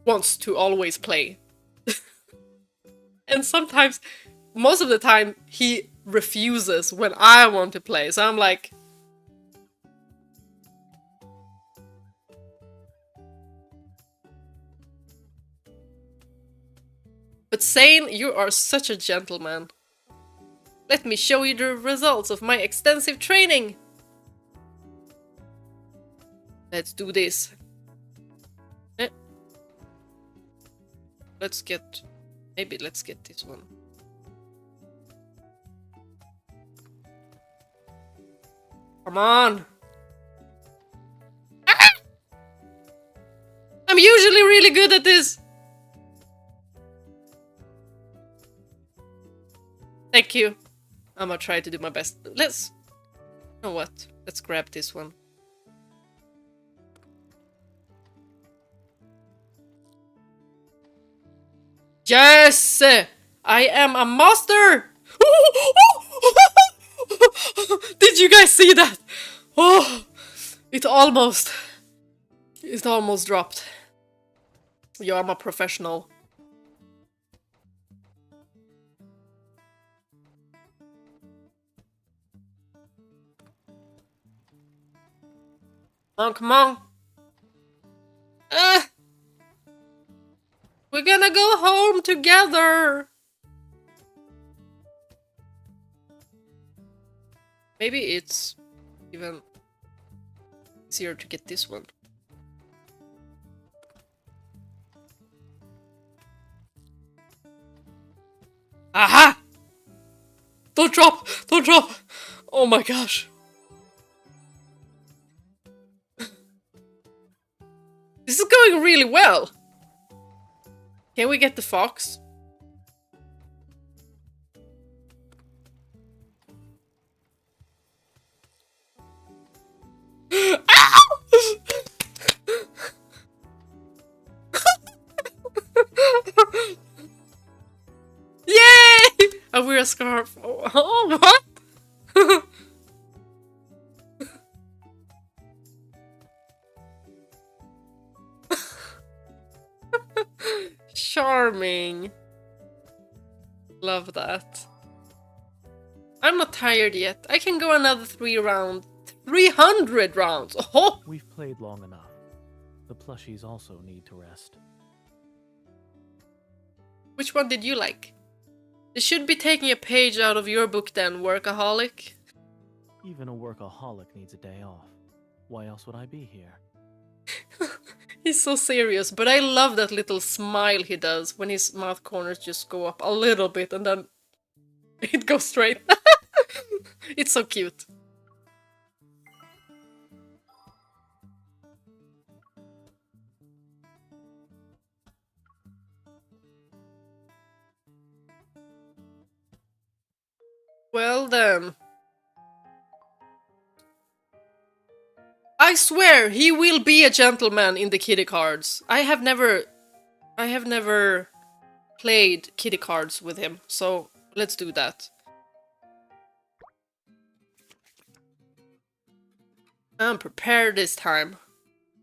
wants to always play. And sometimes, most of the time, he refuses when I want to play. So I'm like... But Zayne, you are such a gentleman. Let me show you the results of my extensive training. Let's do this. Let's get... Maybe let's get this one. Come on! Ah! I'm usually really good at this! Thank you. I'm gonna try to do my best. Let's... You know what? Let's grab this one. Yes! I am a master! Did you guys see that? Oh, it almost dropped. Yo, I'm a professional. Oh, come on. We're gonna go home together. Maybe it's even easier to get this one. Aha! Don't drop! Don't drop! Oh my gosh. This is going really well. Can we get the fox? Ow! Yay! I wear a scarf. Oh, what? Charming. Love that. I'm not tired yet. I can go another 300 rounds. Oh! We've played long enough. The plushies also need to rest. Which one did you like? They should be taking a page out of your book then, workaholic. Even a workaholic needs a day off. Why else would I be here? He's so serious, but I love that little smile he does when his mouth corners just go up a little bit and then it goes straight. It's so cute. Well then. I swear he will be a gentleman in the kitty cards. I have never played kitty cards with him, so let's do that. I'm prepared this time.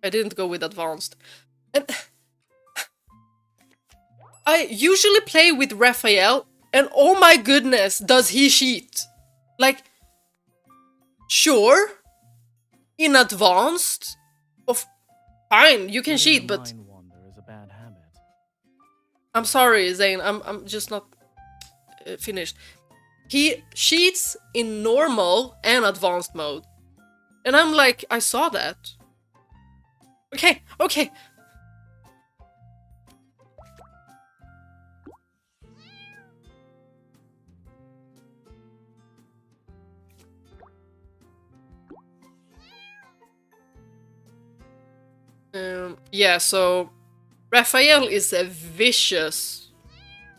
I didn't go with advanced. And I usually play with Raphael, and oh my goodness, does he cheat? Like, sure, in advanced, fine, you can cheat, but Mind wander is a bad habit. I'm sorry, Zayne, I'm just not finished. He cheats in normal and advanced mode. And I'm like, I saw that. Okay, okay. Yeah, so Raphael is vicious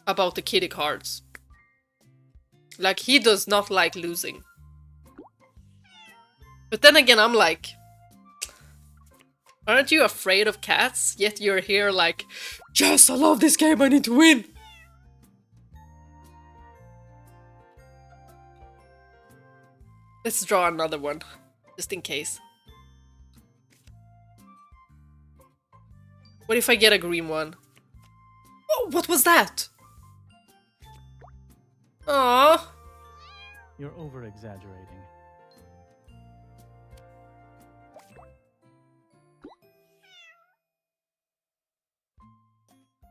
about the kitty cards. Like, he does not like losing. But then again, I'm like, aren't you afraid of cats? Yet you're here like, yes, I love this game, I need to win! Let's draw another one, just in case. What if I get a green one? Oh, what was that? Aww. You're over-exaggerating.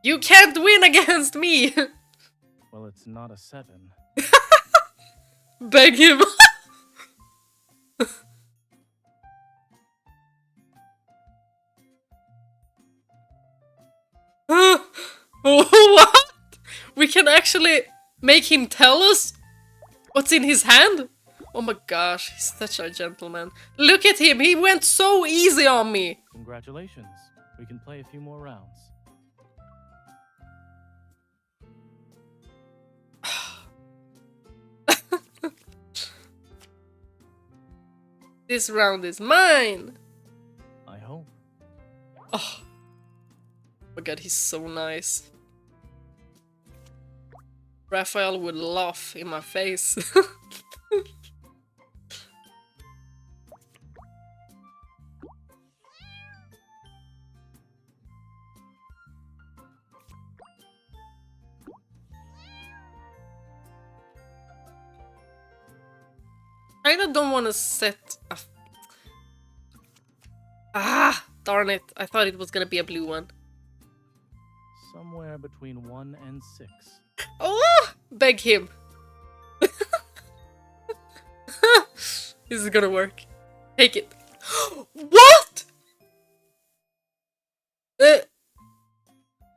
You can't win against me! Well, it's not a 7. Beg him! What? We can actually make him tell us what's in his hand? Oh my gosh, he's such a gentleman. Look at him, he went so easy on me! Congratulations. We can play a few more rounds. This round is mine! I hope. Oh my god, he's so nice. Raphael would laugh in my face. I don't want to set a... Ah, darn it. I thought it was gonna be a blue one. Somewhere between 1 and 6. Oh, beg him. This is gonna work. Take it. What?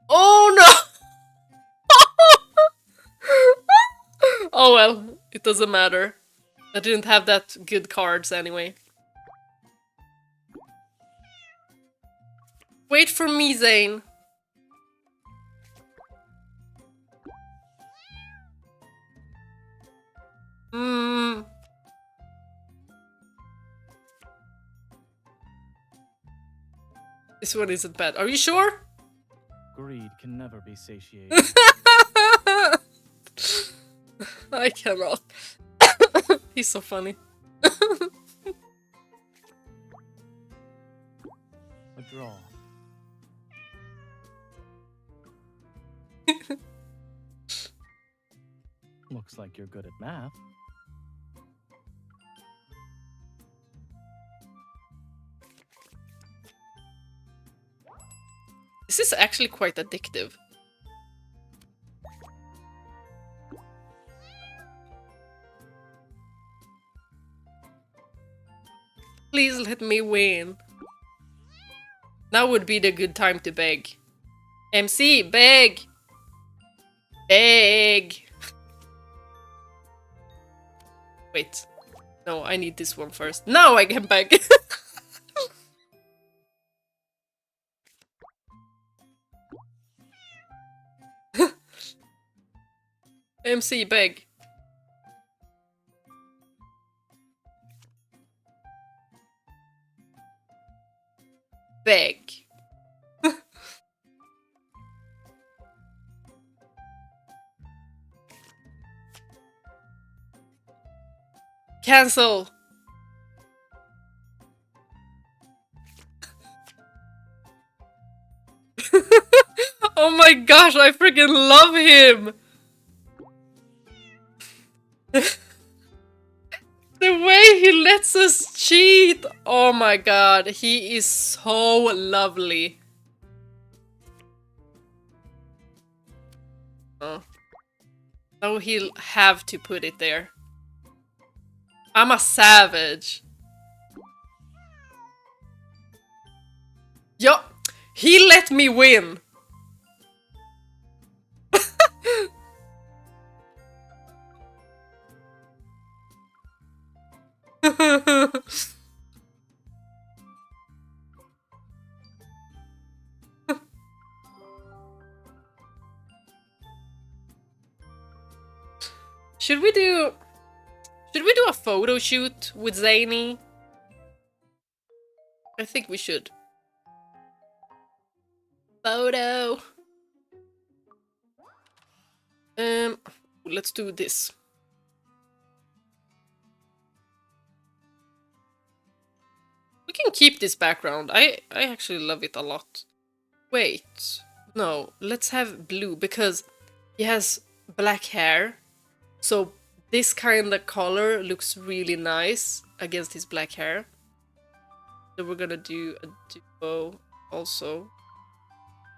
Oh no! Oh well, it doesn't matter. I didn't have that good cards anyway. Wait for me, Zayne. This one isn't bad. Are you sure? Greed can never be satiated. I cannot. He's so funny. A draw. Looks like you're good at math. This is actually quite addictive. Please let me win. Now would be the good time to beg. MC, beg! Beg! Wait. No, I need this one first. Now I can beg! MC, beg. Beg. Cancel. Oh my gosh, I freaking love him! The way he lets us cheat! Oh my god, he is so lovely. Oh. Now he'll have to put it there. I'm a savage. Yo, he let me win. Should we do a photo shoot with Zayne? I think we should. Photo. Let's do this. We can keep this background. I actually love it a lot. Wait. No, let's have blue because he has black hair. So this kind of color looks really nice against his black hair. So we're gonna do a duo also.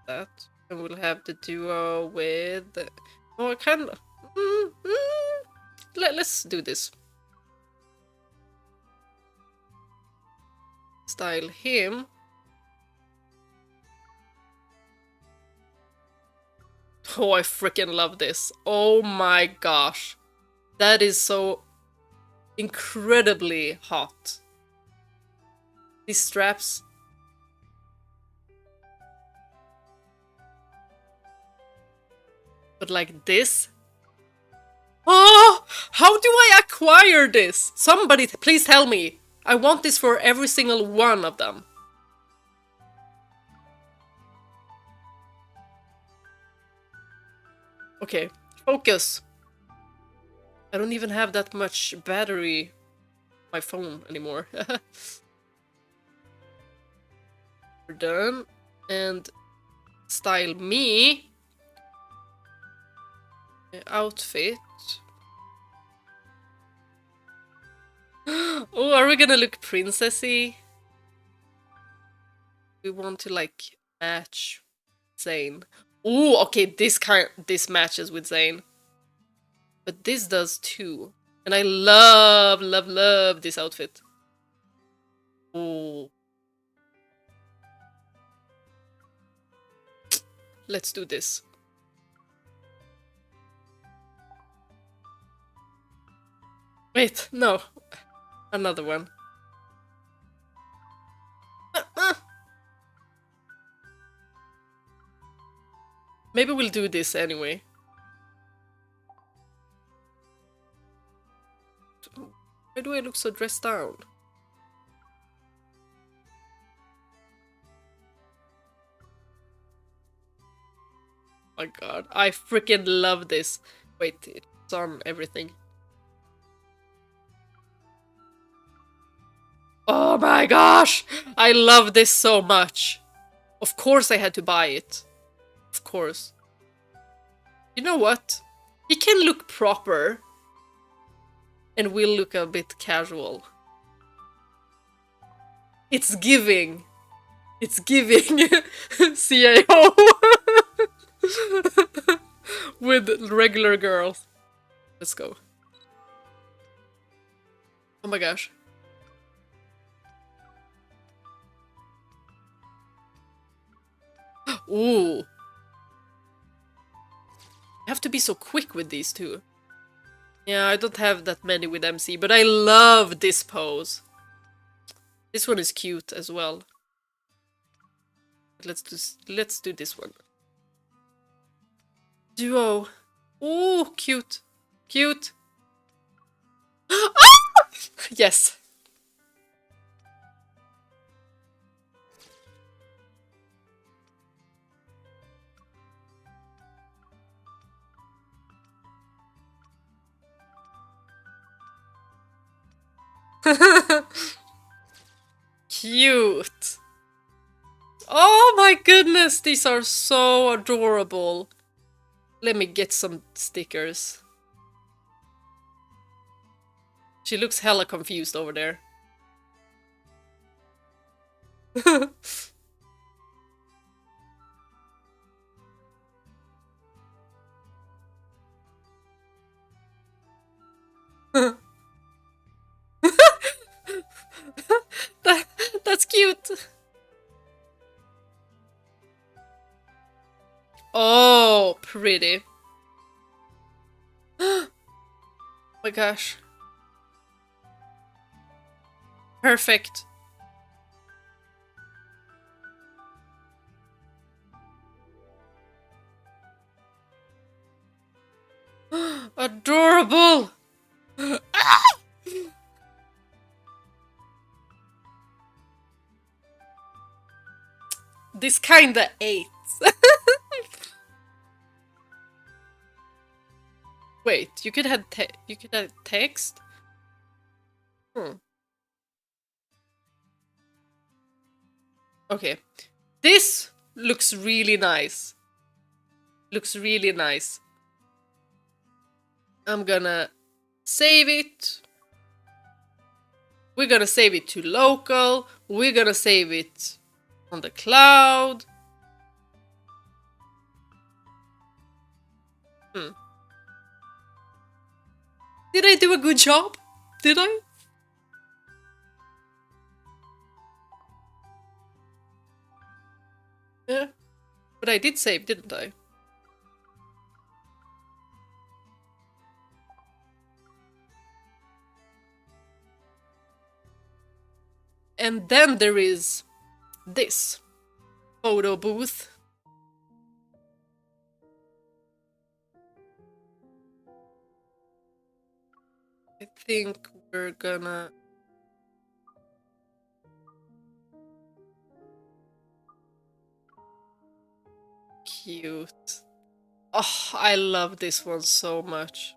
That. And we'll have the duo with... Oh, I kind of... Let's do this. Style him. Oh, I freaking love this. Oh my gosh. That is so incredibly hot. These straps. But like this? Oh! How do I acquire this? Somebody please tell me. I want this for every single one of them. Okay, focus. I don't even have that much battery on my phone anymore. We're done. And style me. Outfit. Oh, are we gonna look princessy? We want to like match Zayne. Oh, okay, this matches with Zayne. But this does too. And I love, love, love this outfit. Oh. Let's do this. Wait, no. Another one. Maybe we'll do this anyway. Why do I look so dressed down? Oh my god, I freaking love this. Wait, it's on everything. Oh my gosh! I love this so much. Of course I had to buy it. Of course. You know what? He can look proper. And we'll look a bit casual. It's giving. It's giving CIO. With regular girls. Let's go. Oh my gosh. Ooh. I have to be so quick with these two. Yeah, I don't have that many with MC, but I love this pose. This one is cute as well. Let's do this one. Duo. Ooh, cute. Cute. Yes. Cute. Oh my goodness, these are so adorable. Let me get some stickers. She looks hella confused over there. That's cute. Oh, pretty. Oh my gosh. Perfect. Adorable. This kinda ate. Wait, you could have text? Okay. This looks really nice. Looks really nice. I'm gonna save it. We're gonna save it to local. We're gonna save it on the cloud. Did I do a good job? Did I? Yeah. But I did save, didn't I? And then there is this photo booth. I think we're gonna... Cute. Oh, I love this one so much.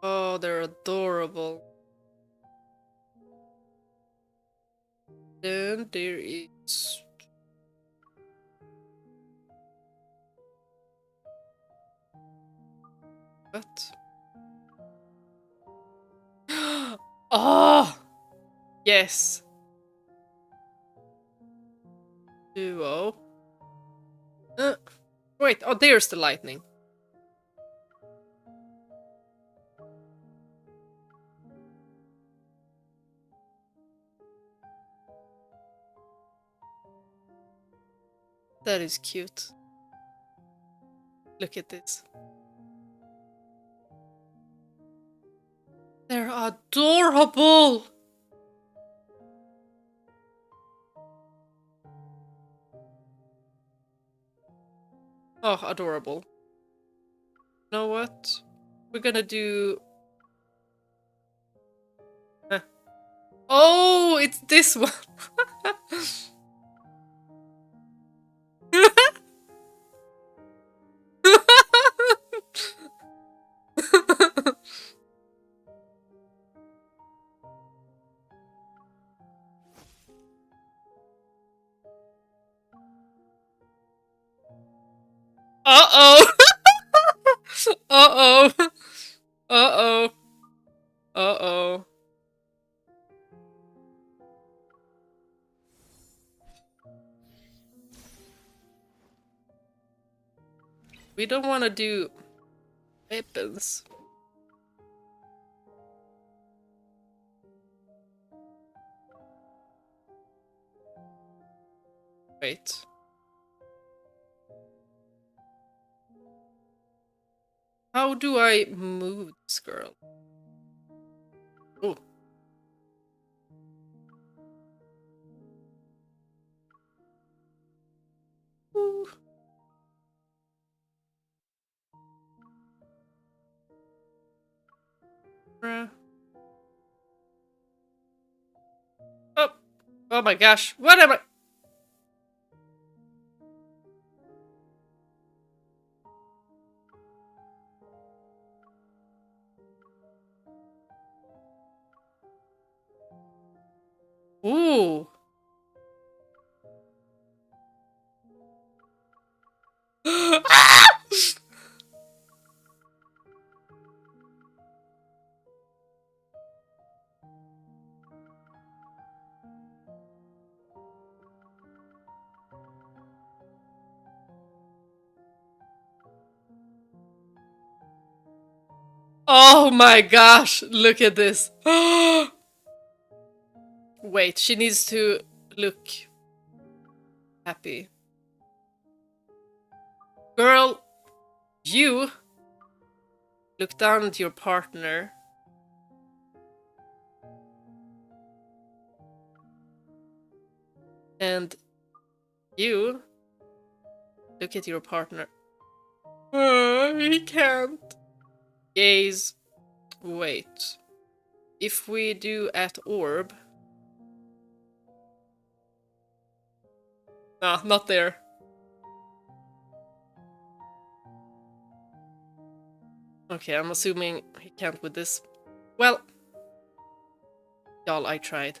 Oh, they're adorable. Then there is... What? Oh! Yes. Duo. Wait, oh, there's the lightning. That is cute. Look at this. They're adorable! Oh, adorable. You know what? We're gonna do... Huh. Oh, it's this one! Uh-oh! Uh-oh! Uh-oh! Uh-oh. We don't want to do weapons. Wait. How do I move this girl? Oh. Ooh. Oh. Oh my gosh. What am I? Ooh. Oh my gosh, look at this. Wait, she needs to look happy. Girl, you look down at your partner. And you look at your partner. He can't. Gaze. Wait. If we do at orb. Ah, not there. Okay, I'm assuming he can't with this. Well. Y'all, I tried.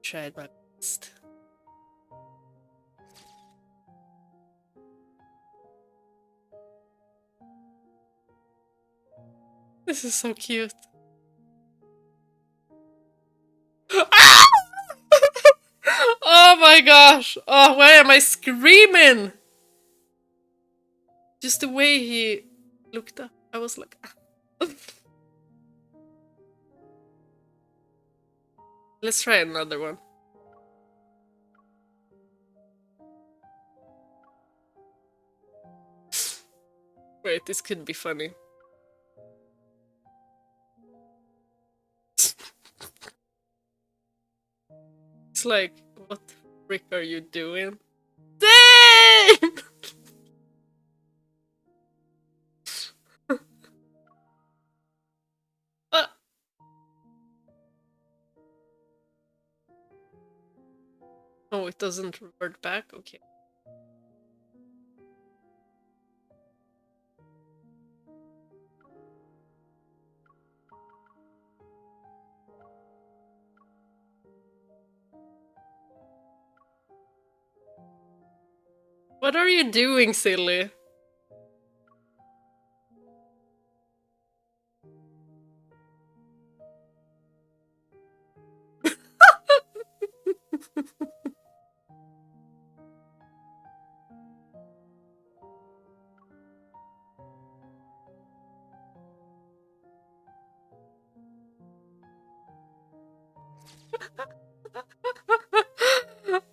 Tried my best. This is so cute. Ah! Oh my gosh! Oh, why am I screaming? Just the way he looked up, I was like... Let's try another one. Wait, this could be funny. It's like, what the frick are you doing? Zayne! Oh, it doesn't revert back? Okay. What are you doing, silly?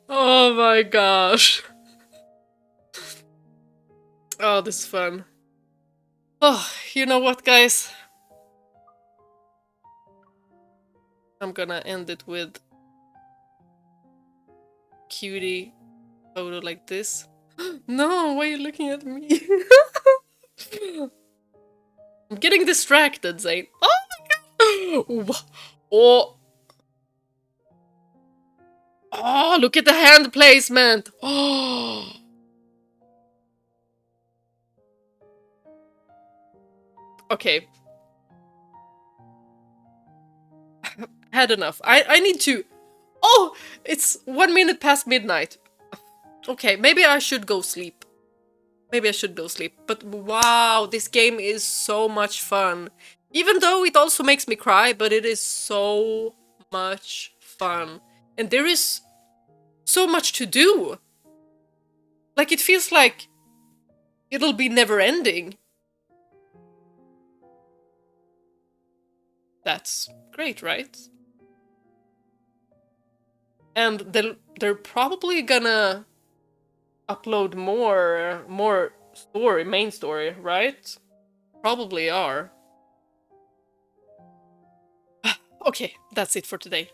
Oh my gosh. Oh, this is fun. Oh, you know what, guys? I'm gonna end it with cutie photo like this. No, why are you looking at me? I'm getting distracted, Zayne. Oh my god! Oh. Oh, look at the hand placement! Oh. Okay. Had enough. I need to... Oh! It's 1 minute past midnight. Okay, maybe I should go sleep. Maybe I should go sleep. But wow, this game is so much fun. Even though it also makes me cry, but it is so much fun. And there is so much to do. Like, it feels like it'll be never ending. That's great, right? And they're probably gonna upload more story, main story, right? Probably are. Okay, that's it for today.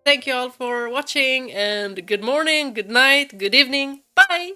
Thank you all for watching, and good morning, good night, good evening. Bye!